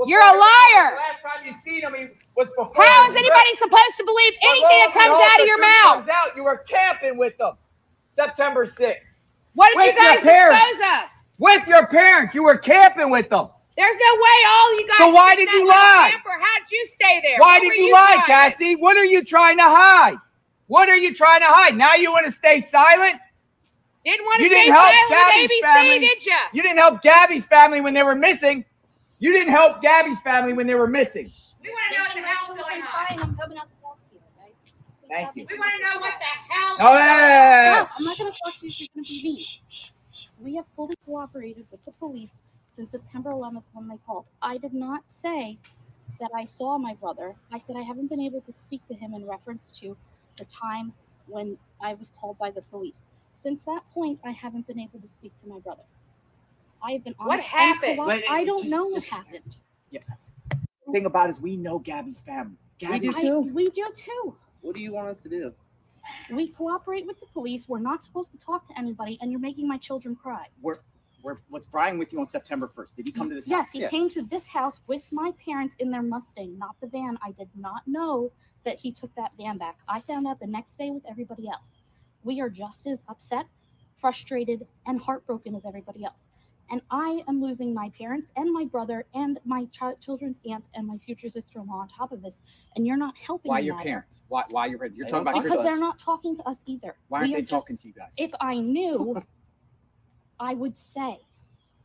You're a liar. The last time you seen him, he was before. How is anybody supposed to believe anything that comes out of your mouth? You were camping with them September 6th. What did you guys dispose of? With your parents. You were camping with them. There's no way all you guys. So why did you lie? How did you stay there? Why did you lie, Cassie? What are you trying to hide? What are you trying to hide? Now you want to stay silent? Didn't want to stay silent with ABC, family. did you? You didn't help Gabby's family when they were missing. You didn't help Gabby's family when they were missing. We want to know what the hell's going on. I'm coming out to talk to you, okay? Thank you. We want to know what the hell. Oh, yeah. I'm not going to talk to you. You're going to be mean. We have fully cooperated with the police since September 11th when they called. I did not say that I saw my brother. I said I haven't been able to speak to him in reference to the time when I was called by the police. Since that point, I haven't been able to speak to my brother. I have been honest. What happened? I don't know what happened. Yeah. The thing about it is we know Gabby's family. Gabby, we do too. What do you want us to do? We cooperate with the police. We're not supposed to talk to anybody, and you're making my children cry. Was Brian with you on September 1st? Did he come to this house? Yes, he came to this house with my parents in their Mustang, not the van. I did not know that he took that van back. I found out the next day with everybody else. We are just as upset, frustrated, and heartbroken as everybody else. And I am losing my parents and my brother and my children's aunt and my future sister-in-law on top of this. And you're not helping Why me your either. parents? Why your parents? You're talking about because they're not talking to us either. Why aren't they talking to you guys? If I knew, I would say.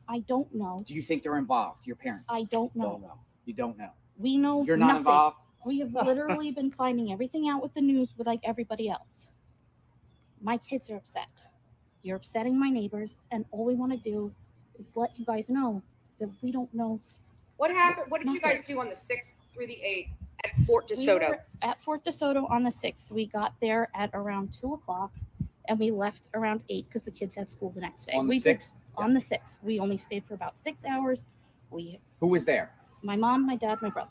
I don't know. Do you think they're involved, your parents? I don't know. Don't know. You don't know. We know You're not nothing. involved? We have literally been finding everything out with the news with like everybody else. My kids are upset. You're upsetting my neighbors, and all we want to do is let you guys know that we don't know. What happened? What did you guys do on the 6th through the 8th at Fort DeSoto? We were at Fort DeSoto on the 6th. We got there at around 2 o'clock, and we left around 8 because the kids had school the next day. On the 6th? On the 6th. We only stayed for about 6 hours. Who was there? My mom, my dad, my brother.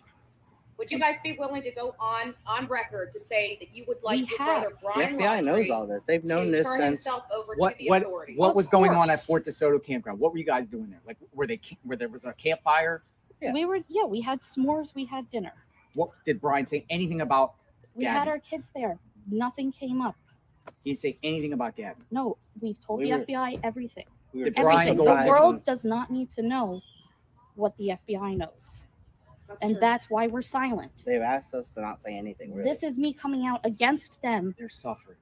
Would you guys be willing to go on record to say that you would like your brother Brian The FBI knows Laundrie all this. They've known to this turn since. himself over to the authorities? What was going on at Fort DeSoto campground? What were you guys doing there? Like, where there was a campfire? We had s'mores, we had dinner. What did Brian say anything about We Gabby? had our kids there. Nothing came up. He didn't say anything about Gabby. No, we've told the FBI everything. Did Everything. Brian go The world does not need to know what the FBI knows. That's why we're silent. They've asked us to not say anything. Really. This is me coming out against them. They're suffering.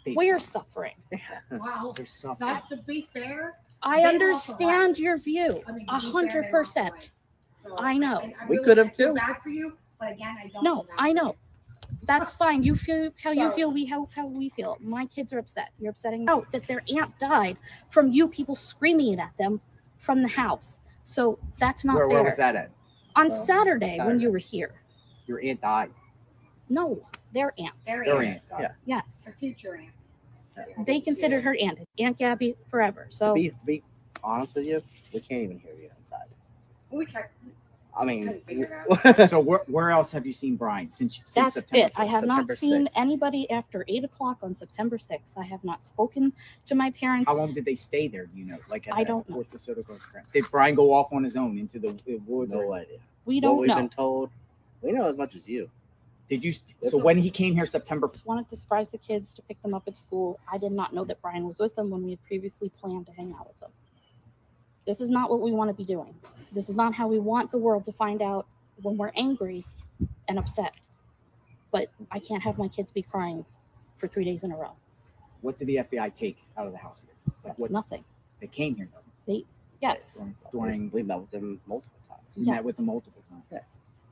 We're suffering. Wow. They're suffering. Not to be fair. I understand your view. 100%. I know. We could have too. Bad for you, but again, I don't. No, I know. That's fine. You feel how you feel. We how we feel. My kids are upset. You're upsetting out that their aunt died from you people screaming it at them from the house. So that's not fair. Where was that at? On Saturday when you were here. Your aunt died. No, their aunt. Their aunt. Yeah. Yes. Her future aunt. They considered her Aunt Gabby forever. So to be honest with you, we can't even hear you inside. We can't. I mean, so where else have you seen Brian since that's September it. I have not seen anybody after 8 o'clock on September 6th. I have not spoken to my parents. How long did they stay there? Do you know? Like I don't know. Did Brian go off on his own into the woods? No idea. We don't what know. We've been told. We know as much as you. Did you? So when he came here, September. Wanted to surprise the kids to pick them up at school. I did not know that Brian was with them when we had previously planned to hang out with them. This is not what we want to be doing. This is not how we want the world to find out when we're angry and upset. But I can't have my kids be crying for 3 days in a row. What did the FBI take out of the house here? Like what? Nothing. They came here though. Yes. We met with them multiple times. You met with them multiple times. Yeah.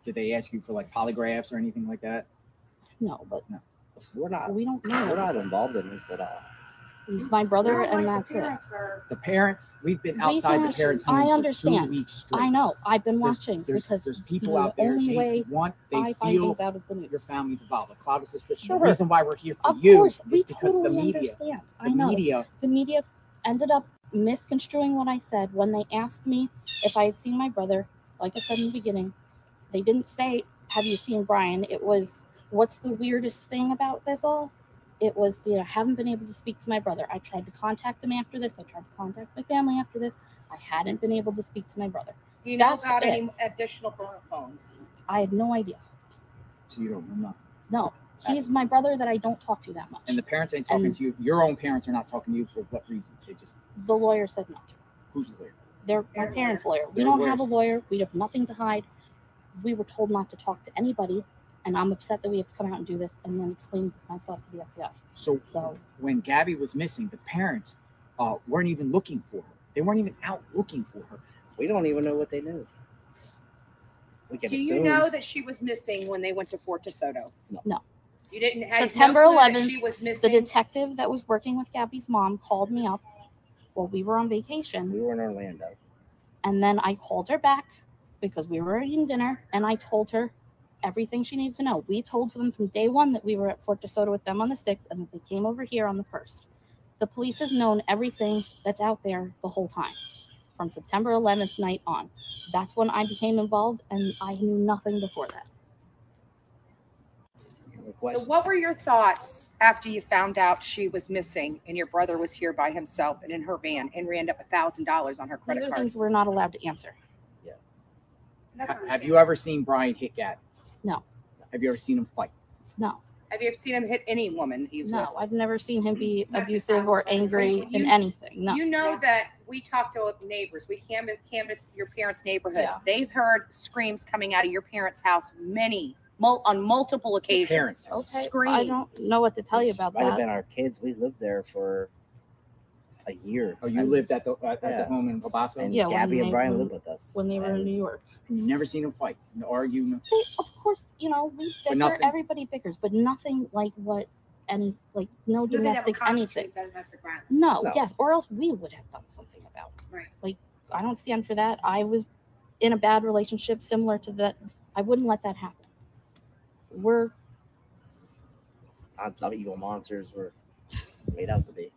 Did they ask you for like polygraphs or anything like that? No, but no. We don't know. We're not involved in this at all. He's my brother, and that's it. The parents, we've been outside the parents' homes I understand. for 2 weeks straight. I know. I've been watching There's because people out there. They I find feel things out as the news. your family's involved. A cloud of suspicion. Sure. The reason why we're here for Of you course, is we because totally the media. understand. I know. The media ended up misconstruing what I said when they asked me if I had seen my brother. Like I said in the beginning, they didn't say, "Have you seen Brian?" It was, "What's the weirdest thing about this all?" It was, I haven't been able to speak to my brother. I tried to contact him after this. I tried to contact my family after this. I hadn't been able to speak to my brother. Do you know That's about it. any additional burner phones? I had no idea. So you don't know nothing. No, he's my brother that I don't talk to that much. And the parents ain't talking to you. Your own parents are not talking to you for what reason? They just. The lawyer said not to. Who's the lawyer? They're my parents' lawyer. We Their don't lawyers. have a lawyer. We have nothing to hide. We were told not to talk to anybody, and I'm upset that we have to come out and do this and then explain myself to the FBI. So when Gabby was missing, the parents weren't even looking for her. They weren't even out looking for her. We don't even know what they knew. We can Do assume. you know that she was missing when they went to Fort DeSoto? No. You didn't have September no clue that 11th, she was the missing. detective that was working with Gabby's mom called me up while we were on vacation. We were in Orlando. And then I called her back because we were eating dinner, and I told her everything she needs to know. We told them from day one that we were at Fort DeSoto with them on the 6th and that they came over here on the 1st. The police has known everything that's out there the whole time, from September 11th night on. That's when I became involved, and I knew nothing before that. So what were your thoughts after you found out she was missing and your brother was here by himself and in her van and ran up $1,000 on her These credit are card? things we're not allowed to answer. Have you ever seen Brian hit Gabby? No. Have you ever seen him fight? No. Have you ever seen him hit any woman he was No, with? I've never seen him be abusive or angry in anything. No. You know that we talked to neighbors. We canvassed your parents' neighborhood. Yeah. They've heard screams coming out of your parents' house on multiple occasions. Okay, Screams. I don't know what to tell you about Might have that. been our kids. We lived there for a year. Oh, you lived at the home in Wabasso? And Yeah, Gabby when and Brian they- lived with us. When they were in New York. And you never seen him fight, argue. Of course, we bicker, nothing. everybody bickers, but nothing like no domestic anything. No, yes, or else we would have done something about it. Right. Like, I don't stand for that. I was in a bad relationship similar to that. I wouldn't let that happen. We're Not evil monsters were made out to be.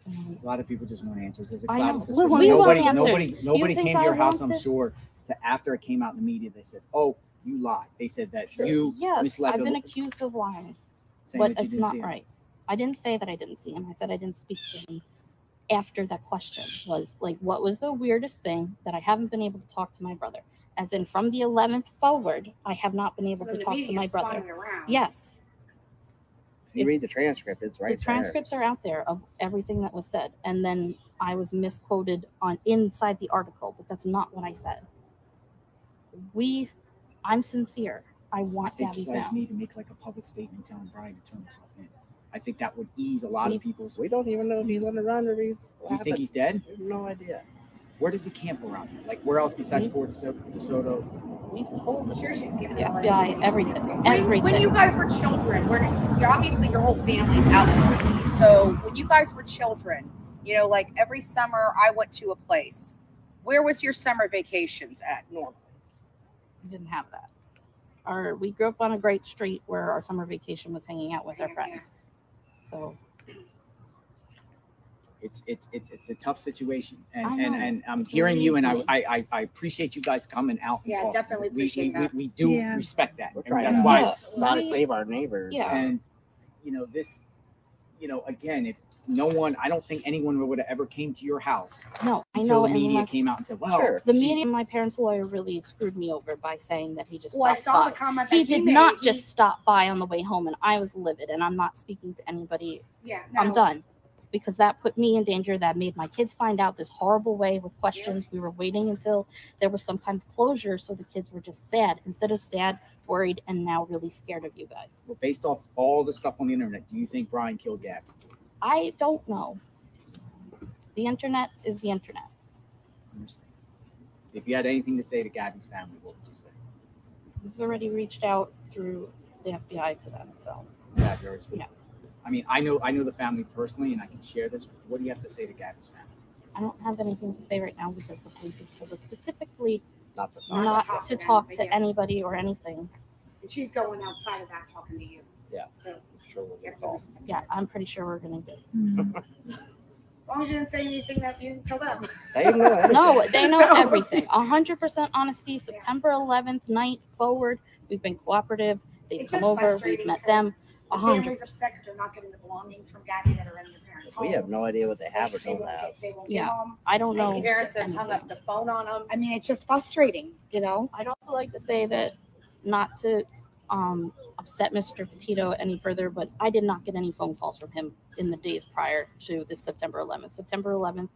A lot of people just want answers. There's a I cloud know. of suspicion. We want answers. Nobody You think came to I your house, want I'm this? sure, to after it came out in the media, they said, "Oh, you lied." They said that you yeah, misled I've the been accused of lying, saying but that you it's didn't not see him. right. I didn't say that I didn't see him. I said I didn't speak to him. After that question was like, what was the weirdest thing that I haven't been able to talk to my brother? As in, from the 11th forward, I have not been able to talk to my brother. Yes. If you read the transcript, it's right The transcripts are out there of everything that was said, and then I was misquoted on inside the article, but that's not what I said. I'm sincere. I want I think Gabby you guys found. need to make like a public statement telling Brian to turn himself in. I think that would ease a lot of people's. We don't even know if he's on the run or he's. You think he's dead? We have no idea. Where does he camp around here? Like where else besides Fort DeSoto? We've told the FBI FBI everything. When you guys were children, obviously your whole family's out there. So when you guys were children, like every summer I went to a place Where was your summer vacations at normally? We didn't have that. We grew up on a great street where our summer vacation was hanging out with our friends. So it's a tough situation, and I'm hearing you, and I appreciate you guys coming out. And talking. Definitely appreciate that. We do respect that. We're trying that's to why save our neighbors. Yeah. And this, again, if no one, I don't think anyone would have ever came to your house. No, I until know. the media came out and said, "Well, sure. The media." My parents' lawyer really screwed me over by saying that he just. Well, I saw by. the comment He that you did made. not just stop by on the way home, and I was livid. And I'm not speaking to anybody. Yeah, I'm done, because that put me in danger. That made my kids find out this horrible way with questions. We were waiting until there was some kind of closure, so the kids were just sad instead of sad, worried, and now really scared of you guys. Well, based off all the stuff on the internet, do you think Brian killed Gabby? I don't know. The internet is the internet. If you had anything to say to Gabby's family, what would you say? We've already reached out through the FBI to them, so. Yeah, yes. I mean, I know the family personally, and I can share this. What do you have to say to Gabby's family? I don't have anything to say right now because the police has told us specifically not to them, talk but to yeah. anybody or anything. And she's going outside of that talking to you. Yeah. So sure we'll get called. Yeah, I'm pretty sure we're gonna do. As long as you didn't say anything that you didn't tell them. No, they know everything. 100% honesty. September 11th night forward. We've been cooperative. They've It's come just over. We've met them. The family's upset because they're not getting the belongings from Gabby that are in their parents' home. We have no idea what they have or They don't won't have. get- they won't Yeah, get home. I don't know. The parents have hung up the phone on them. I mean, it's just frustrating, I'd also like to say that not to upset Mr. Petito any further, but I did not get any phone calls from him in the days prior to this September 11th. September 11th,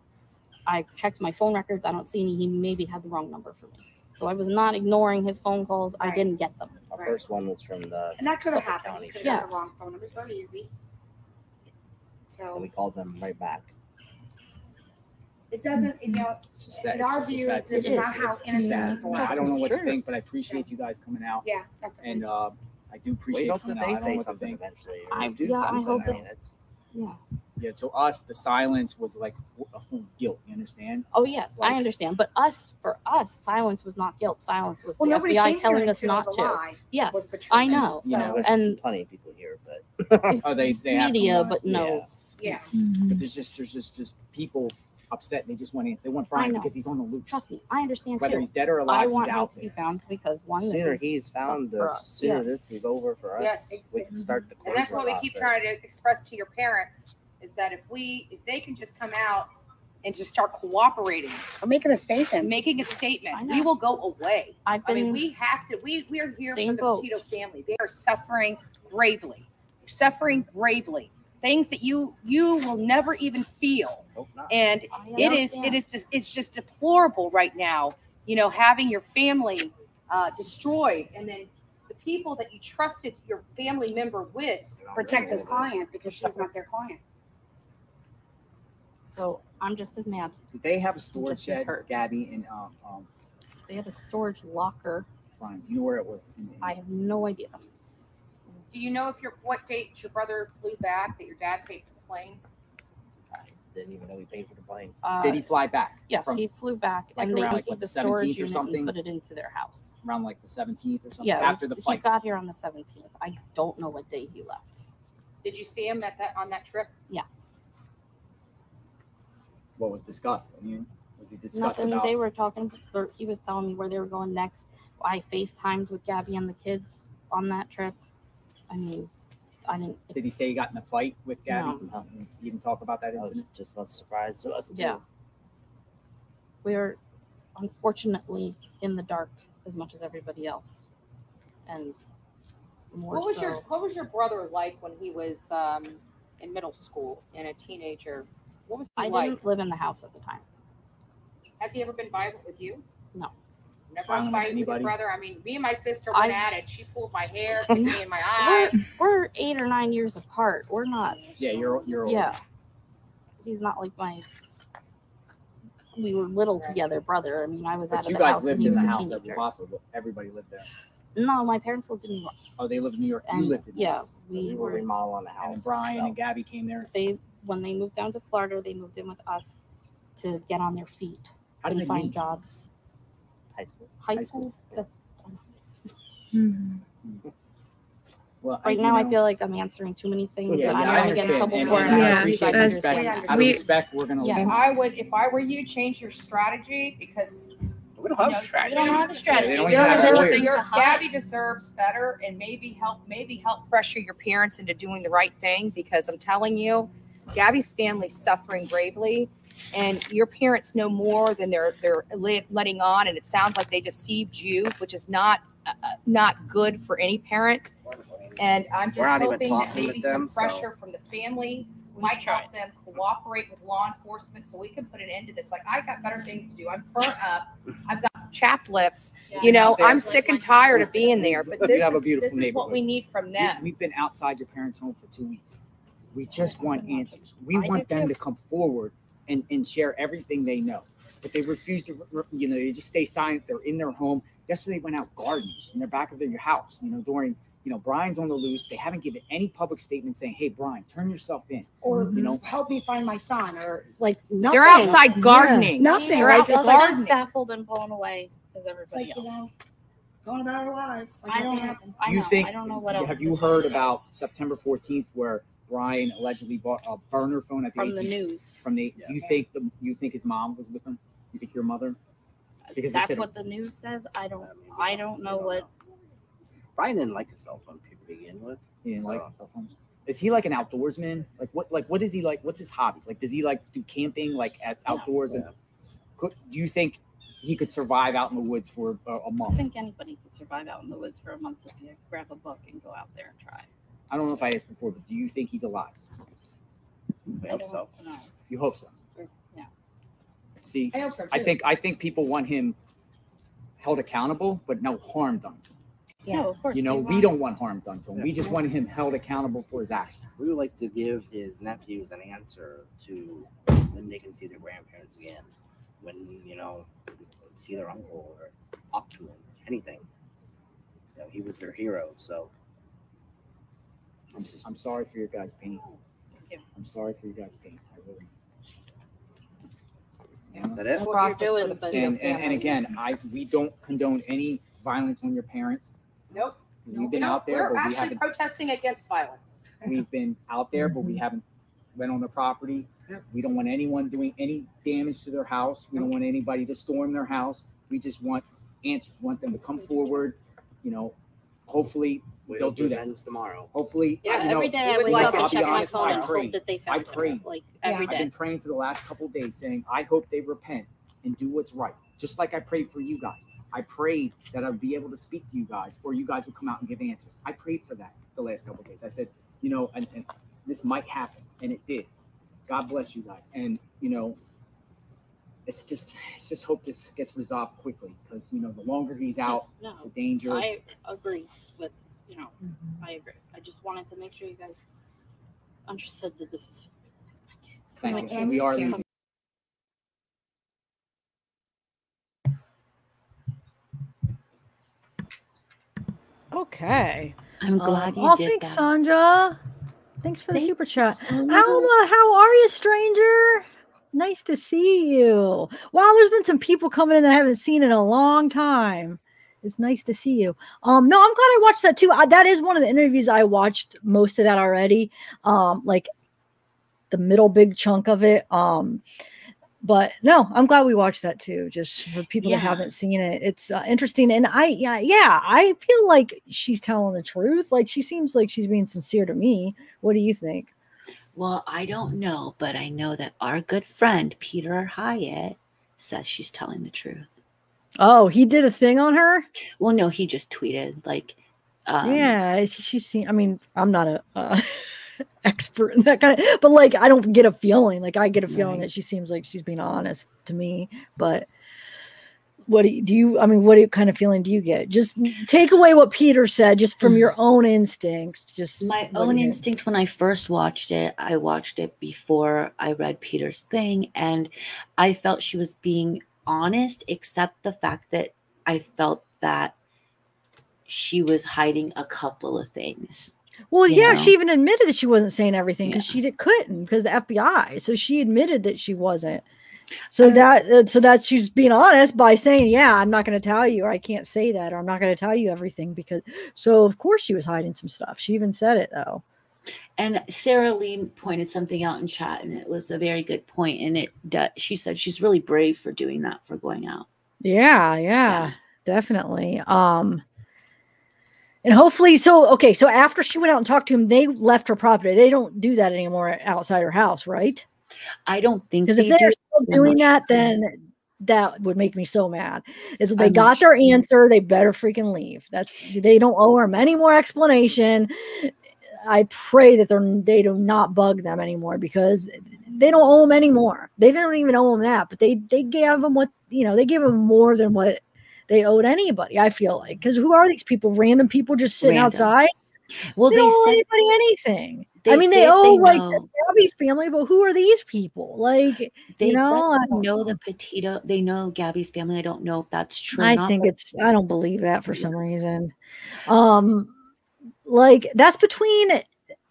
I checked my phone records. I don't see any. He maybe had the wrong number for me. So I was not ignoring his phone calls. I didn't get them. Our first one was from the And that could have Suffolk happened. County You could Sheriff. have had the wrong phone number. It's very easy. And So we called them right back. it doesn't, in our view, this is not how innocent people are. I don't know what to think, but I appreciate you guys coming out. Yeah, definitely. And I do appreciate We hope coming that out. they I don't know say what to something think. eventually. I do hope something. that- I mean, it's Yeah, to us, the silence was like a form of guilt. You understand? Oh yes, I understand. But for us, silence was not guilt. Silence was Well, the nobody FBI came here telling us until not the to. lie Yes, was betrayed. I know. You know, And plenty of people here, but oh, they have media, to, but no. Yeah. But there's just people upset. They just want Brian know. because he's on the loose. Trust me, I understand Whether too. he's dead or alive, I he's want him out to be there. found because one, the this sooner is he's found, for the us. sooner Yeah. this is over for us. Yes, We can start the And that's closure what we keep process. trying to express to your parents is that if they can just come out and just start cooperating or making a statement, we will go away. I mean, we have to. We are here for the Petito family. They are suffering gravely, things that you will never even feel. And it's just deplorable right now. Having your family destroyed, and then the people that you trusted your family member with protect his client because she's not their client. So I'm just as mad. Did they have a storage Just as shed, hurt. Gabby? And They had a storage locker. Brian, do you know where it was? I have no idea. Do you know what date your brother flew back? That your dad paid for the plane? Didn't even know he paid for the plane. Did he fly back? Yes, From- he flew back, like and they around, emptied like, the the storage 17th or unit something? and put it into their house. Around like the 17th or something? Yeah, After the flight. He got here on the 17th. I don't know what day he left. Did you see him on that trip? Yes. What was discussed? I mean, was he discussed Nothing. about? They were talking. Or he was telling me where they were going next. I FaceTimed with Gabby and the kids on that trip. I mean, I didn't. Did he say he got in a fight with Gabby? No. You didn't talk about that That was incident? just a surprise to us too. Yeah. We're unfortunately in the dark as much as everybody else, and more so. What was your brother like when he was in middle school and a teenager? What was he I like? didn't live in the house at the time. Has he ever been violent with you? No. Never a fight with your anybody? brother. I mean, me and my sister went at it. She pulled my hair, kicked me in my We're, eye. we're 8 or 9 years apart. We're not. Yeah, you're old. Yeah. He's not like my. We were little together, brother. I mean, I was out But of you the guys house when lived he in was the a house at teenager. Wabasso. Everybody lived there. No, my parents lived in New York. Oh, they lived in New York. And You lived in New yeah, York. we were were. remodeling the house. And Brian and Gabby came there. When they moved down to Florida, they moved in with us to get on their feet. How did they find meet? jobs. High school. High school. That's Well, right now. I feel like I'm answering too many things Yeah, that yeah, I don't want to get in trouble for. And I appreciate the respect. Out of respect, we're gonna. Yeah, I would, if I were you, change your strategy because we don't have a strategy. We don't have a strategy. They don't We even don't have have lawyers. anything to hide. Gabby deserves better, and maybe help pressure your parents into doing the right thing, because I'm telling you, Gabby's family's suffering gravely, and your parents know more than they're letting on, and it sounds like they deceived you, which is not good for any parent. And I'm just hoping that maybe some pressure from the family might help them cooperate with law enforcement so we can put an end to this. Like, I got better things to do. I'm burnt up. I've got chapped lips. You know, I'm sick and tired of being there. But this is what we need from them. We've been outside your parents' home for 2 weeks. We just want answers. We want them to come forward and share everything they know. But they refuse to, they just stay silent. They're in their home. Yesterday, they went out gardening in the back of their house, during, Brian's on the loose. They haven't given any public statement saying, hey, Brian, turn yourself in. Or, help me find my son, or like nothing. They're outside gardening. Yeah. Nothing. They're Like, outside as baffled and blown away as everybody else. Going about our lives. Like, I don't think, I don't know what else. Have you heard about September 14th where Brian allegedly bought a burner phone at the from the news? Do you think his mom was with him? You think your mother? Because that's what the news says. I don't know what. Brian didn't like a cell phone to begin with. He didn't like cell phones. Is he like an outdoorsman? What is he like? What's his hobbies? Like, does he like do camping at outdoors? Yeah. And do you think he could survive out in the woods for a month? I think anybody could survive out in the woods for a month if you grab a book and go out there and try. I don't know if I asked before, but do you think he's alive? I hope so. No. You hope so. Yeah. See, I hope so too. I think people want him held accountable, but no harm done to him. Yeah, of course. We don't want harm done to him. We just want him held accountable for his actions. We would like to give his nephews an answer to when they can see their grandparents again, when see their uncle or talk to him, anything. He was their hero. So I'm sorry for your guys' pain. I'm sorry for your guys' pain. I really. That it? And again, we don't condone any violence on your parents. Nope. We've been out there, We're but we actually haven't. protesting against violence. We've been out there, but we haven't went on the property. We don't want anyone doing any damage to their house. We don't want anybody to storm their house. We just want answers. We want them to come forward. Hopefully they'll do that. Ends tomorrow. Hopefully, every day I wake up and check my phone and hope that they found him. Like every day. I've been praying for the last couple of days, saying I hope they repent and do what's right. Just like I prayed for you guys. I prayed that I'd be able to speak to you guys, or you guys would come out and give answers. I prayed for that the last couple of days. I said, and this might happen, and it did. God bless you guys, and it's just hope this gets resolved quickly, because the longer he's out, it's a danger. I agree with I agree. I just wanted to make sure you guys understood that this is my kids. Thank you. We are leaving. Okay. I'm glad you did thanks, that. Sandra. Thanks for the super chat. Alma, how are you, stranger? Nice to see you. Wow, there's been some people coming in that I haven't seen in a long time. It's nice to see you. No, I'm glad I watched that too. That is one of the interviews I watched most of that already. Like the middle big chunk of it. But no, I'm glad we watched that too. Just for people that haven't seen it, it's interesting. And I feel like she's telling the truth. Like she seems like she's being sincere to me. What do you think? Well, I don't know, but I know that our good friend Peter Hyatt says she's telling the truth. Oh, he did a thing on her? Well, no, he just tweeted like, she's seen. I mean, I'm not a expert in that kind of, but like, I don't get a feeling. Like, I get a feeling that she seems like she's being honest to me. But what what kind of feeling do you get? Just take away what Peter said, just from your own instinct. Just my own instinct. When I first watched it, I watched it before I read Peter's thing, and I felt she was being honest, except the fact that I felt that she was hiding a couple of things. Well, yeah, she even admitted that she wasn't saying everything because couldn't because the FBI. So she admitted that she wasn't. So that she's being honest by saying, yeah, I'm not going to tell you, or I can't say that, or I'm not going to tell you everything because. So of course she was hiding some stuff. She even said it though. And Sarah Lee pointed something out in chat, and it was a very good point. And she said she's really brave for doing that, for going out. Yeah, definitely. And hopefully, so after she went out and talked to him, they left her property. They don't do that anymore outside her house, right? I don't think because if they're still doing that, then that would make me so mad. Is if they got their answer, they better freaking leave. They don't owe them any more explanation. I pray that they do not bug them anymore because they don't owe them anymore. They don't even owe them that, but they gave them they gave them more than what they owed anybody. I feel like, because who are these people? Random people just sitting outside. Well, they don't owe anybody anything. They owe like Gabby's family, but who are these people? Like they know the Petito. They know Gabby's family. I don't know if that's true. I don't believe that for some reason. Like that's between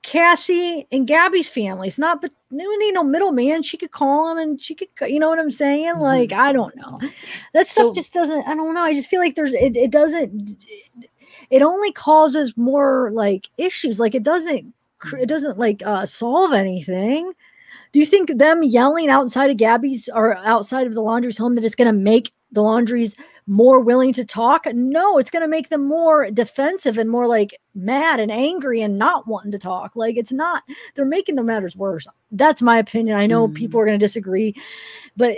Cassie and Gabby's family. It's not, but you need no middleman. She could call him and she could, you know what I'm saying? Mm-hmm. Like, I don't know. That stuff just doesn't, I don't know. I just feel like it only causes more like issues. Like it doesn't like solve anything. Do you think them yelling outside of Gabby's or outside of the Laundrie's home that it's going to make the Laundries more willing to talk? No, it's going to make them more defensive and more like mad and angry and not wanting to talk. Like it's not, they're making the matters worse. That's my opinion. I know people are going to disagree, but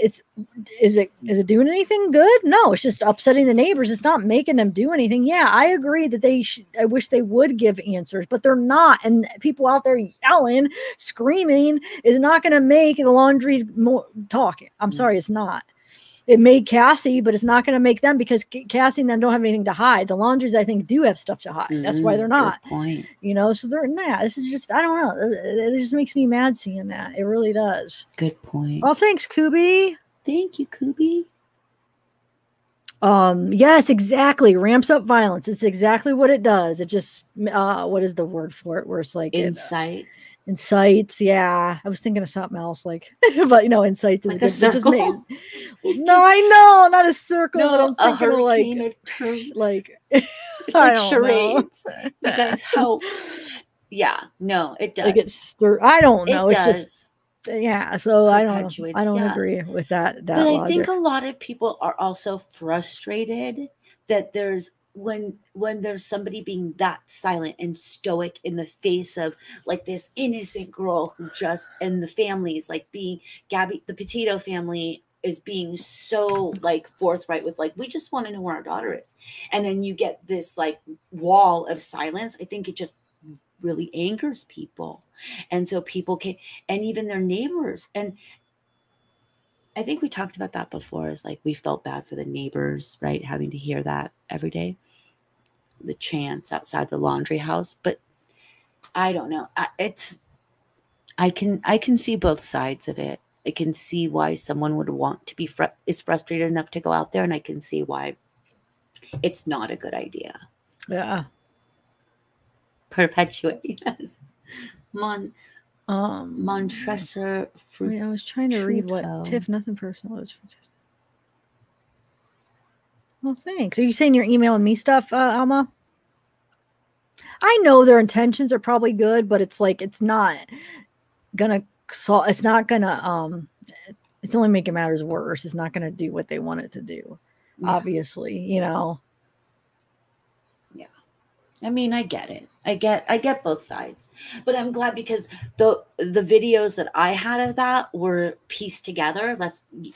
is it doing anything good? No, it's just upsetting the neighbors. It's not making them do anything. Yeah, I agree that I wish they would give answers, but they're not. And people out there yelling, screaming is not going to make the Laundries more talking. I'm sorry, it's not. It made Cassie, but it's not going to make them because Cassie and them don't have anything to hide. The Laundries, I think, do have stuff to hide. That's why they're not. Good point. So they're not. This is just, I don't know. It just makes me mad seeing that. It really does. Good point. Oh, thanks, Kubi. Thank you, Kubi. Yes, exactly. Ramps up violence. It's exactly what it does. It just, what is the word for it? Where it's like incites. Incites. Yeah. I was thinking of something else, like, but incites is like good. A circle. No, I know, not a circle. No, but I'm a hurricane. It's like charades. You guys help. Yeah. No, it does. Like it's I don't know. It's does. Just. Yeah, so I don't agree with that. But logic. I think a lot of people are also frustrated that there's when there's somebody being that silent and stoic in the face of like this innocent girl who just, and the families like being Gabby, the Petito family is being so like forthright with like, we just want to know where our daughter is. And then you get this like wall of silence. I think it just really angers people. And so people can, and even their neighbors. And I think we talked about that before, is like, we felt bad for the neighbors, right? Having to hear that every day, the chants outside the laundry house. But I don't know. I can see both sides of it. I can see why someone would want to be is frustrated enough to go out there. And I can see why it's not a good idea. Yeah. Perpetuate, yes. Montresor fruit. I was trying to read what Tiff, nothing personal is. Well, thanks. Are you saying you're emailing me stuff, Alma? I know their intentions are probably good, but it's like it's not gonna solve. It's not gonna. It's only making matters worse. It's not gonna do what they want it to do. Yeah. Obviously, Yeah. I mean, I get it. I get both sides, but I'm glad because the videos that I had of that were pieced together.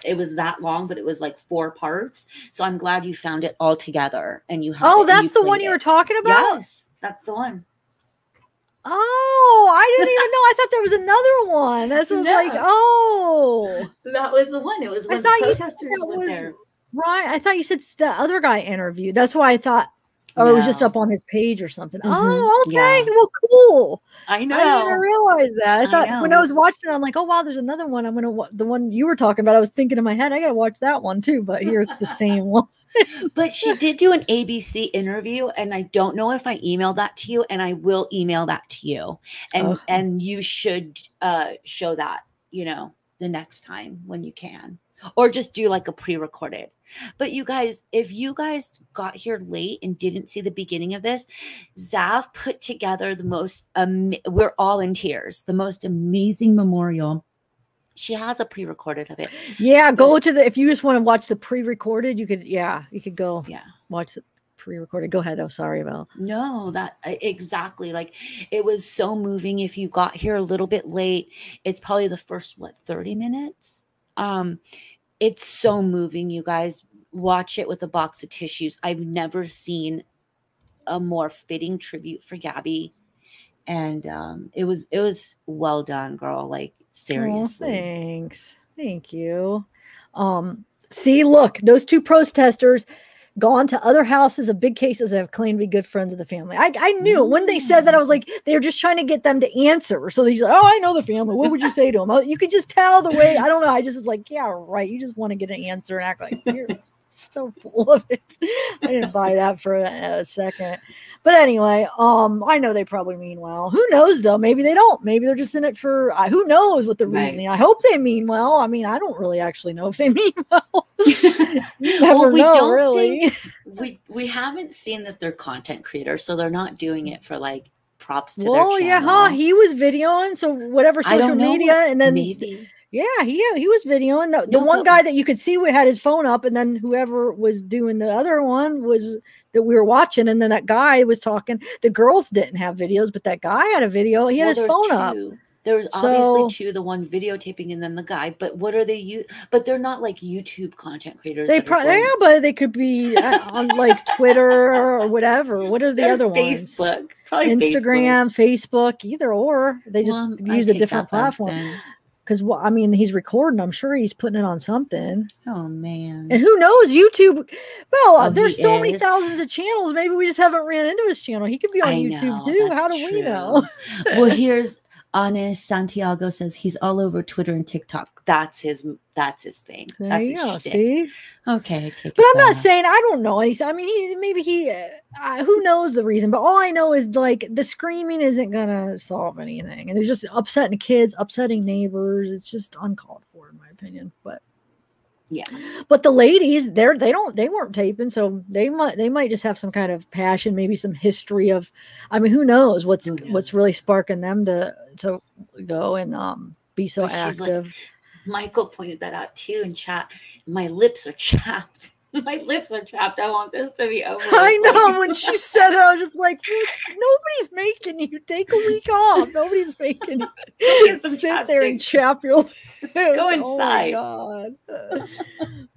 It was that long, but it was like 4 parts. So I'm glad you found it all together and you have. Oh, that's the one you were talking about? Yes, that's the one. Oh, I didn't even know. I thought there was another one. This was like, oh, that was the one. It was when the protesters were there. Right. I thought you said the other guy interviewed. That's why I thought. Or it was just up on his page or something. Mm-hmm. Oh, okay. Yeah. Well, cool. I know. I didn't even realize that. I thought when I was watching it, I'm like, oh, wow, there's another one. I'm going to the one you were talking about. I was thinking in my head, I got to watch that one too. But here it's the same one. But she did do an ABC interview. And I don't know if I emailed that to you. And I will email that to you. And you should show that, the next time when you can, or just do like a pre-recorded. But you guys, if you guys got here late and didn't see the beginning of this, Zav put together the most, we're all in tears, the most amazing memorial. She has a pre-recorded of it. Yeah, go to the, if you just want to watch the pre-recorded, you could, you could go watch the pre-recorded. Go ahead though. Sorry, Val. No, that exactly. Like, it was so moving. If you got here a little bit late, it's probably the first, 30 minutes. It's so moving, you guys. Watch it with a box of tissues. I've never seen a more fitting tribute for Gabby. And it was well done, girl. Like, seriously. Oh, thanks. Thank you. See, look, those two protesters gone to other houses of big cases that have claimed to be good friends of the family. I knew when they said that, I was like, they were just trying to get them to answer. So he's like, oh, I know the family. What would you say to them? You could just tell the way, I don't know. I just was like, yeah, right. You just want to get an answer and act like you're so full of it. I didn't buy that for a second. But anyway, I know they probably mean well. Who knows though? Maybe they don't. Maybe they're just in it for who knows what the reasoning. I hope they mean well. I mean, I don't really actually know if they mean well. You never know, really. We haven't seen that they're content creators, so they're not doing it for like props to their channel. Yeah, huh? He was videoing, so whatever social media, and then maybe. Yeah, he was videoing. The one guy that you could see had his phone up, and then whoever was doing the other one was that we were watching, and then that guy was talking. The girls didn't have videos, but that guy had a video. He had his phone up. There was obviously two, the one videotaping and then the guy. But what are they? But they're not like YouTube content creators. But they could be on like Twitter or whatever. What are the other ones? Facebook, probably Instagram, Facebook, either or. They just use a different platform. Because, I mean, he's recording. I'm sure he's putting it on something. Oh, man. And who knows? YouTube. Well, there's so many thousands of channels. Maybe we just haven't ran into his channel. He could be on YouTube, too. How do we know? Well, here's Honest Santiago says he's all over Twitter and TikTok. That's his thing. That's his shtick. See? Okay. But I'm not saying I don't know anything. I mean, who knows the reason? But all I know is like the screaming isn't gonna solve anything, and they're just upsetting kids, upsetting neighbors. It's just uncalled for, in my opinion. But yeah. But the ladies, they weren't taping, so they might just have some kind of passion, maybe some history of. I mean, who knows what's really sparking them to go and be so active. Like, Michael pointed that out too in chat. My lips are chapped. My lips are chapped. I want this to be over. I know. When she said it, I was just like, nobody's making you take a week off. Nobody's making you sit there and chap your lips. Go inside. Oh my God.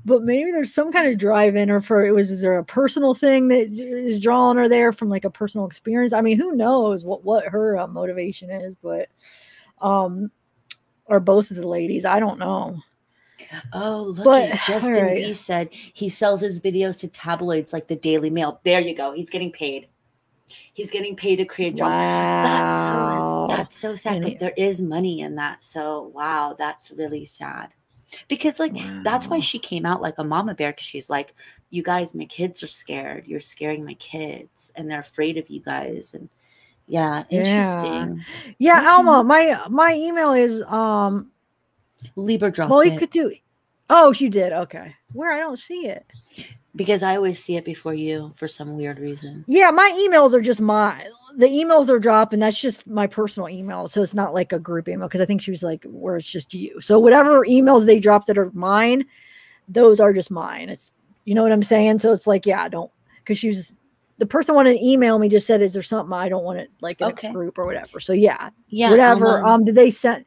But maybe there's some kind of drive in her is there a personal thing that is drawing her there from like a personal experience? I mean, who knows what her motivation is, but or both of the ladies, I don't know. Oh, look at Justin B said he sells his videos to tabloids like the Daily Mail. There you go. He's getting paid. He's getting paid to create drama. Wow. That's so sad. But there is money in that. So wow, that's really sad. Because that's why she came out like a mama bear, because she's like, you guys, my kids are scared. You're scaring my kids, and they're afraid of you guys. And interesting. Yeah, Alma, my email is Libra dropped well, you could do. Oh, you did. Okay. Where? I don't see it. Because I always see it before you for some weird reason. Yeah, my emails are just the emails they're dropping. That's just my personal email. So it's not like a group email, because I think she was like, where it's just you. So whatever emails they drop that are mine, those are just mine. It's, you know what I'm saying? So it's like, yeah, don't, because she was, the person wanted to email me, just said, is there something I don't want it like in a group or whatever. So yeah, whatever. Did they send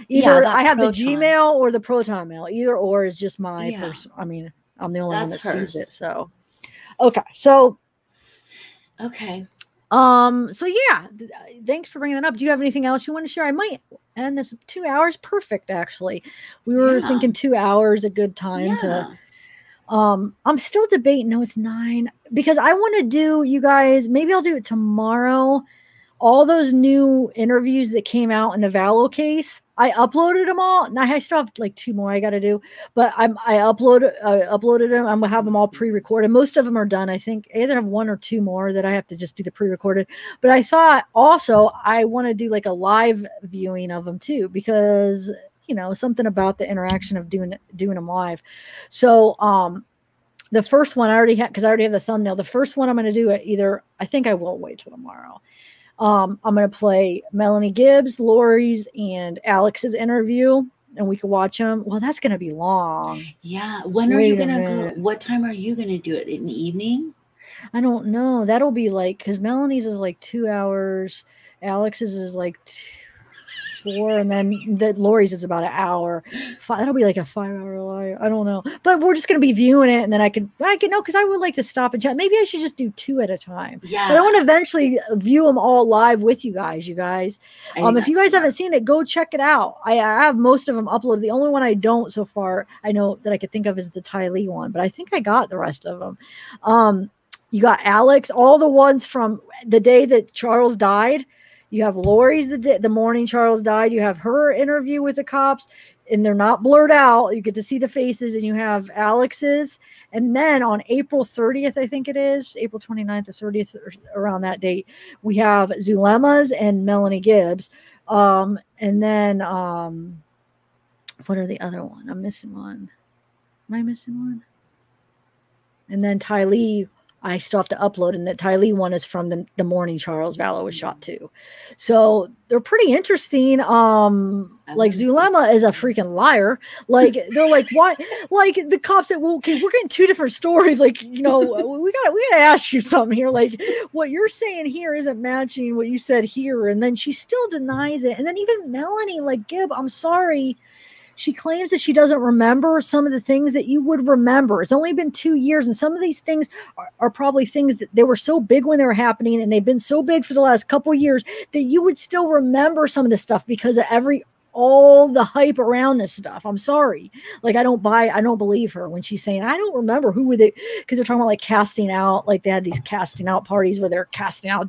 either I have the Gmail or the Proton mail, either or is just my person. I mean, I'm the only one that sees it. So okay. So yeah, thanks for bringing that up. Do you have anything else you want to share? I might end this 2 hours. Perfect. Actually, we were thinking 2 hours, a good time to. I'm still debating. No, it's 9, because I want to do, you guys, maybe I'll do it tomorrow. All those new interviews that came out in the Valo case, I uploaded them all. And I still have like 2 more I got to do, but I uploaded them. I'm gonna have them all pre-recorded. Most of them are done. I think I either have 1 or 2 more that I have to just do the pre-recorded. But I thought also I want to do like a live viewing of them too, because you know, something about the interaction of doing them live. So the first one I already had, because I already have the thumbnail. The first one I'm going to do it either, I think I will wait till tomorrow. I'm going to play Melanie Gibbs, Lori's, and Alex's interview, and we can watch them. Well, that's going to be long. Yeah. When are you going to go? What time are you going to do it? In the evening? I don't know. That'll be like, because Melanie's is like 2 hours. Alex's is like 4, and then Lori's is about an hour. That'll be like a 5-hour live. I don't know, but we're just gonna be viewing it, and then I can know, because I would like to stop and chat. Maybe I should just do 2 at a time. Yeah, but I want to eventually view them all live with you guys. If you guys haven't seen it, go check it out. I have most of them uploaded. The only one I don't so far, I know that I could think of, is the Ty Lee one, but I think I got the rest of them. You got Alex, all the ones from the day that Charles died. You have Lori's the morning Charles died. You have her interview with the cops, and they're not blurred out. You get to see the faces, and you have Alex's. And then on April 30th, I think it is, April 29th or 30th, or around that date, we have Zulema's and Melanie Gibbs. And then what are the other one? I'm missing one. Am I missing one? And then Ty Lee, I still have to upload, and that Ty Lee one is from the morning Charles Vallow was shot too. So they're pretty interesting. Like Zulema is a freaking liar. Like they're like, why? Like the cops said, well, okay, we're getting 2 different stories. Like, you know, we gotta ask you something here. Like what you're saying here isn't matching what you said here. And then she still denies it. And then even Melanie, like, Gib, I'm sorry. She claims that she doesn't remember some of the things that you would remember. It's only been 2 years, and some of these things are probably things that they were so big when they were happening, and they've been so big for the last couple of years that you would still remember some of this stuff because of all the hype around this stuff. I'm sorry. Like, I don't believe her when she's saying, I don't remember who were they, because they're talking about like casting out, like they had these casting out parties where they're casting out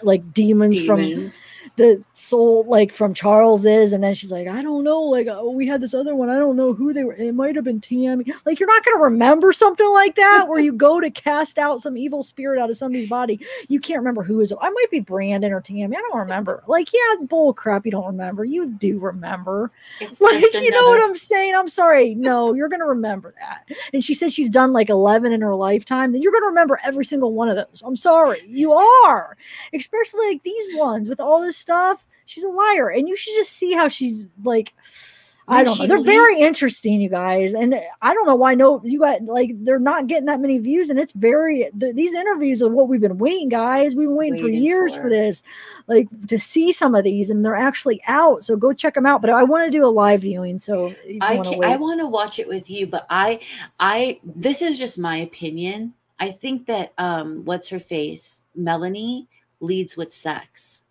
like demons from the soul, like from Charles's. And then she's like, I don't know, like, oh, we had this other one, I don't know who they were, it might have been Tammy. Like, you're not going to remember something like that where you go to cast out some evil spirit out of somebody's body. You can't remember who is. I might be Brandon or Tammy, I don't remember. Like, yeah, bull crap, you don't remember. You do remember. It's like, you know what I'm saying? I'm sorry. No, you're going to remember that. And she said she's done like 11 in her lifetime. Then you're going to remember every single one of those. I'm sorry. You are. Especially like these ones with all this stuff. She's a liar. And you should just see how she's like, I don't know. They're very interesting, you guys. And I don't know why you got like, they're not getting that many views. And it's these interviews are what we've been waiting, guys. We've been waiting for years for this, like to see some of these, and they're actually out. So go check them out. But I want to do a live viewing. So I want to watch it with you, but this is just my opinion. I think that, what's her face? Melanie leads with sex.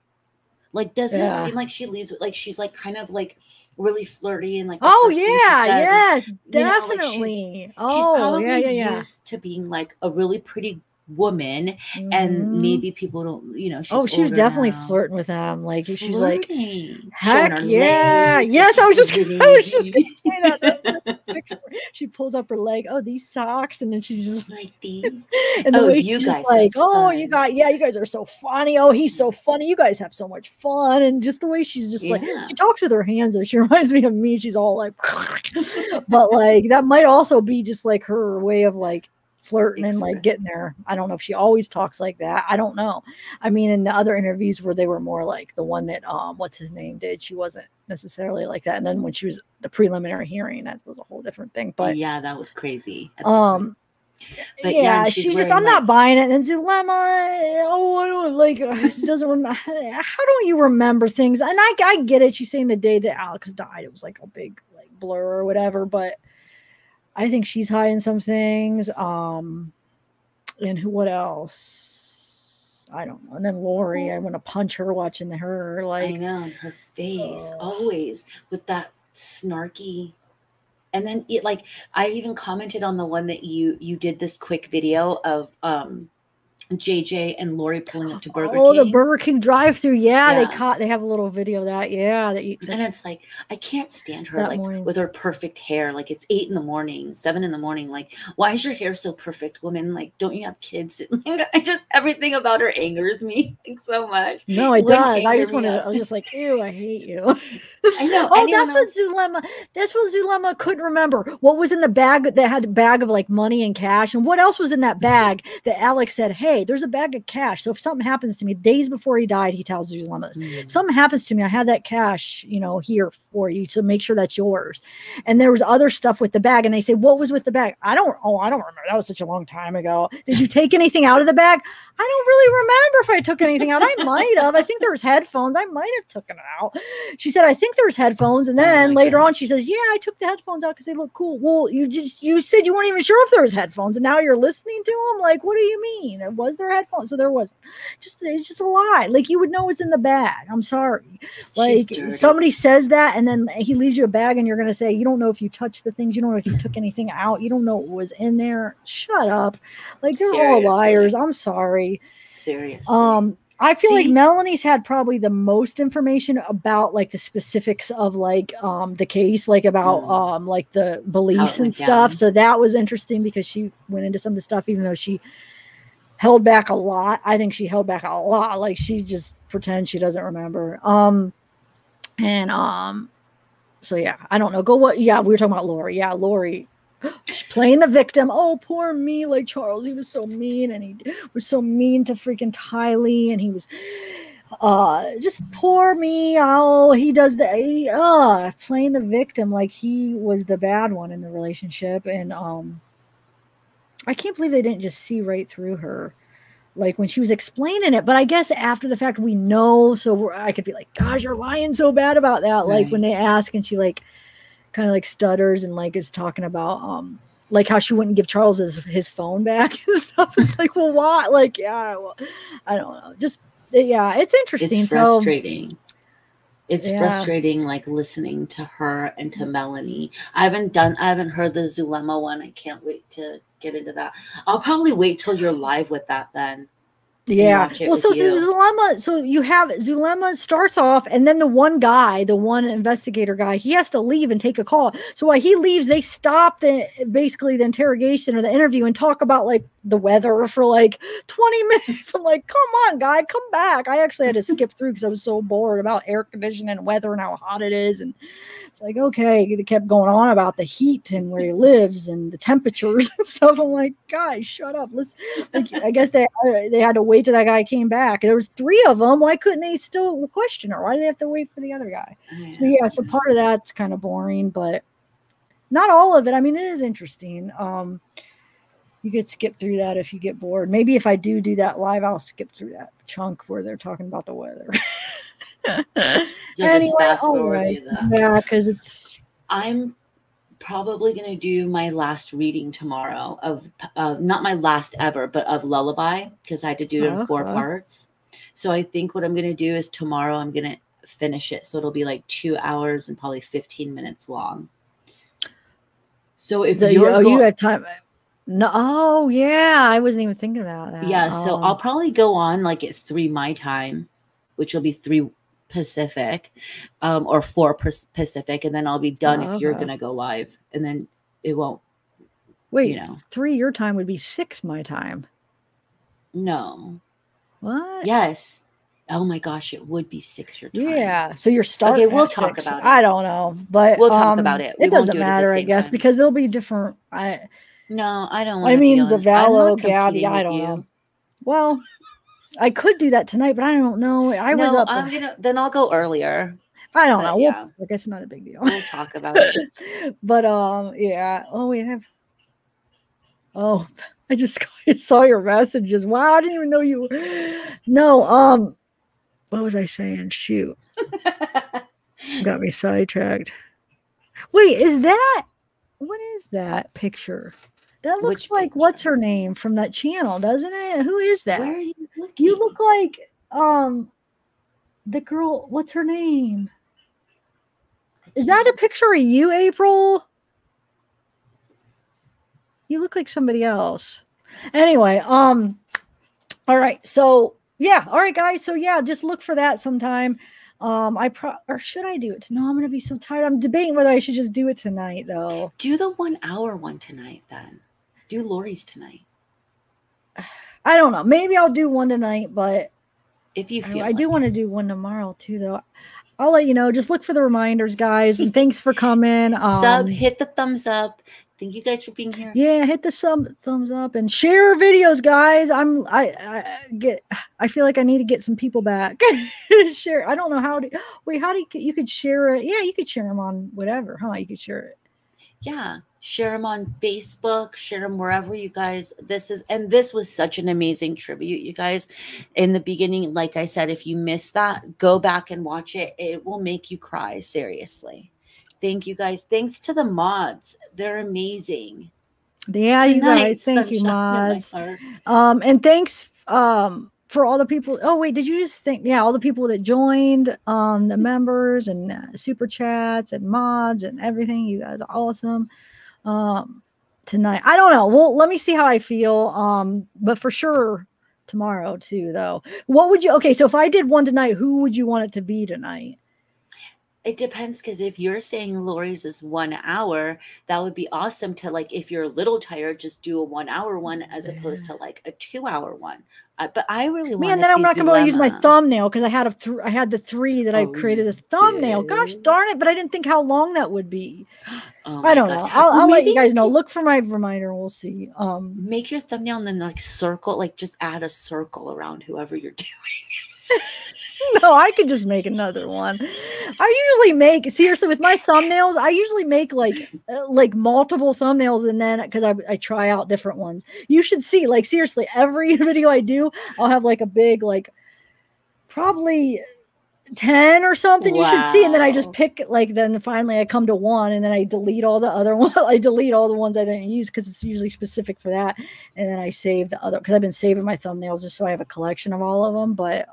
Like, doesn't it seem like she leads with, like, she's like kind of like really flirty and like, oh yeah, yes, definitely. She's probably used to being like a really pretty woman, and maybe people don't, you know. She was definitely flirting with them. Like she's like, heck yeah, yes. I was just gonna say that. She pulls up her leg. Oh, these socks, and then she's just like these. And the way she's just like, oh, you guys are so funny. Oh, he's so funny. You guys have so much fun, and just the way she's just like, she talks with her hands. Though she reminds me of me. She's all like, but like that might also be just like her way of like flirting and like getting there. I don't know if she always talks like that. I don't know. I mean, in the other interviews where they were more like the one that what's his name did, she wasn't necessarily like that. And then when she was the preliminary hearing, that was a whole different thing. But yeah, that was crazy. But yeah, she's just, I'm not buying it. And Zulema, I don't like, doesn't remember. How don't you remember things? And I get it. She's saying the day that Alex died, it was like a big like blur or whatever, but I think she's hiding some things. And what else? I don't know. And then Lori, I want to punch her watching her. Like, I know, her face always with that snarky. And then it, like, I even commented on the one that you did this quick video of JJ and Lori pulling up to Burger Oh, King. the Burger King drive-thru. Yeah, they have a little video of that. Yeah, and it's like, I can't stand her that like morning. with her perfect hair. Like it's 8 in the morning, 7 in the morning. Like, why is your hair so perfect, woman? Like, don't you have kids? I just everything about her angers me like so much. No, it does. I was just like, ew, I hate you. I know. Oh, that's what Zulema couldn't remember. What was in the bag that had a bag of like money and cash, and what else was in that bag that Alex said, hey, there's a bag of cash. So if something happens to me, days before he died, he tells Zulema, if something happens to me, I have that cash, here for you. So make sure that's yours. And there was other stuff with the bag. And they say, what was with the bag? I don't remember. That was such a long time ago. Did you take anything out of the bag? I don't really remember if I took anything out. I might have. I think there was headphones. I might have taken it out. She said, I think there's headphones. And then later on, she says, yeah, I took the headphones out because they look cool. Well, you said you weren't even sure if there was headphones. And now you're listening to them? Like, what do you mean? Was there headphones? So there wasn't. It's just a lie. Like, you would know what's in the bag. I'm sorry. Like, somebody says that, and then he leaves you a bag, and you're going to say, you don't know if you touched the things. You don't know if you took anything out. You don't know what was in there. Shut up. Like, they're all liars. I'm sorry. Seriously. I feel like Melanie's had probably the most information about like the specifics of like the case, like about like the beliefs and stuff. So that was interesting because she went into some of the stuff, even though she held back a lot. I think she held back a lot. Like she just pretends she doesn't remember. So yeah, I don't know. Yeah, we were talking about Lori. Yeah, Lori. She's playing the victim. Oh, poor me. Like Charles, he was so mean, and he was so mean to freaking Tylee, and he was just poor me. Oh, he does that. Playing the victim like he was the bad one in the relationship. And I can't believe they didn't just see right through her, like when she was explaining it. But I guess after the fact we know, so I could be like, gosh, you're lying so bad about that. Right. Like when they ask and she like kind of like stutters and like is talking about like how she wouldn't give Charles his phone back and stuff. It's like, well, why? Like, yeah, well, I don't know. Just yeah, it's interesting. It's frustrating. It's frustrating, like listening to her and to Melanie. I haven't heard the Zulema one. I can't wait to get into that. I'll probably wait till you're live with that then. Yeah. Well, so Zulema, so you have Zulema starts off, and then the one investigator guy, he has to leave and take a call. So while he leaves, they stop basically the interrogation or the interview and talk about like the weather for like 20 minutes. I'm like, come on, guy, come back. I actually had to skip through because I was so bored about air conditioning and weather and how hot it is. And it's like, okay, they kept going on about the heat and where he lives and the temperatures and stuff. I'm like, guys, shut up. I guess they had to wait till that guy came back. There was 3 of them. Why couldn't they still question her? Why do they have to wait for the other guy? So part of that's kind of boring, but not all of it. I mean, it is interesting. You could skip through that if you get bored. Maybe if I do that live, I'll skip through that chunk where they're talking about the weather. Just fast forward that. Yeah, because I'm probably going to do my last reading tomorrow of not my last ever, but of Lullaby, because I had to do it in 4 parts. So I think what I'm going to do is tomorrow I'm going to finish it. So it'll be like 2 hours and probably 15 minutes long. So if you have time. No, oh yeah, I wasn't even thinking about that. Yeah, so I'll probably go on like at 3 my time, which will be 3 Pacific, or 4 Pacific, and then I'll be done if you're gonna go live, and then it won't. Wait, 3 your time would be 6 my time. No. What? Yes. Oh my gosh, it would be 6 your time. Yeah. So you're starting. Okay, we'll talk about it. I don't know, but we'll talk about it. It doesn't matter, I guess, because they'll be different. No, I don't. I mean, the Valo, Gabby, I don't know. Well, I could do that tonight, but I don't know. Was up. Then I'll go earlier. I don't know. Yeah. I guess it's not a big deal. We'll talk about it. But yeah. Oh, we have. Oh, I just saw your messages. Wow, I didn't even know you. No. What was I saying? Shoot. Got me sidetracked. Wait, what is that picture? That looks like what's her name from that channel, doesn't it? Who is that? Where are you looking? You look like the girl, what's her name? Is that a picture of you, April? You look like somebody else. Anyway, All right. So yeah. All right, guys. So yeah, just look for that sometime. Or should I do it? No, I'm gonna be so tired. I'm debating whether I should just do it tonight, though. Do the 1 hour one tonight, then. Do Lori's tonight. I don't know. Maybe I'll do one tonight, but if you feel I do want to do one tomorrow too, though. I'll let you know. Just look for the reminders, guys. And thanks for coming. Hit the thumbs up. Thank you guys for being here. Yeah, hit the thumbs up and share videos, guys. I feel like I need to get some people back. Share. I don't know how to. Wait, how do you could share it? Yeah, you could share them on whatever. Huh? You could share it. Yeah, share them on Facebook. Share them wherever you guys. This was such an amazing tribute, you guys. In the beginning, like I said, if you missed that, go back and watch it. It will make you cry. Seriously. Thank you guys. Thanks to the mods. They're amazing. Yeah, you guys. Thank you, mods. And thanks for all the people. Oh, wait, did you just think? Yeah, all the people that joined, the members and super chats and mods and everything. You guys are awesome. Tonight, I don't know. Well, let me see how I feel. But for sure tomorrow too, though. What would you? Okay, so if I did one tonight, who would you want it to be tonight? It depends, because if you're saying Lori's is 1 hour, that would be awesome to, like, if you're a little tired, just do a 1 hour one as opposed to like a 2 hour one. But I really want to see then I'm not going to be able to use my Zulema. thumbnail because I had the 3 that I created as thumbnail. Gosh darn it! But I didn't think how long that would be. I don't know. I'll let you guys know. Look for my reminder. We'll see. Make your thumbnail and then like circle, like just add a circle around whoever you're doing. No, I could just make another one. I usually make, seriously, with my thumbnails, I usually make like multiple thumbnails, and then because I try out different ones. You should see, like, seriously, every video I do, I'll have like a big, like, probably 10 or something. You should see, and then I just pick, like, then finally I come to one, and then I delete all the other ones. I delete all the ones I didn't use because it's usually specific for that, and then I save the other, because I've been saving my thumbnails just so I have a collection of all of them. But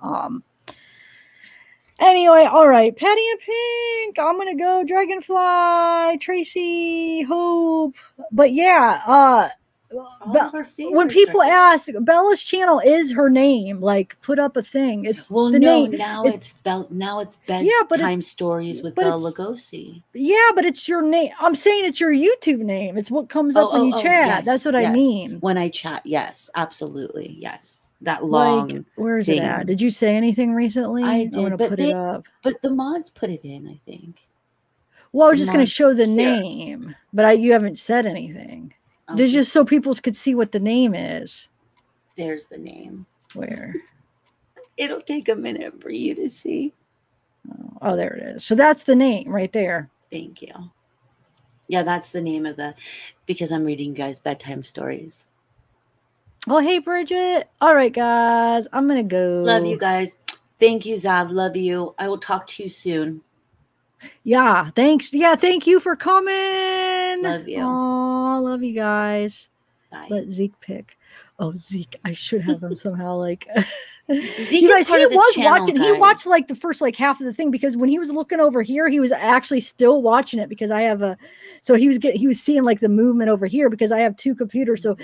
anyway, all right, Patty and Pink, I'm gonna go. Dragonfly, Tracy, Hope. But yeah, when people ask, Bella's channel is her name. Like, put up a thing. It's name. Now it's bedtime stories with Bella Lugosi. Yeah, but it's your name. I'm saying it's your YouTube name. It's what comes up when you chat. Yes, that's what I mean. When I chat, yes, absolutely, yes. That long. Like, where is it at? Did you say anything recently? I did. I'm gonna put it up. But the mods put it in, I think. Well, I was just gonna show the name, but you haven't said anything. There's just so people could see what the name is. There's the name. Where? It'll take a minute for you to see. Oh, there it is. So that's the name right there. Thank you. Yeah, that's the name of because I'm reading you guys bedtime stories. Oh, hey, Bridget. All right, guys. I'm going to go. Love you guys. Thank you, Zav. Love you. I will talk to you soon. Yeah, thanks. Yeah, thank you for coming. Love you. Oh, love you guys. Bye. Let Zeke pick. Oh, Zeke. I should have him somehow like Zeke you guys, he was watching. He watched like the first like half of the thing, because when he was looking over here, he was actually still watching it because I have so he was seeing like the movement over here because I have 2 computers. So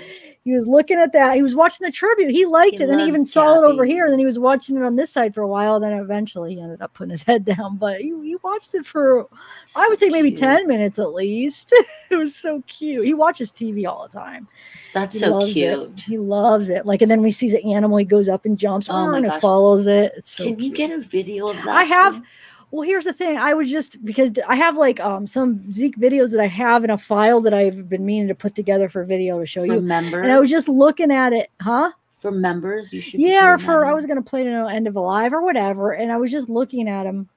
he was looking at that. He was watching the tribute. He liked it. Then he even saw it over here, and then he was watching it on this side for a while. Then eventually he ended up putting his head down. But he watched it for, I would say, maybe 10 minutes at least. It was so cute. He watches TV all the time. That's so cute. He loves it. Like, and then we see the animal. He goes up and jumps. Oh my and gosh. It follows it. It's so Can you cute. get a video of that? I have. Well, here's the thing. I was just, because I have like some Zeke videos that I have in a file that I've been meaning to put together for video to show you. Members? And I was just looking at it, huh? For members, you should. Yeah, or for I was gonna play to End of Alive or whatever, and I was just looking at him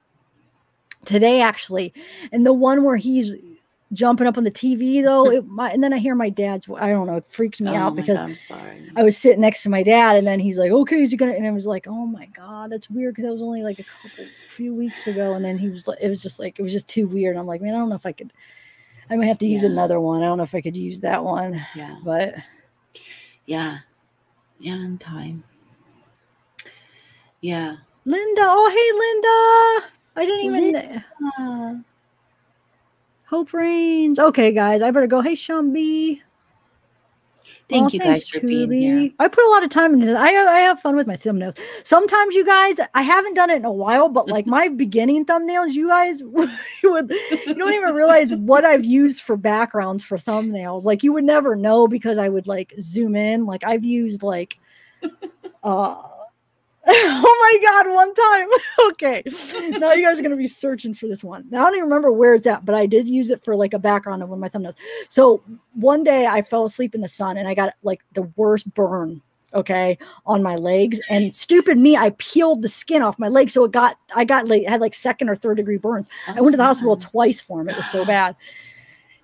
today actually, and the one where he's jumping up on the TV though, and then I hear my dad's. I don't know, it freaks me out because I'm sorry. I was sitting next to my dad, and then he's like, "Okay, is he gonna?" And I was like, "Oh my god, that's weird," because that was only like a few weeks ago, and then he was like, it was just too weird. I'm like, man, I don't know if I could. I might have to use another one. I don't know if I could use that one. Yeah, but yeah, in time. Yeah, Linda. Oh, hey, Linda. I didn't even. Hope Reigns. Okay, guys, I better go. Hey, Sean B. Thank you guys for being here. I put a lot of time into this. I have fun with my thumbnails. Sometimes you guys, I haven't done it in a while, but like my beginning thumbnails, you guys you don't even realize what I've used for backgrounds for thumbnails. Like you would never know because I would like zoom in. Like I've used like oh my God, one time. Okay. Now you guys are going to be searching for this one. Now I don't even remember where it's at, but I did use it for like a background of one of my thumbnails. So one day I fell asleep in the sun and I got like the worst burn, okay, on my legs. And stupid me, I peeled the skin off my leg. So I had like 2nd or 3rd degree burns. I went to the hospital twice for them. It was so bad.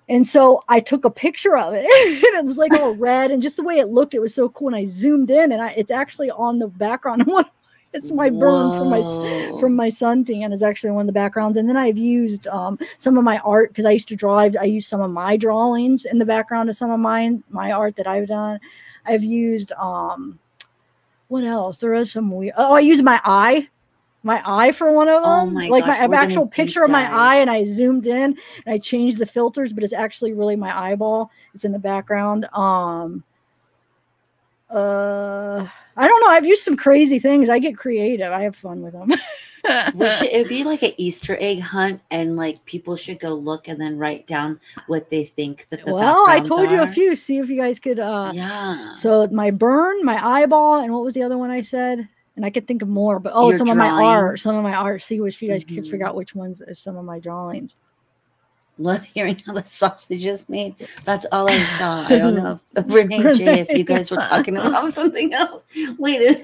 And so I took a picture of it and it was like all red and just the way it looked, it was so cool. And I zoomed in and it's actually on the background. It's my burn from my suntan is actually one of the backgrounds. And then I've used some of my art because I used to draw. I used some of my drawings in the background of some of my art that I've done. I've used what else? There is some weird. Oh, I used my eye for one of them. Oh my like gosh, my actual picture of my eye, and I zoomed in and I changed the filters, but it's actually really my eyeball. It's in the background. I don't know. I've used some crazy things. I get creative. I have fun with them. It'd be like an Easter egg hunt, and like people should go look and then write down what they think that the backgrounds I told you a few. See if you guys could. Yeah. So my burn, my eyeball, and what was the other one I said? And I could think of more, but some of my art. See if you guys could figure out which ones are some of my drawings. Love hearing how the sausage is made. That's all I saw. I don't know if Renee J, if you guys were talking about something else. Wait,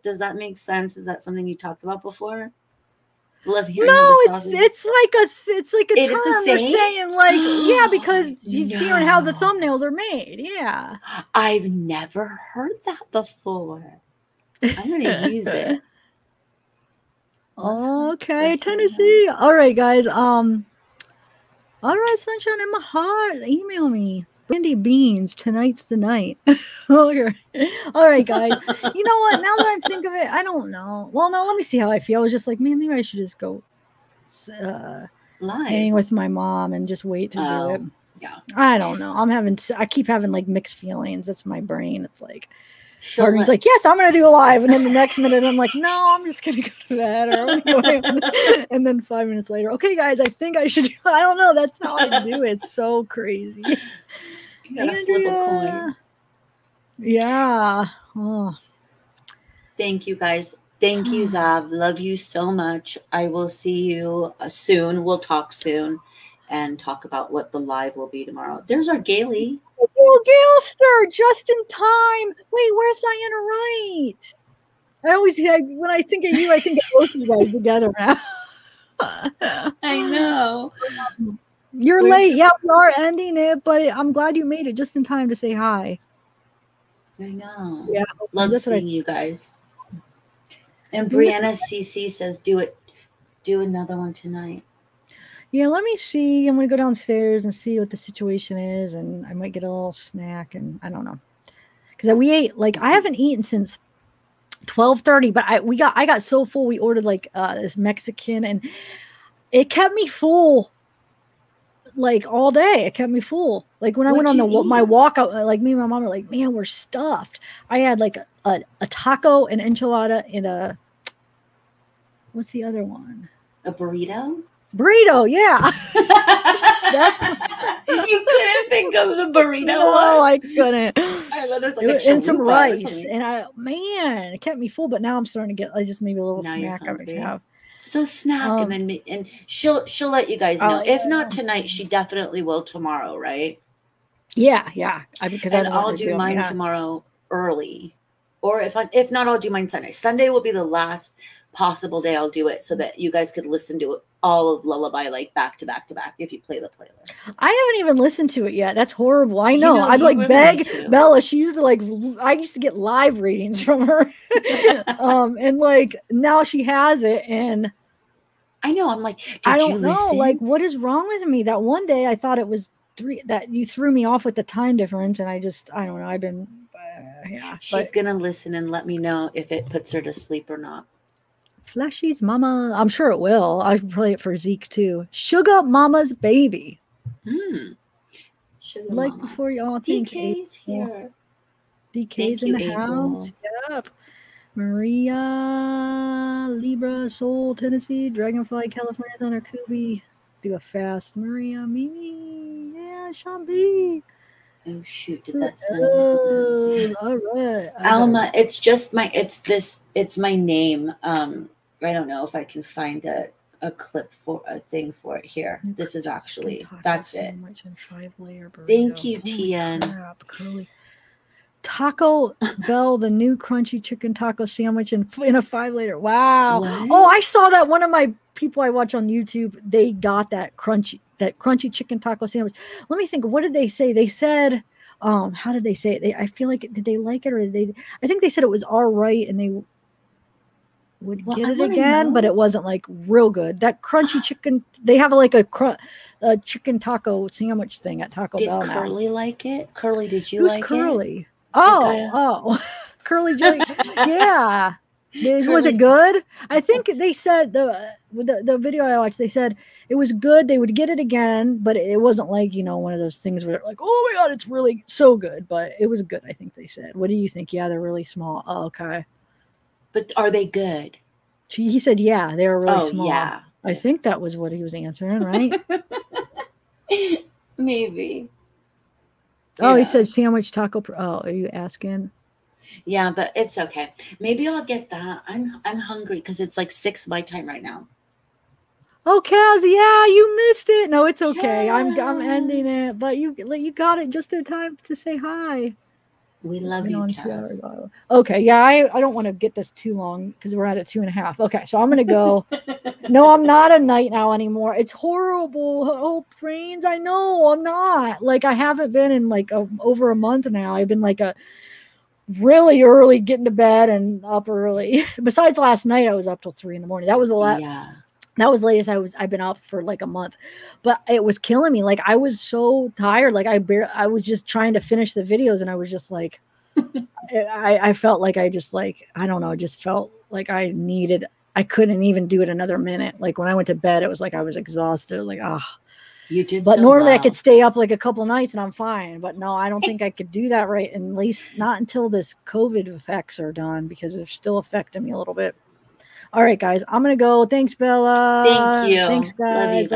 does that make sense? Is that something you talked about before? Love hearing how the sausage. it's like a term they're saying like because you see how the thumbnails are made. Yeah. I've never heard that before. I'm gonna use it. Okay, Tennessee. All right, guys. All right, sunshine in my heart. Email me. Brandy beans. Tonight's the night. Okay. All right, guys. You know what? Now that I think of it, I don't know. Well, no, let me see how I feel. I was just like, man, maybe I should just go hang with my mom and just wait to do it. Yeah. I don't know. I keep having like mixed feelings. That's my brain. It's like, Part of me's like, yes, I'm going to do a live. And then the next minute, I'm like, no, I'm just going to go to bed. And then 5 minutes later, okay, guys, I think I should. I don't know. That's how I do it. It's so crazy. You got to flip a coin. Yeah. Oh. Thank you, guys. Thank you, Zav. Love you so much. I will see you soon. We'll talk soon and talk about what the live will be tomorrow. There's our Gailey. Oh, Gailster, just in time. Wait, where's Diana Wright? When I think of you, I think of both of you guys together now. I know. You're late. Yeah, we are ending it, but I'm glad you made it just in time to say hi. I know. Yeah. Love seeing you guys. And Brianna CC says, do another one tonight. Yeah, let me see. I'm going to go downstairs and see what the situation is, and I might get a little snack, and I don't know. Because we ate, I haven't eaten since 12:30, but I got so full, we ordered, this Mexican, and it kept me full, all day. It kept me full. When I went on my walk out, me and my mom were like, man, we're stuffed. I had, a taco, an enchilada, and what's the other one? A burrito? Burrito, yeah. You couldn't think of the burrito No, one? I couldn't. I thought it was And some rice. And it kept me full, but now I'm starting to get just maybe a little snack I would have. So snack and she'll let you guys know. If not tonight, she definitely will tomorrow, right? Yeah. I'll do mine tomorrow early. Or if not, I'll do mine Sunday. Sunday will be the last possible day I'll do it so that you guys could listen to all of Lullaby back to back to back if you play the playlist. I haven't even listened to it yet. That's horrible. I know. I'd really beg Bella. She used to I used to get live readings from her. And now she has it, and I know. I'm like, I don't know. What is wrong with me? That one day I thought it was 3 that you threw me off with the time difference, and I don't know. I've been She's gonna listen and let me know if it puts her to sleep or not. Fleshy's Mama. I'm sure it will. I play it for Zeke too. Sugar Mama's Baby. Like Mama. before you all think. DK's here. DK's in the house. Yep. Maria, Libra, Seoul, Tennessee, Dragonfly, California, Thunder, Kubi. Do a fast. Maria, Mimi. Yeah, Shambi. Oh shoot, did that send? All right. Alma, it's just my it's my name. I don't know if I can find a clip for a thing for it here. This is actually that's it. Thank you, Tian. Curly. Taco Bell, the new crunchy chicken taco sandwich in a 5-layer. Wow. What? Oh, I saw that. One of my people I watch on YouTube, they got that crunchy chicken taco sandwich. Let me think. What did they say? They said, how did they say it? I feel like, did they like it, or I think they said it was all right and they would get it again, but it wasn't like real good. That crunchy chicken, they have like a chicken taco sandwich thing at Taco Bell now. Did Curly like it? Curly, did you Who's like Curly? it? Oh, Curly Joy. Yeah. Was it good? I think they said the video I watched, they said it was good. They would get it again, but it wasn't like, one of those things where like, oh my God, it's really so good, but it was good. I think they said. What do you think? Yeah, they're really small. Oh, okay. But are they good? He said, yeah, they were really small. Yeah. I think that was what he was answering, right? Maybe. Oh, he said sandwich taco. Oh, are you asking? Yeah, but it's okay. Maybe I'll get that. I'm hungry because it's like 6 my time right now. Oh, Kaz, yeah, you missed it. No, it's okay. Yes. I'm ending it, but you got it just in time to say hi. We love you, Kaz. Okay, yeah, I don't want to get this too long because we're at 2.5. Okay, so I'm gonna go. No, I'm not a night owl anymore. It's horrible. Oh, brains. I know I'm not. Like, I haven't been in like over a month now. I've been like a really early getting to bed and up early. Besides last night, I was up till 3 a.m. That was a lot. Yeah. That was latest I've been up for like a month, but it was killing me. Like, I was so tired. Like, I was just trying to finish the videos, and I was just like, I felt like I just like, I don't know, just felt like I couldn't even do it another minute. Like, when I went to bed, it was like I was exhausted. Like, you did. But so normally well. I could stay up like a couple nights and I'm fine. But no, I don't think I could do that right. And at least not until this COVID effects are done, because they're still affecting me a little bit. All right, guys, I'm going to go. Thanks, Bella. Thank you. Thanks, guys. Love you guys.